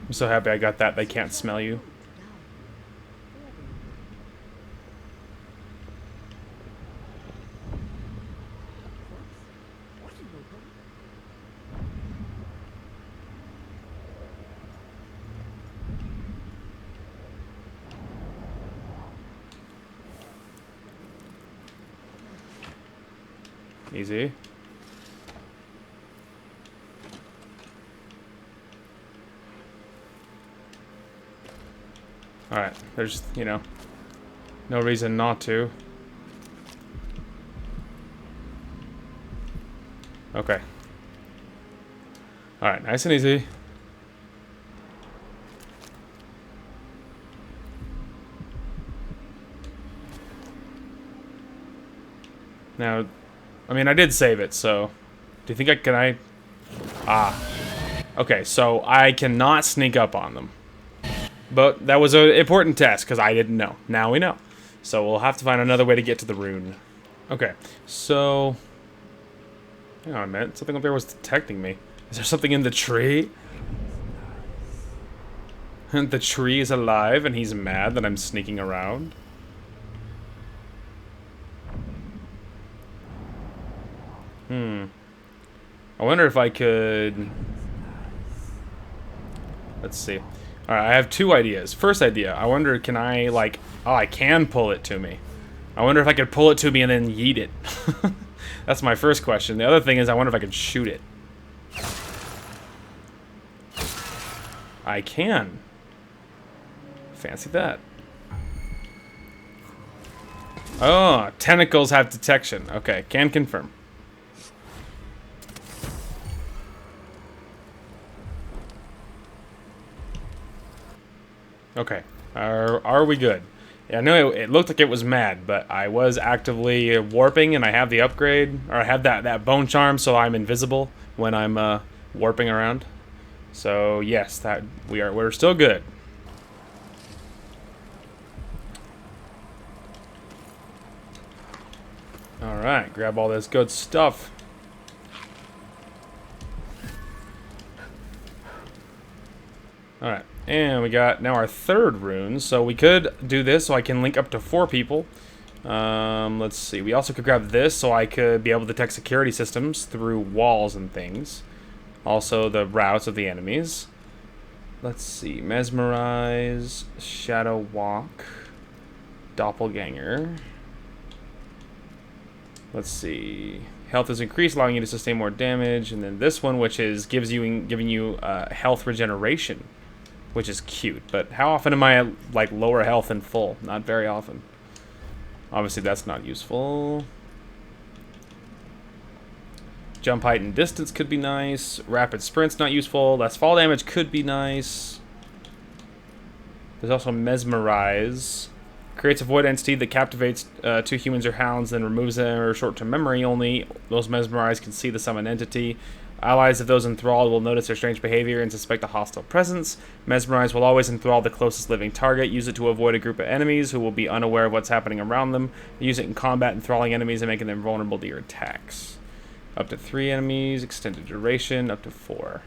I'm so happy I got that. They can't smell you. Easy. Alright, there's, you know, no reason not to. Okay. Alright, nice and easy. Now, I mean, I did save it, so... Do you think can I... Ah. Okay, so I cannot sneak up on them. But that was an important test, because I didn't know. Now we know. So we'll have to find another way to get to the rune. Okay, so... Hang on a minute. Something up there was detecting me. Is there something in the tree? The tree is alive, and he's mad that I'm sneaking around. I wonder if I could... Let's see. Alright, I have 2 ideas. First idea, I wonder, can I, like... Oh, I can pull it to me. I wonder if I could pull it to me and then yeet it. That's my first question. The other thing is, I wonder if I could shoot it. I can. Fancy that. Oh, tentacles have detection. Okay, can confirm. Okay, are we good? Yeah, I know it looked like it was mad, but I was actively warping, and I have the upgrade, or I have that bone charm, so I'm invisible when I'm warping around. So yes, that we're still good. All right, grab all this good stuff. All right. And we got now our 3rd rune, so we could do this so I can link up to 4 people. Let's see. We also could grab this so I could be able to detect security systems through walls and things. Also the routes of the enemies. Let's see. Mesmerize, Shadow Walk, Doppelganger. Let's see. Health is increased, allowing you to sustain more damage. And then this one, which is giving you health regeneration, which is cute. But how often am I at like lower health and full? Not very often. Obviously, that's not useful. Jump height and distance could be nice. Rapid sprint's not useful. Less fall damage could be nice. There's also Mesmerize. Creates a void entity that captivates 2 humans or hounds, then removes their short-term memory. Only those mesmerized can see the summoned entity. Allies of those enthralled will notice their strange behavior and suspect a hostile presence. Mesmerize will always enthrall the closest living target. Use it to avoid a group of enemies who will be unaware of what's happening around them. Use it in combat, enthralling enemies and making them vulnerable to your attacks. Up to 3 enemies. Extended duration. Up to 4.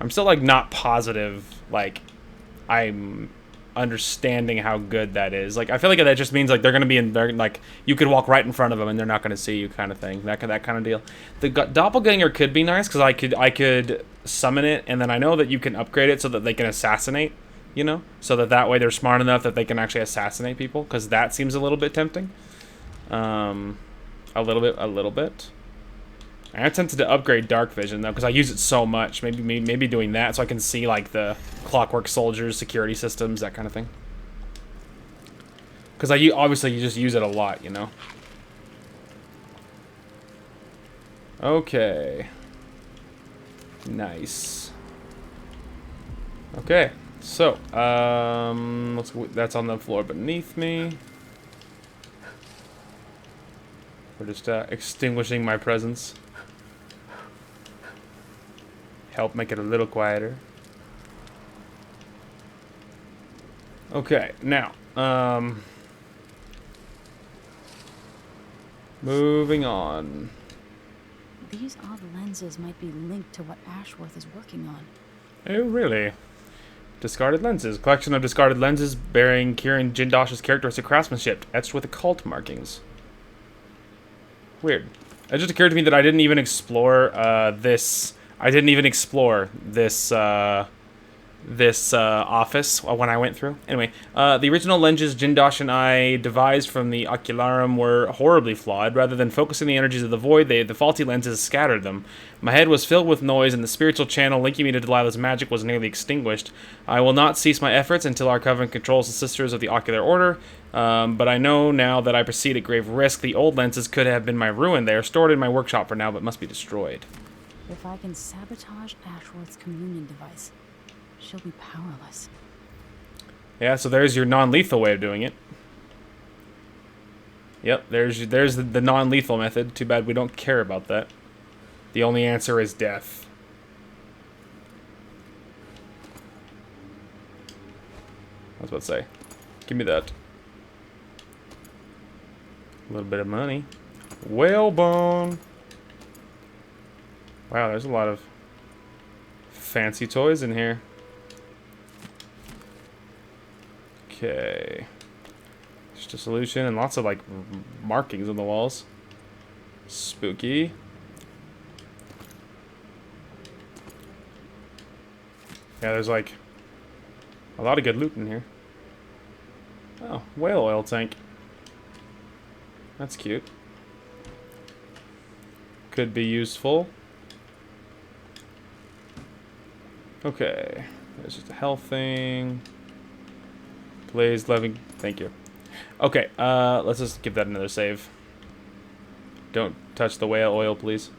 I'm still, like, not positive, like, I'm understanding how good that is. Like, I feel like that just means like they're gonna be in there, like you could walk right in front of them and they're not gonna see you, kind of thing. That kind of deal. The doppelganger could be nice because I could summon it, and then I know that you can upgrade it so that they can assassinate. You know, so that way they're smart enough that they can actually assassinate people. Because that seems a little bit tempting. A little bit. I'm tempted to upgrade dark vision though, because I use it so much. Maybe doing that so I can see like the clockwork soldiers, security systems, that kind of thing. Because obviously you just use it a lot, you know. Okay. Nice. Okay. So, that's on the floor beneath me. We're just extinguishing my presence. Help make it a little quieter. Okay, now, moving on. These odd lenses might be linked to what Ashworth is working on. Oh, really? Discarded lenses. Collection of discarded lenses bearing Kieran Jindosh's characteristic craftsmanship, etched with occult markings. Weird. It just occurred to me that I didn't even explore this. I didn't even explore this office when I went through. Anyway, the original lenses Jindosh and I devised from the Ocularum were horribly flawed. Rather than focusing the energies of the void, the faulty lenses scattered them. My head was filled with noise, and the spiritual channel linking me to Delilah's magic was nearly extinguished. I will not cease my efforts until our coven controls the Sisters of the Ocular Order, but I know now that I proceed at grave risk. The old lenses could have been my ruin. They are stored in my workshop for now, but must be destroyed. If I can sabotage Ashworth's communion device, she'll be powerless. Yeah, so there's your non-lethal way of doing it. Yep, there's the non-lethal method. Too bad we don't care about that. The only answer is death. I was about to say, give me that. A little bit of money. Whalebone. Wow, there's a lot of fancy toys in here. Okay. Just a solution and lots of like markings on the walls. Spooky. Yeah, there's like a lot of good loot in here. Oh, whale oil tank. That's cute. Could be useful. Okay. There's just a health thing. Blaze Leving. Thank you. Okay, let's just give that another save. Don't touch the whale oil, please.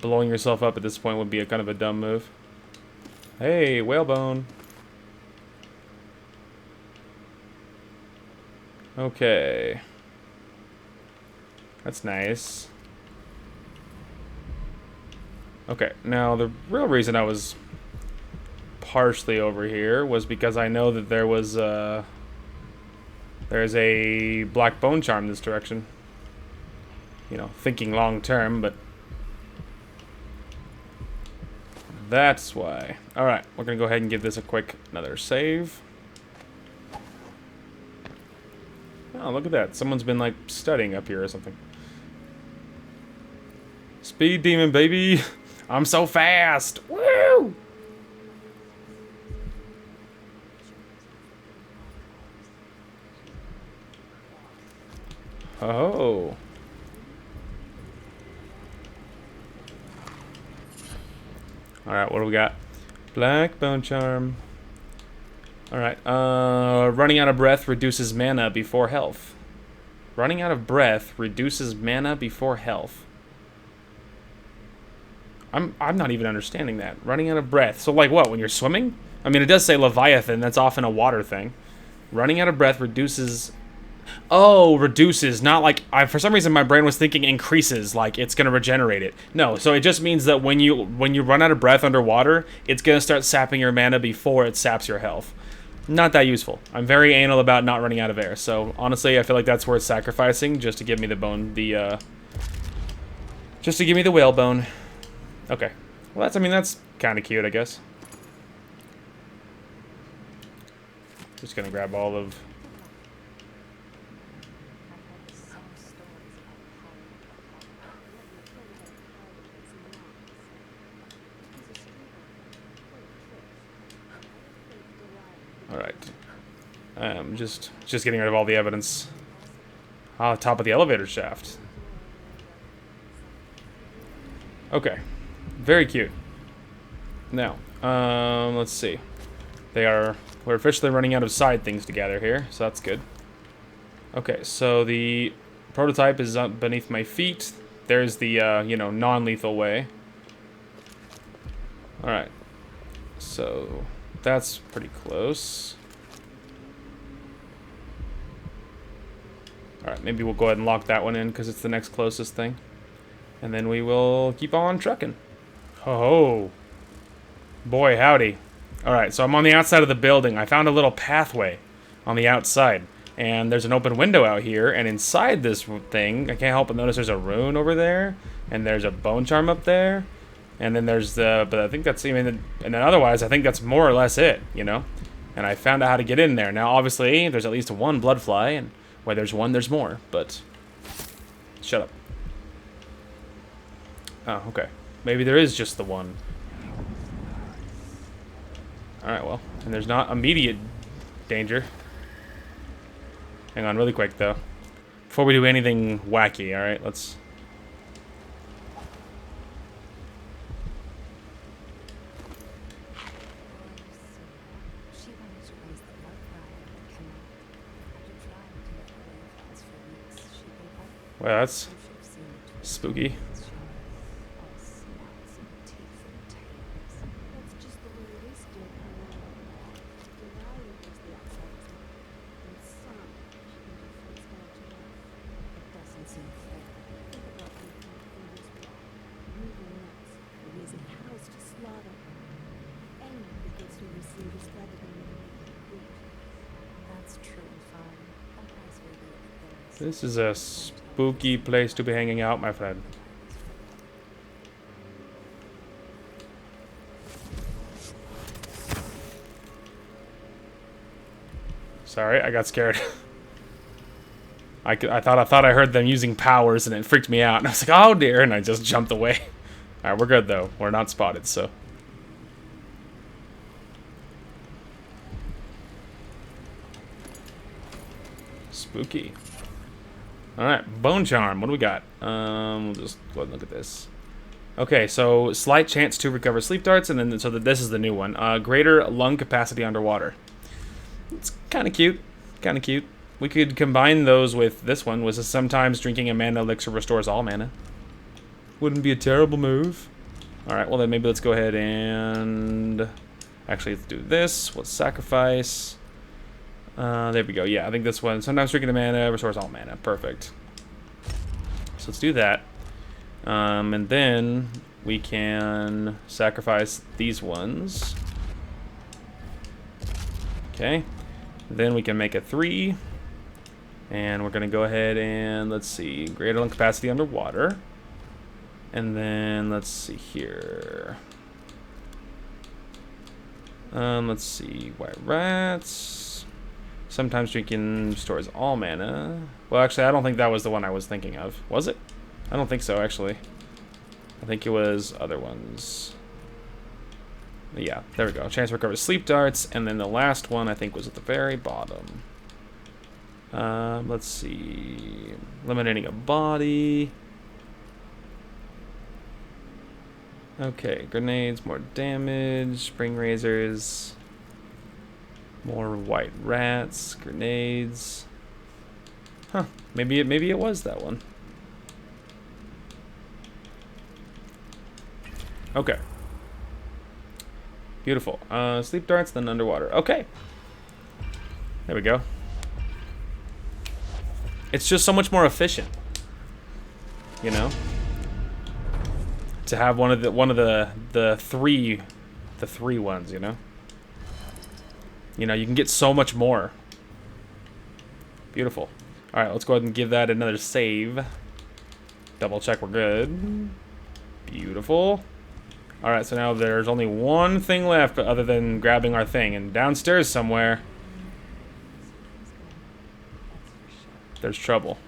Blowing yourself up at this point would be a kind of a dumb move. Hey, whalebone. Okay. That's nice. Okay, now the real reason I was partially over here was because I know that there's a black bone charm in this direction. You know, thinking long term, but that's why. Alright, we're gonna go ahead and give this a quick another save. Oh, look at that. Someone's been, like, studying up here or something. Speed demon, baby! I'm so fast! Woo! Oh. Alright, what do we got? Black bone charm. Alright, running out of breath reduces mana before health. Running out of breath reduces mana before health. I'm not even understanding that. Running out of breath. So like what, when you're swimming? I mean, it does say Leviathan, that's often a water thing. Running out of breath reduces... Oh, reduces, not like... for some reason my brain was thinking increases, like it's gonna regenerate it. No, so it just means that when you run out of breath underwater, it's gonna start sapping your mana before it saps your health. Not that useful. I'm very anal about not running out of air, so honestly I feel like that's worth sacrificing just to give me the bone, just to give me the whale bone. Okay. Well, that's kind of cute, I guess. Just gonna grab all of... Alright. Just getting rid of all the evidence. Ah, top of the elevator shaft. Okay. Very cute. Now, let's see. We're officially running out of side things to gather here, so that's good. Okay, so the prototype is up beneath my feet. There's the, non-lethal way. Alright. So, that's pretty close. Alright, maybe we'll go ahead and lock that one in because it's the next closest thing. And then we will keep on trucking. Oh, boy, howdy. Alright, so I'm on the outside of the building. I found a little pathway on the outside. And there's an open window out here. And inside this thing, I can't help but notice there's a rune over there. And there's a bone charm up there. And then there's but I think that's even, and then otherwise, I think that's more or less it, you know? And I found out how to get in there. Now, obviously, there's at least one blood fly, and where there's one, there's more, but... Shut up. Oh, okay. Maybe there is just the one. Alright, well, and there's not immediate danger. Hang on really quick, though. Before we do anything wacky, alright, let's... Well, that's spooky. This is a spooky place to be hanging out, my friend. Sorry, I got scared. I thought I heard them using powers, and it freaked me out. And I was like, oh dear, and I just jumped away. All right, we're good though. We're not spotted, so. Spooky. Alright, bone charm. What do we got? We'll just go ahead and look at this. Okay, so slight chance to recover sleep darts, and then this is the new one. Greater lung capacity underwater. It's kind of cute. Kind of cute. We could combine those with this one, which is sometimes drinking a mana elixir restores all mana. Wouldn't be a terrible move. Alright, well then maybe let's go ahead and... Actually, let's do this. Let's sacrifice... there we go. Yeah, I think this one. Sometimes drinking the mana restores all mana. Perfect. So let's do that. And then we can sacrifice these ones. Okay. Then we can make a 3. And we're going to go ahead and, let's see, greater lung capacity underwater. And then, let's see here. Let's see, white rats. Sometimes drinking restores all mana. Well, actually, I don't think that was the one I was thinking of. Was it? I don't think so, actually. I think it was other ones. Yeah, there we go. Chance to recover sleep darts, and then the last one I think was at the very bottom. Let's see. Eliminating a body. Okay, grenades, more damage, spring razors, more white rats, grenades. Huh? Maybe it was that one. Okay. Beautiful. Sleep darts, then underwater. Okay. There we go. It's just so much more efficient, you know, to have one of the three ones, you know. You know, you can get so much more. Beautiful. All right, let's go ahead and give that another save. Double check we're good. Beautiful. All right, so now there's only one thing left other than grabbing our thing, and downstairs somewhere there's trouble.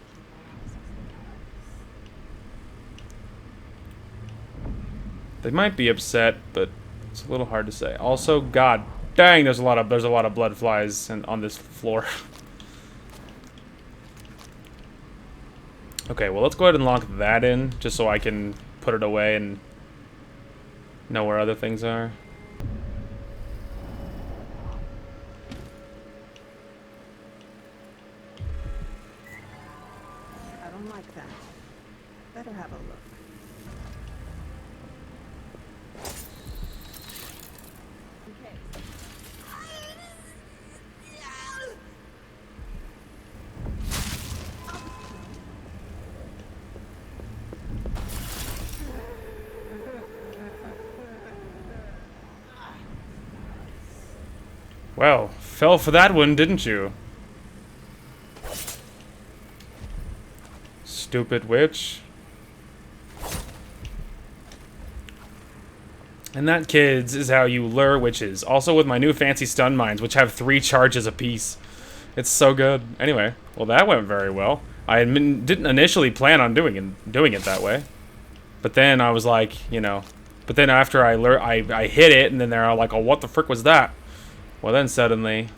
They might be upset, but it's a little hard to say. Also, god dang, there's a lot of blood flies on this floor. Okay, well, let's go ahead and lock that in just so I can put it away and know where other things are. I don't like that. Better have a look. Well, fell for that one, didn't you? Stupid witch. And that, kids, is how you lure witches. Also with my new fancy stun mines, which have 3 charges apiece. It's so good. Anyway, well, that went very well. I didn't initially plan on doing it that way. But then I was like, you know... But then after I hit it, and then they're all like, oh, what the frick was that? Well, then suddenly,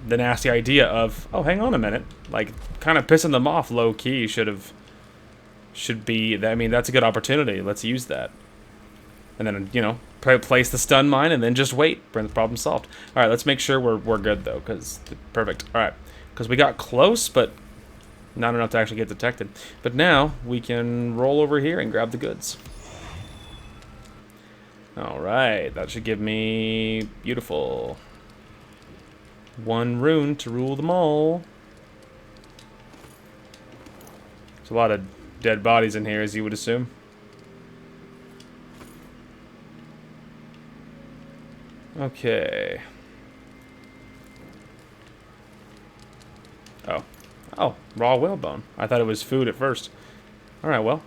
the nasty idea of, oh, hang on a minute, like, kind of pissing them off low-key should be, I mean, that's a good opportunity. Let's use that. And then, you know, place the stun mine and then just wait. Bring the problem solved. All right, let's make sure we're good, though, because, perfect. All right, because we got close, but not enough to actually get detected. But now, we can roll over here and grab the goods. All right, that should give me beautiful. 1 rune to rule them all. There's a lot of dead bodies in here, as you would assume. Okay. Oh. Oh, raw whalebone. I thought it was food at first. Alright, well.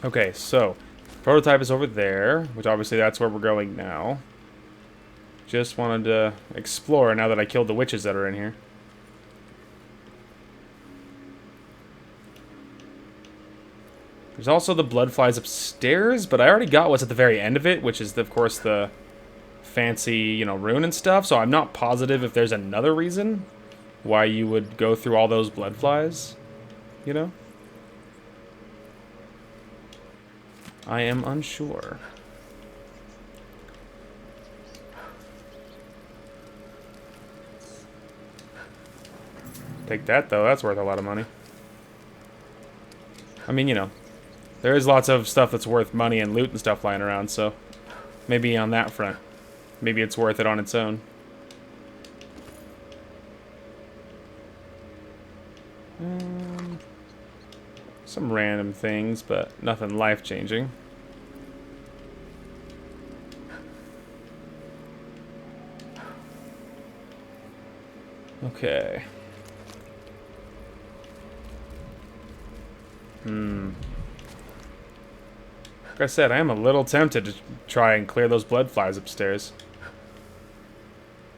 Okay, so prototype is over there, which obviously that's where we're going now. Just wanted to explore now that I killed the witches that are in here. There's also the blood flies upstairs, but I already got what's at the very end of it, which is, of course, the fancy, you know, rune and stuff. So I'm not positive if there's another reason why you would go through all those blood flies, you know? I am unsure. Take that, though. That's worth a lot of money. I mean, you know, there is lots of stuff that's worth money and loot and stuff lying around, so maybe on that front, maybe it's worth it on its own. Some random things, but nothing life-changing. Okay. Like I said, I am a little tempted to try and clear those blood flies upstairs.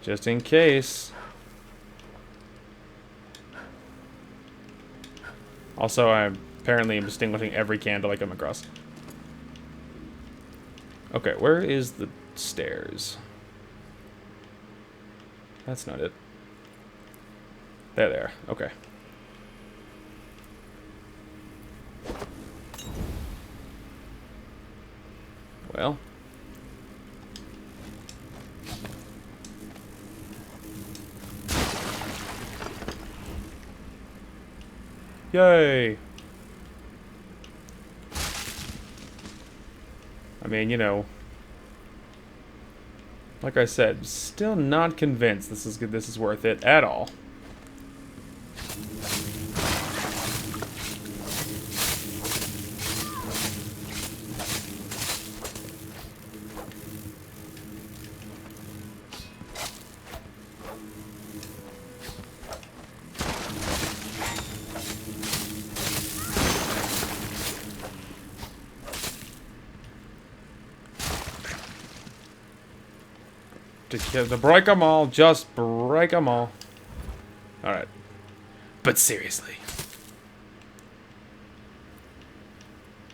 Just in case. Also, I apparently am extinguishing every candle I come across. Okay, where is the stairs? That's not it. There they are. Okay. Well. Yay! I mean, you know, like I said, still not convinced this is good. This is worth it at all. To break them all, just break them all. Alright. But seriously.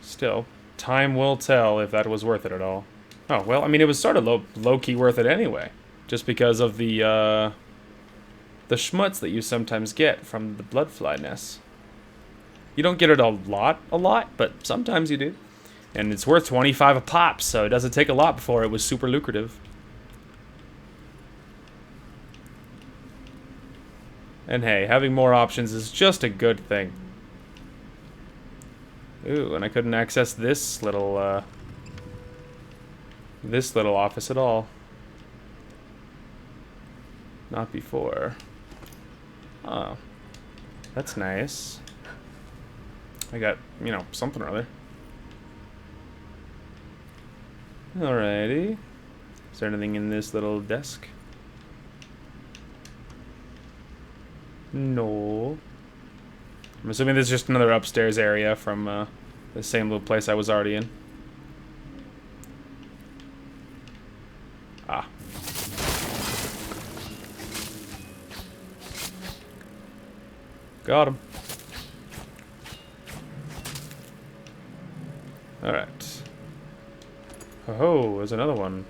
Still, time will tell if that was worth it at all. Oh, well, I mean, it was sort of low-key worth it anyway. Just because of the schmutz that you sometimes get from the bloodfly nests. You don't get it a lot, but sometimes you do. And it's worth 25 a pop, so it doesn't take a lot before it was super lucrative. And hey, having more options is just a good thing. Ooh, and I couldn't access this little office at all. Not before. Oh. That's nice. I got, you know, something or other. Alrighty. Is there anything in this little desk? No. I'm assuming this is just another upstairs area from the same little place I was already in. Ah. Got him. Alright. Oh, there's another one.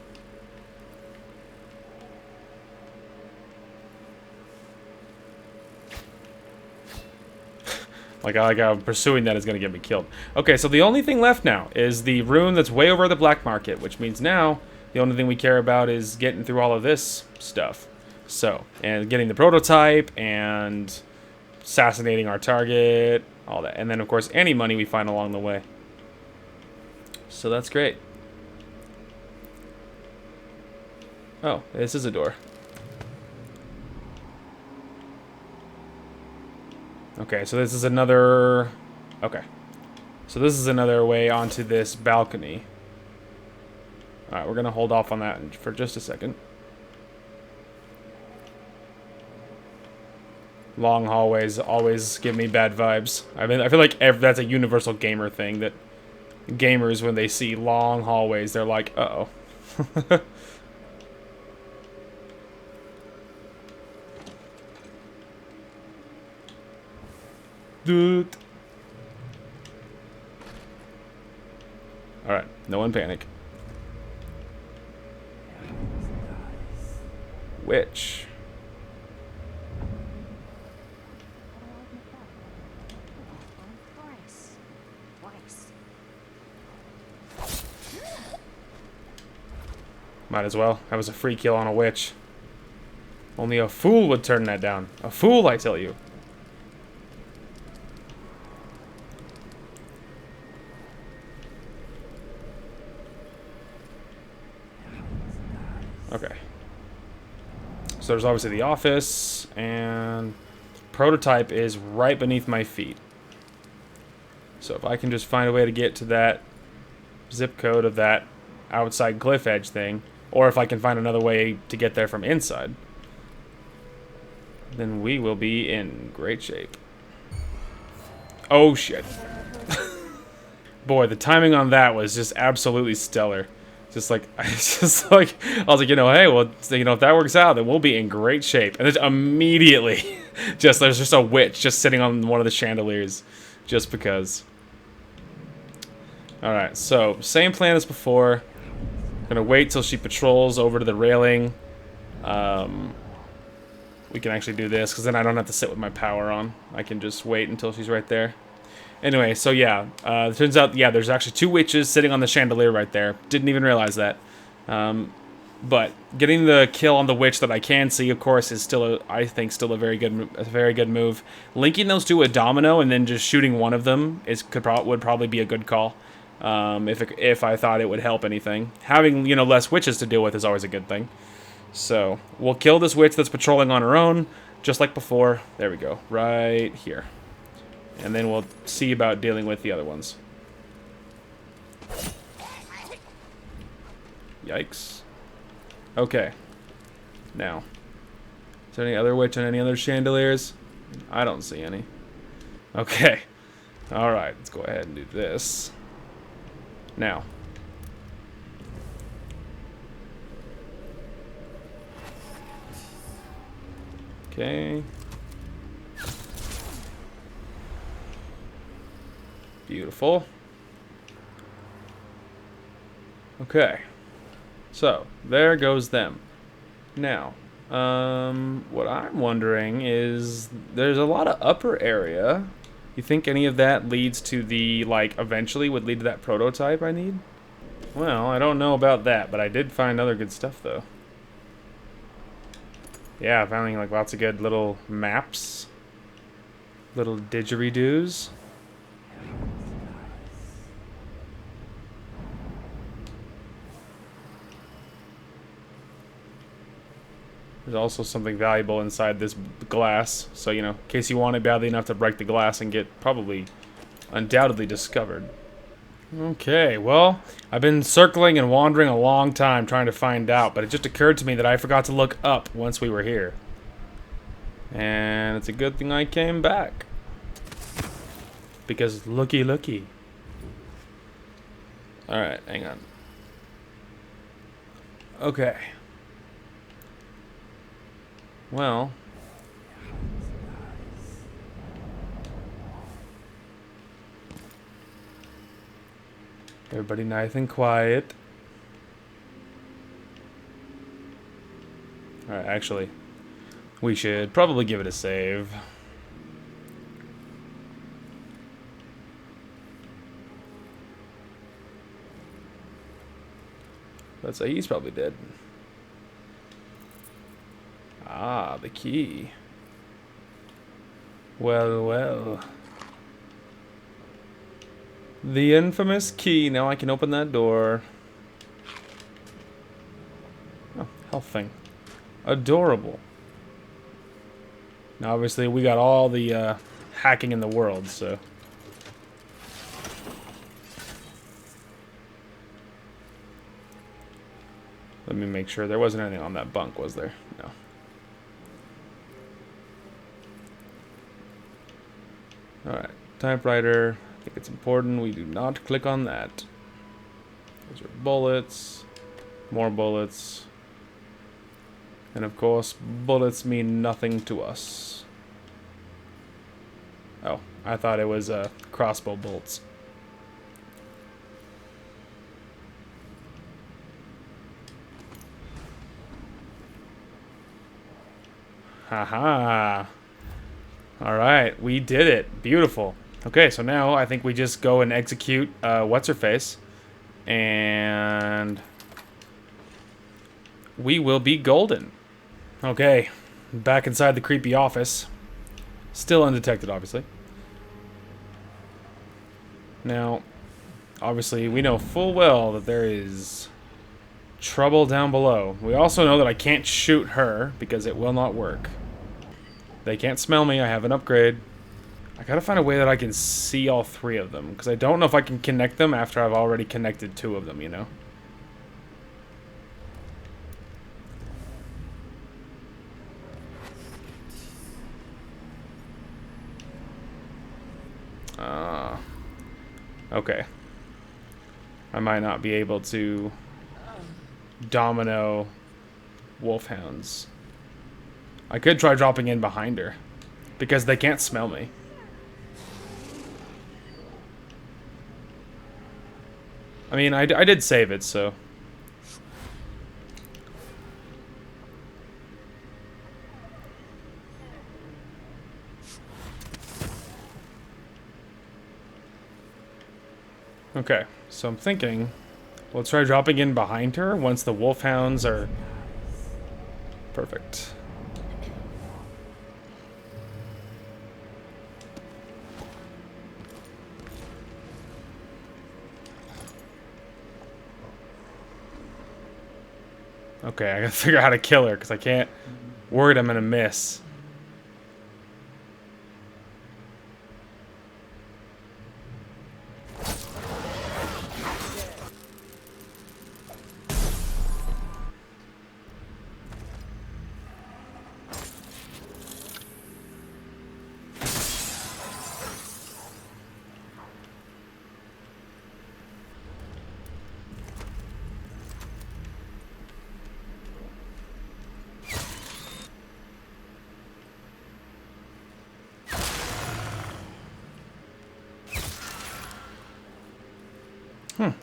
Like I'm pursuing that is going to get me killed. Okay, so the only thing left now is the rune that's way over the black market, which means now the only thing we care about is getting through all of this stuff. So, and getting the prototype and assassinating our target, all that. And then, of course, any money we find along the way. So that's great. Oh, this is a door. Okay, so this is another... Okay. So this is another way onto this balcony. Alright, we're going to hold off on that for just a second. Long hallways always give me bad vibes. I mean, I feel like that's a universal gamer thing, that gamers, when they see long hallways, they're like, uh-oh. Dude. Alright, no one panic. Which? Might as well. That was a free kill on a witch. Only a fool would turn that down. A fool, I tell you. Okay. So there's obviously the office, and prototype is right beneath my feet. So if I can just find a way to get to that zip code of that outside cliff edge thing, or if I can find another way to get there from inside, then we will be in great shape. Oh shit. Boy, the timing on that was just absolutely stellar. Just like, I was like, hey, well, if that works out, then we'll be in great shape. And then immediately, there's just a witch just sitting on one of the chandeliers, just because. All right, so same plan as before. Gonna wait till she patrols over to the railing. We can actually do this because then I don't have to sit with my power on. I can just wait until she's right there. Anyway, so yeah, it turns out, yeah, there's actually 2 witches sitting on the chandelier right there. Didn't even realize that. But getting the kill on the witch that I can see, of course, is still, I think, still a very good move. Linking those to a domino and then just shooting one of them would probably be a good call. If I thought it would help anything. Having, less witches to deal with is always a good thing. So, we'll kill this witch that's patrolling on her own, just like before. There we go, right here. And then we'll see about dealing with the other ones. Yikes. Okay. Now, is there any other witch on any other chandeliers? I don't see any. Okay. Alright, let's go ahead and do this. Now. Okay. Beautiful. Okay. So, there goes them. Now, what I'm wondering is, there's a lot of upper area. You think any of that leads to the, eventually would lead to that prototype I need? Well, I don't know about that, but I did find other good stuff, though. Yeah, I found, lots of good little maps. Little didgeridoos. There's also something valuable inside this glass, so, in case you want it badly enough to break the glass and get probably undoubtedly discovered. Okay, well, I've been circling and wandering a long time trying to find out, but it just occurred to me that I forgot to look up once we were here. And it's a good thing I came back. Because looky. Alright, hang on. Okay. Well, everybody nice and quiet. Alright, actually, we should probably give it a save. Let's say he's probably dead. Ah, the key. Well. The infamous key. Now I can open that door. Oh, health thing. Adorable. Now, obviously, we got all the hacking in the world, so. Let me make sure. There wasn't anything on that bunk, was there? No. Alright, typewriter. I think it's important we do not click on that. Those are bullets. More bullets. And of course, bullets mean nothing to us. Oh, I thought it was crossbow bolts. Haha. Alright, we did it. Beautiful. Okay, so now I think we just go and execute What's-Her-Face. And we will be golden. Okay, back inside the creepy office. Still undetected, obviously. Now, obviously, we know full well that there is trouble down below. We also know that I can't shoot her because it will not work. They can't smell me. I have an upgrade. I gotta find a way that I can see all 3 of them, because I don't know if I can connect them after I've already connected 2 of them, you know? Okay. I might not be able to domino wolfhounds. I could try dropping in behind her, because they can't smell me. I mean, I did save it, so... Okay, so I'm thinking, let's try dropping in behind her once the wolfhounds are... Perfect. Okay, I gotta figure out how to kill her, because I can't... Worried I'm gonna miss.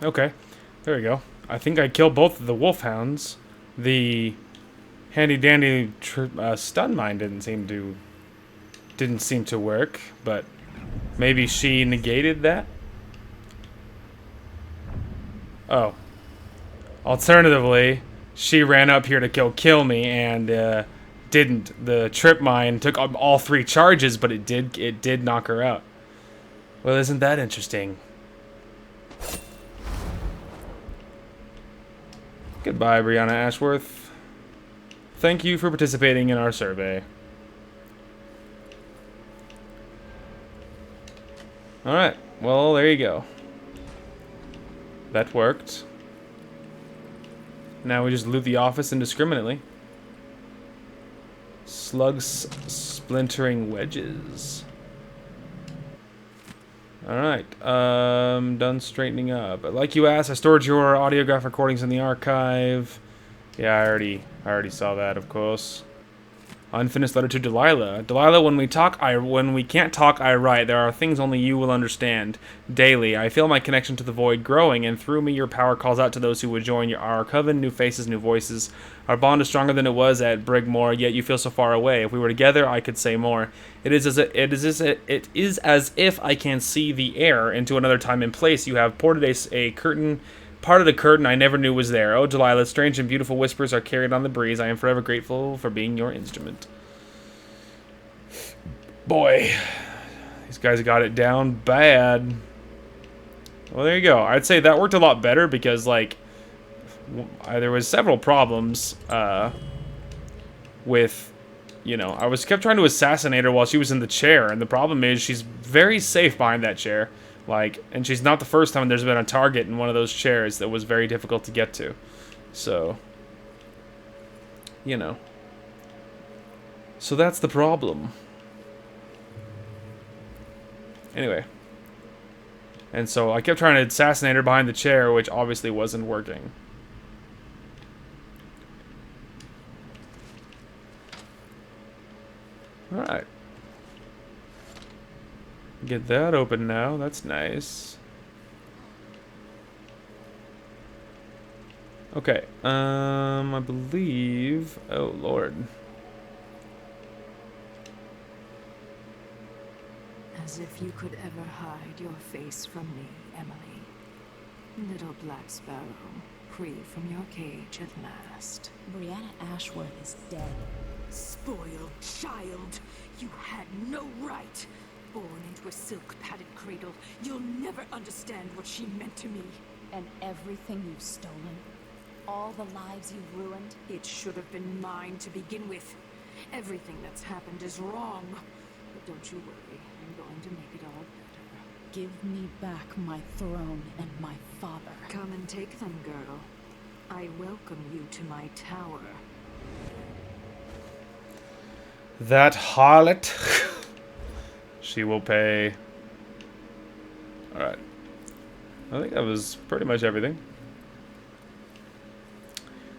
Okay. There we go. I think I killed both of the wolfhounds. The handy-dandy stun mine didn't seem to work, but maybe she negated that? Oh. Alternatively, she ran up here to kill me and didn't. The trip mine took all 3 charges, but it did knock her out. Well, isn't that interesting? Goodbye, Brianna Ashworth. Thank you for participating in our survey. Alright, well, there you go. That worked. Now we just loot the office indiscriminately. Slugs splintering wedges. Alright, done straightening up. Like you asked, I stored your audiograph recordings in the archive. Yeah, I already saw that, of course. Unfinished letter to Delilah. Delilah, when we can't talk, I write. There are things only you will understand. Daily, I feel my connection to the void growing, and through me your power calls out to those who would join our coven. New faces, new voices. Our bond is stronger than it was at Brigmore, yet you feel so far away. If we were together, I could say more. It is as if I can see the air into another time and place. You have ported a curtain. Part of the curtain I never knew was there. Oh, Delilah, strange and beautiful whispers are carried on the breeze. I am forever grateful for being your instrument. Boy, these guys got it down bad. Well, there you go. I'd say that worked a lot better because, like, there was several problems with, you know, I kept trying to assassinate her while she was in the chair, and the problem is she's very safe behind that chair. Like, and she's not the first time there's been a target in one of those chairs that was very difficult to get to. So, you know. So that's the problem. Anyway. And so I kept trying to assassinate her behind the chair, which obviously wasn't working. Alright. Get that open now. That's nice. Okay. I believe... Oh, Lord. As if you could ever hide your face from me, Emily. Little Black Sparrow, free from your cage at last. Brianna Ashworth is dead. Spoiled child! You had no right! Born into a silk-padded cradle, you'll never understand what she meant to me. And everything you've stolen? All the lives you've ruined? It should have been mine to begin with. Everything that's happened is wrong. But don't you worry, I'm going to make it all better. Give me back my throne and my father. Come and take them, girl. I welcome you to my tower. That harlot. She will pay. Alright. I think that was pretty much everything.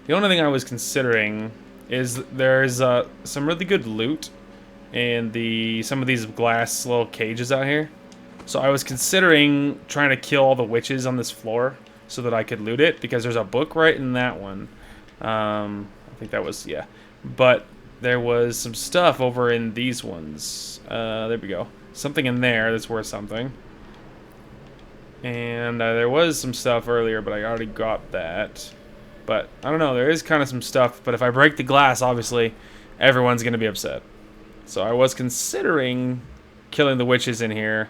The only thing I was considering is there's some really good loot in some of these glass little cages out here. So I was considering trying to kill all the witches on this floor so that I could loot it, because there's a book right in that one. I think that was, yeah. But there was some stuff over in these ones. There we go. Something in there that's worth something. And there was some stuff earlier, but I already got that. But I don't know, there is kind of some stuff. But if I break the glass, obviously, everyone's going to be upset. So I was considering killing the witches in here.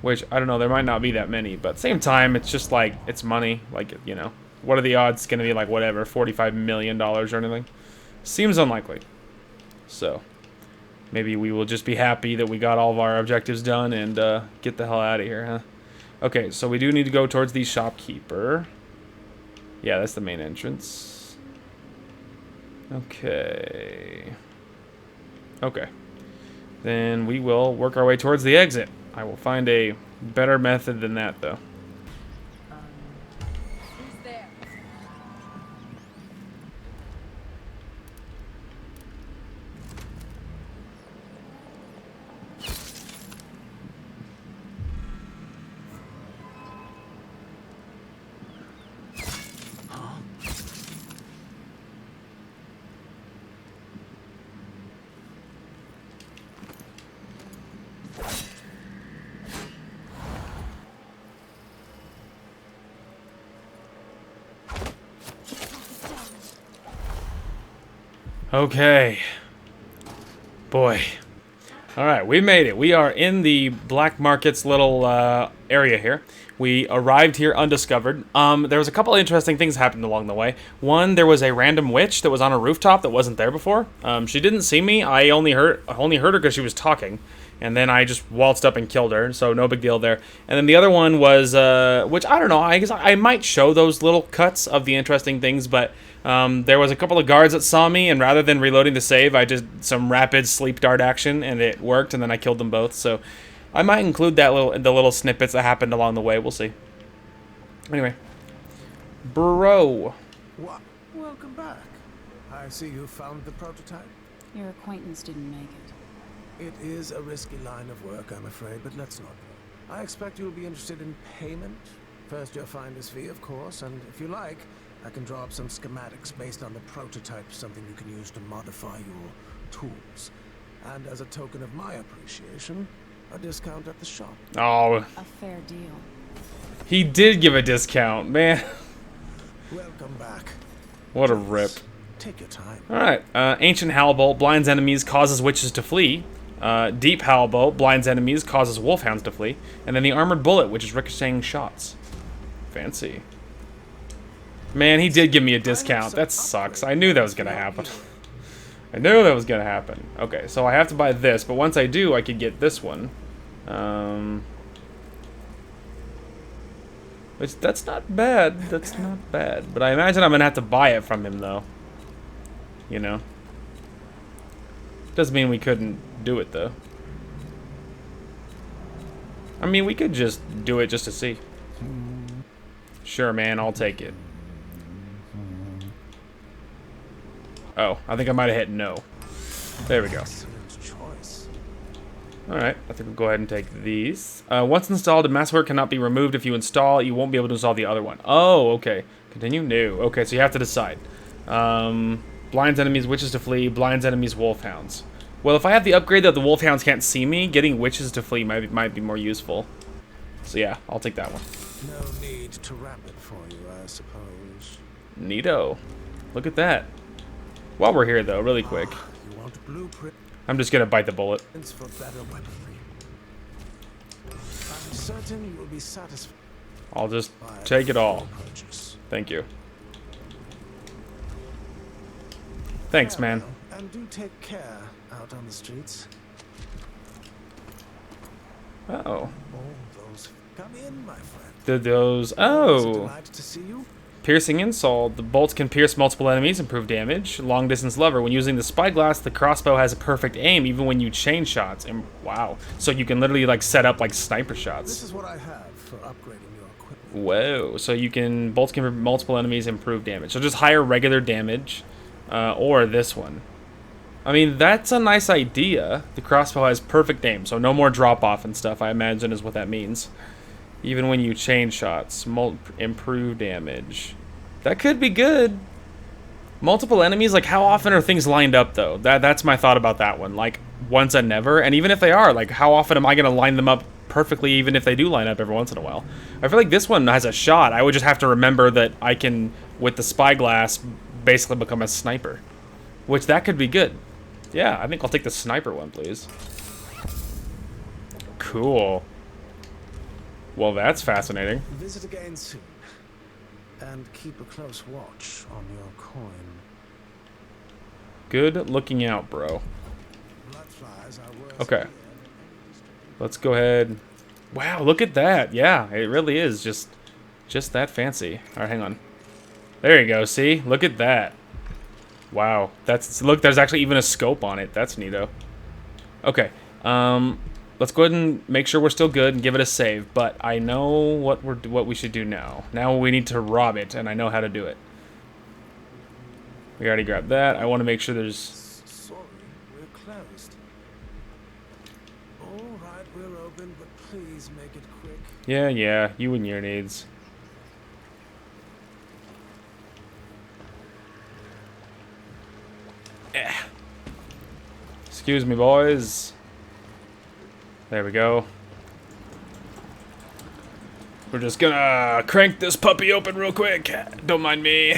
Which, I don't know, there might not be that many. But at the same time, it's just like, it's money. Like, you know, what are the odds? It's going to be like, whatever, $45 million or anything? Seems unlikely. So, maybe we will just be happy that we got all of our objectives done and get the hell out of here, huh? Okay, so we do need to go towards the shopkeeper. Yeah, that's the main entrance. Okay. Okay. Then we will work our way towards the exit. I will find a better method than that, though. Who's there? Okay. Boy. Alright, we made it. We are in the Black Market's little area here. We arrived here undiscovered. There was a couple of interesting things happened along the way. One, there was a random witch that was on a rooftop that wasn't there before. She didn't see me. I only heard her because she was talking. And then I just waltzed up and killed her, so no big deal there. And then the other one was, which I don't know, I guess I might show those little cuts of the interesting things, but there was a couple of guards that saw me, and rather than reloading the save, I did some rapid sleep dart action, and it worked, and then I killed them both. So I might include the little snippets that happened along the way. We'll see. Anyway, bro. Welcome back. I see you found the prototype. Your acquaintance didn't make it. It is a risky line of work, I'm afraid, but let's not. I expect you'll be interested in payment. First, your finder's fee, of course, and if you like, I can draw up some schematics based on the prototype, something you can use to modify your tools. And as a token of my appreciation, a discount at the shop. Oh. A fair deal. He did give a discount, man. Welcome back. What a rip. Take your time. Alright, Ancient Howlbolt blinds enemies, causes witches to flee. Deep Howlbolt blinds enemies, causes wolfhounds to flee. And then the Armored Bullet, which is ricocheting shots. Fancy. Man, he did give me a discount. That sucks. I knew that was gonna happen. I knew that was gonna happen. Okay, so I have to buy this, but once I do, I could get this one. Which, that's not bad. That's not bad. But I imagine I'm gonna have to buy it from him, though. You know? Doesn't mean we couldn't do it, though. I mean, we could just do it just to see. Sure, man, I'll take it. Oh, I think I might have hit no. There we go. Alright, I think we'll go ahead and take these. Once installed, a masterwork cannot be removed. If you install, you won't be able to install the other one. Oh, okay. Continue? No. Okay, so you have to decide. Blinds enemies, witches to flee. Blinds enemies, wolfhounds. Well, if I have the upgrade that the wolfhounds can't see me, getting witches to flee might be more useful. So yeah, I'll take that one. No need to wrap it for you, I suppose. Neato. Look at that. While we're here, though, really quick. You want blueprint? I'm just gonna bite the bullet. For better weaponry. I'm certain you will be satisfied. I'll just take it all. Thank you. Thanks, man. And do take care out on the streets. Uh-oh. Oh, those. Come in, my friend. Did those... Oh. Delighted to see you. Piercing insult. The bolts can pierce multiple enemies, improve damage. Long distance lever. When using the spyglass, the crossbow has a perfect aim, even when you chain shots. And wow. So you can literally like set up like sniper shots. This is what I have for upgrading your equipment. Whoa. So you can... Bolts can multiple enemies improve damage. So just higher regular damage. Or this one. I mean, that's a nice idea. The crossbow has perfect aim, so no more drop-off and stuff, I imagine, is what that means. Even when you change shots. Improve damage. That could be good. Multiple enemies, like, how often are things lined up, though? That's my thought about that one. Like, once and never. And even if they are, like, how often am I going to line them up perfectly, even if they do line up every once in a while? I feel like this one has a shot. I would just have to remember that I can, with the spyglass, basically become a sniper. Which, that could be good. Yeah, I think I'll take the sniper one, please. Cool. Well, that's fascinating. Visit again soon. And keep a close watch on your coin. Good looking out, bro. Okay. Let's go ahead. Wow, look at that. Yeah, it really is just that fancy. All right, hang on. There you go. See? Look at that. Wow. Look, there's actually even a scope on it. That's neato. Okay. Let's go ahead and make sure we're still good and give it a save, but I know what we should do now. Now we need to rob it, and I know how to do it. We already grabbed that. I want to make sure there's... Sorry, we're closed. All right, we're open, but please make it quick. Yeah, you and your needs. Excuse me, boys. There we go. We're just gonna crank this puppy open real quick. Don't mind me.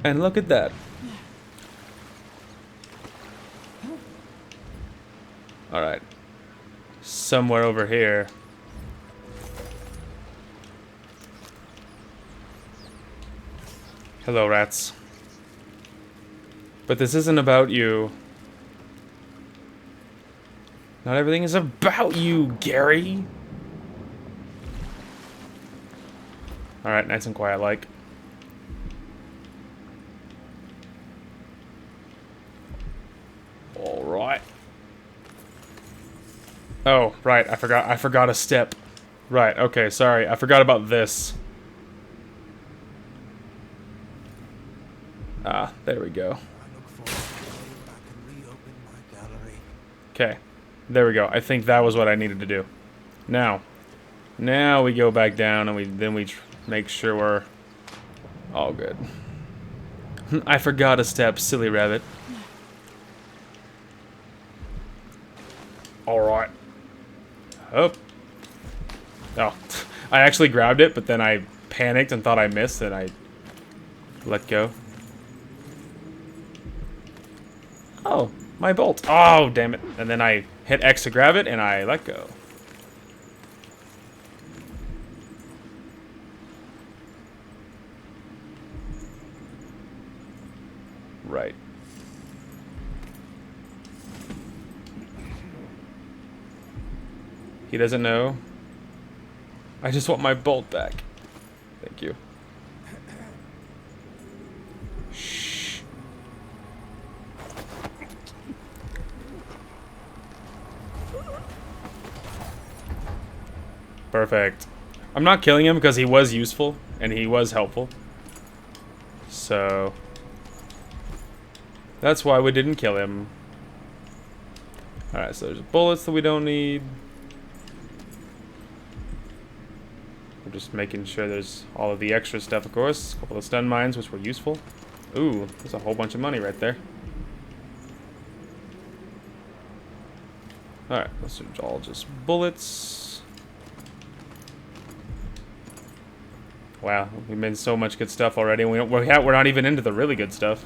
And look at that. Alright. Somewhere over here. Hello, rats. But this isn't about you. Not everything is about you, Gary. Alright, nice and quiet like. Alright. Oh, right, I forgot a step. Right, okay, sorry. I forgot about this. Ah, there we go. Okay, there we go. I think that was what I needed to do. Now we go back down and then we make sure we're all good. I forgot a step, silly rabbit. All right. Oh. Oh, I actually grabbed it, but then I panicked and thought I missed, and I let go. Oh, my bolt. Oh, damn it. And then I hit X to grab it, and I let go. Right. He doesn't know. I just want my bolt back. Thank you. Shh. Perfect. I'm not killing him because he was useful and he was helpful. So that's why we didn't kill him. Alright, so there's bullets that we don't need. We're just making sure there's all of the extra stuff, of course. A couple of stun mines, which were useful. Ooh, there's a whole bunch of money right there. Alright, those are all just bullets. Wow, we made so much good stuff already. We're not even into the really good stuff.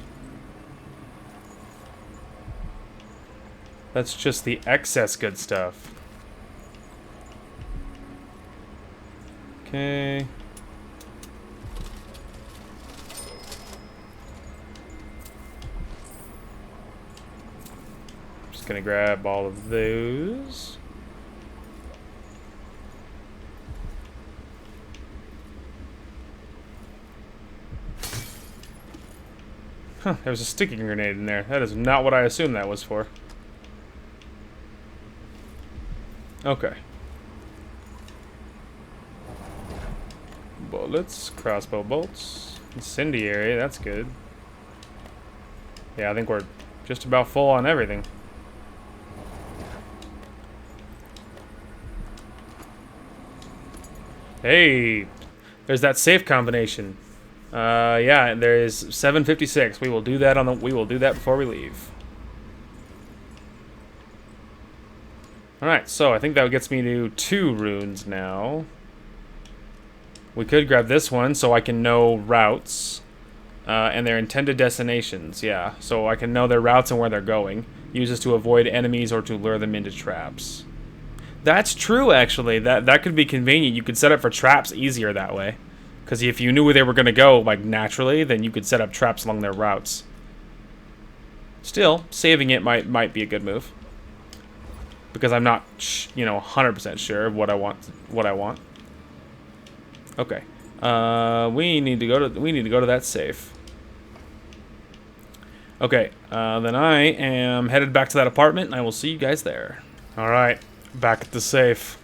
That's just the excess good stuff. Okay. Just gonna grab all of those. Huh, there was a sticky grenade in there. That is not what I assumed that was for. Okay. Bullets, crossbow bolts, incendiary, that's good. Yeah, I think we're just about full on everything. Hey, there's that safe combination. Yeah, there is 756. We will do that we will do that before we leave. All right, so I think that gets me to 2 runes now. We could grab this one so I can know routes and their intended destinations. Yeah, so I can know their routes and where they're going. Use this to avoid enemies or to lure them into traps. That's true, actually. That could be convenient. You could set up for traps easier that way. Because if you knew where they were going to go, like, naturally, then you could set up traps along their routes. Still, saving it might be a good move. Because I'm not, 100% sure of what I want. Okay. We need to go to that safe. Okay. Then I am headed back to that apartment, and I will see you guys there. All right. Back at the safe.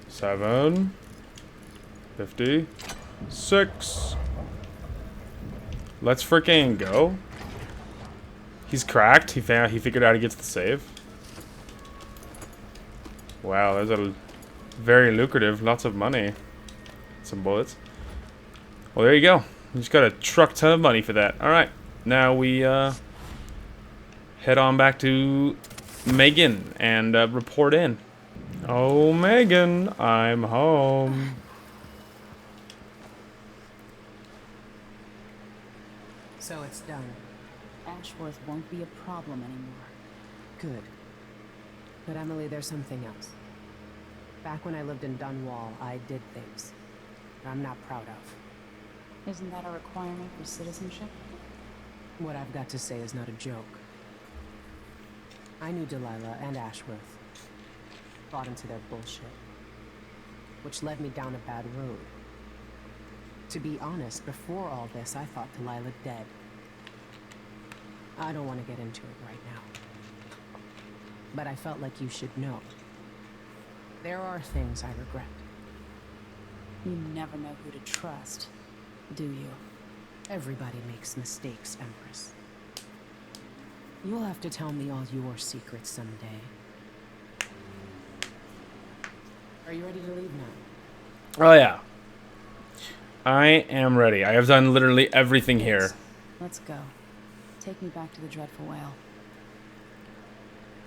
756. Let's freaking go. He's cracked. He figured out he gets the save. Wow, there's a very lucrative, lots of money. Some bullets. Well, there you go. You just got a truck ton of money for that. All right, now we head on back to Megan and report in. Oh, Megan, I'm home. So it's done. Ashworth won't be a problem anymore. Good. But Emily, there's something else. Back when I lived in Dunwall, I did things I'm not proud of. Isn't that a requirement for citizenship? What I've got to say is not a joke. I knew Delilah and Ashworth. Bought into their bullshit. Which led me down a bad road. To be honest, before all this, I thought Delilah dead. I don't want to get into it right now. But I felt like you should know. There are things I regret. You never know who to trust, do you? Everybody makes mistakes, Empress. You'll have to tell me all your secrets someday. Are you ready to leave now? Oh, yeah. I am ready. I have done literally everything here. Let's go. Take me back to the Dreadful Whale.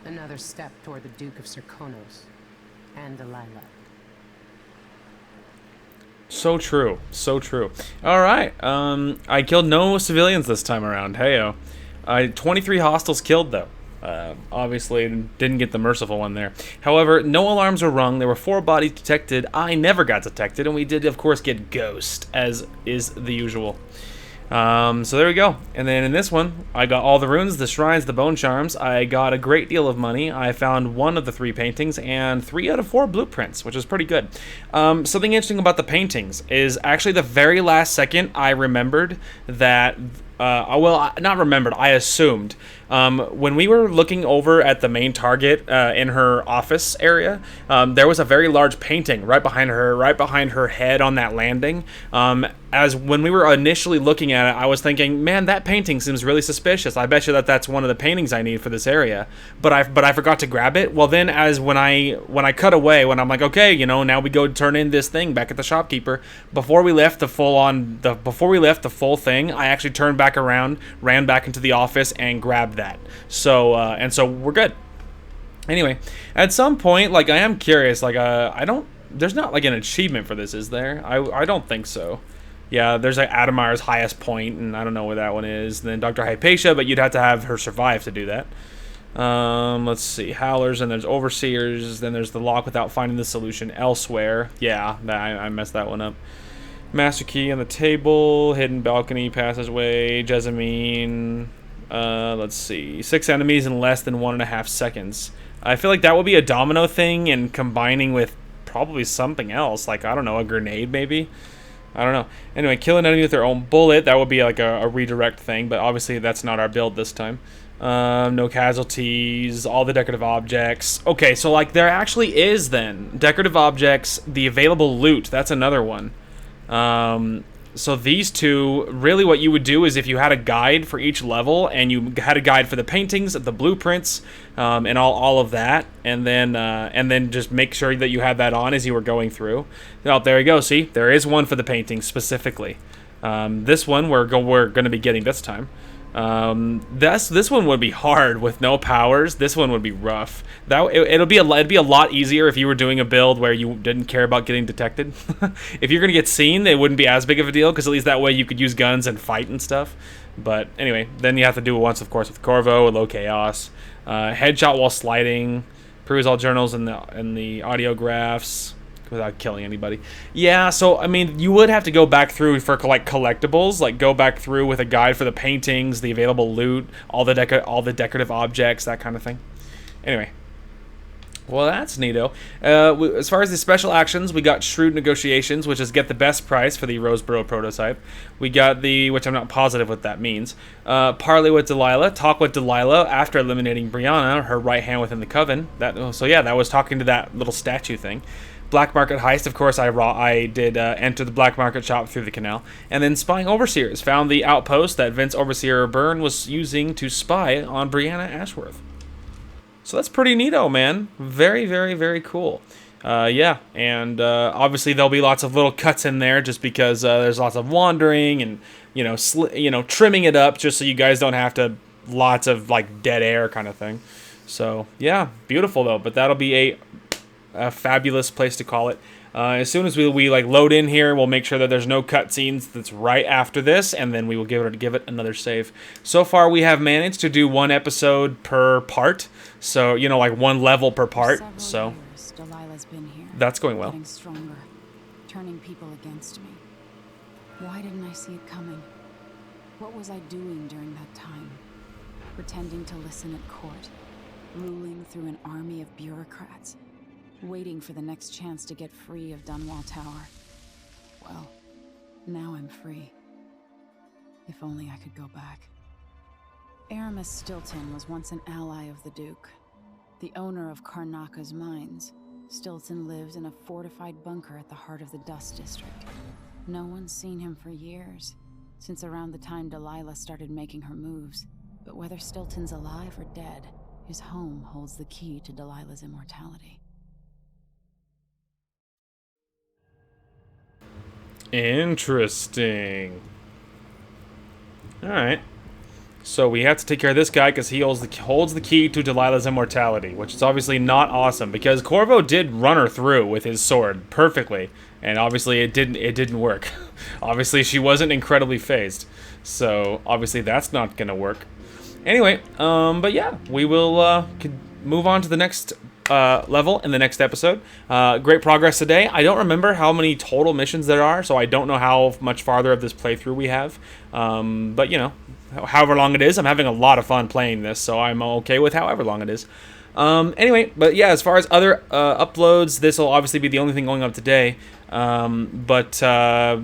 Another step toward the Duke of Serkonos and Delilah. So true. So true. All right. I killed no civilians this time around. Heyo. 23 hostiles killed, though. Obviously, didn't get the merciful one there. However, no alarms were rung. There were 4 bodies detected. I never got detected, and we did, of course, get ghost, as is the usual. So there we go. And then in this one, I got all the runes, the shrines, the bone charms. I got a great deal of money. I found 1 of the 3 paintings and 3 out of 4 blueprints, which is pretty good. Something interesting about the paintings is actually the very last second I remembered that... well, not remembered, I assumed. When we were looking over at the main target in her office area, there was a very large painting right behind her head on that landing. As when we were initially looking at it, I was thinking, man, that painting seems really suspicious. I bet you that's one of the paintings I need for this area. But I forgot to grab it. Well, then when I cut away, when I'm like, okay, now we go turn in this thing back at the shopkeeper. Before we left the full thing, I actually turned back around, ran back into the office, and grabbed that. So we're good. Anyway, at some point, like, I am curious, like, there's not like an achievement for this, is there? I don't think so. Yeah, there's like Adamire's highest point, and I don't know where that one is. And then Dr. Hypatia, but you'd have to have her survive to do that. Let's see, Howlers, and there's Overseers, then there's the lock without finding the solution elsewhere. Yeah, I messed that one up. Master key on the table, hidden balcony, passageway, Jessamine. Let's see, 6 enemies in less than 1.5 seconds. I feel like that would be a domino thing, and combining with probably something else, like, I don't know, a grenade maybe. I don't know. Anyway, kill an enemy with their own bullet. That would be like a redirect thing, but obviously that's not our build this time. No casualties, all the decorative objects. Okay, so like there actually is then decorative objects, the available loot. That's another one. So these two, really what you would do is if you had a guide for each level and you had a guide for the paintings, the blueprints, and all of that, and then just make sure that you had that on as you were going through. Oh, there you go. See, there is one for the paintings specifically. This one we're going to be getting this time. This one would be hard with no powers. This one would be rough. It'd be a lot easier if you were doing a build where you didn't care about getting detected. If you're gonna get seen, it wouldn't be as big of a deal because at least that way you could use guns and fight and stuff. But anyway, then you have to do it once, of course, with Corvo, low chaos, headshot while sliding, peruse all journals and the audiographs without killing anybody. Yeah, so I mean, you would have to go back through for like collectibles, like go back through with a guide for the paintings, the available loot, all the decorative objects, that kind of thing. Anyway, well, that's neato. As far as the special actions, we got Shrewd Negotiations, which is get the best price for the Roseboro prototype. We got which I'm not positive what that means. Parley with Delilah, talk with Delilah after eliminating Brianna, her right hand within the coven. So yeah, that was talking to that little statue thing. Black Market Heist, of course, I did enter the Black Market shop through the canal. And then Spying Overseers, found the outpost that Vince Overseer Byrne was using to spy on Brianna Ashworth. So that's pretty neato, man. Very, very, very cool. Yeah, and obviously there'll be lots of little cuts in there just because there's lots of wandering and, trimming it up just so you guys don't have to, lots of, like, dead air kind of thing. So, yeah, beautiful, though. But that'll be a fabulous place to call it. As soon as we like load in here, we'll make sure that there's no cutscenes that's right after this, and then we will give it another save. So far, we have managed to do one episode per part, so like one level per part. So years, Delilah's been here, that's going well. Getting stronger, turning people against me. Why didn't I see it coming? What was I doing during that time? Pretending to listen at court, ruling through an army of bureaucrats. Waiting for the next chance to get free of Dunwall Tower. Well, now I'm free. If only I could go back. Aramis Stilton was once an ally of the Duke, the owner of Karnaka's mines. Stilton lived in a fortified bunker at the heart of the Dust District. No one's seen him for years, since around the time Delilah started making her moves. But whether Stilton's alive or dead, his home holds the key to Delilah's immortality. Interesting. Alright. So we have to take care of this guy because he holds the key to Delilah's immortality, which is obviously not awesome because Corvo did run her through with his sword perfectly, and obviously it didn't work. Obviously she wasn't incredibly phased, so obviously that's not gonna work. Anyway, but yeah, we will move on to the next level in the next episode. Great progress today. I don't remember how many total missions there are, so I don't know how much farther of this playthrough we have. But however long it is, I'm having a lot of fun playing this, so I'm okay with however long it is. Anyway, but yeah, as far as other uploads, this will obviously be the only thing going up today. But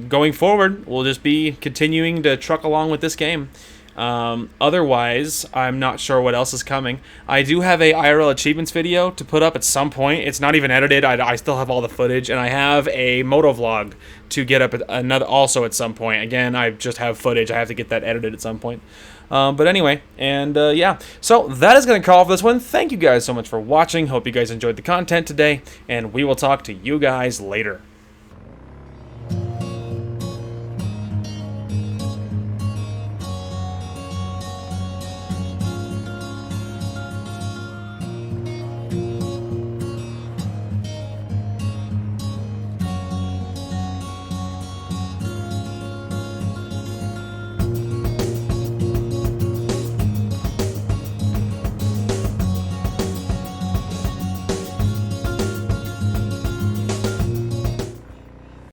going forward, we'll just be continuing to truck along with this game. Otherwise, I'm not sure what else is coming. I do have a IRL achievements video to put up at some point. It's not even edited. I still have all the footage, and I have a motovlog to get up also at some point. Again, I just have footage. I have to get that edited at some point. But anyway, and yeah, so that is going to call for this one. Thank you guys so much for watching. Hope you guys enjoyed the content today, and we will talk to you guys later.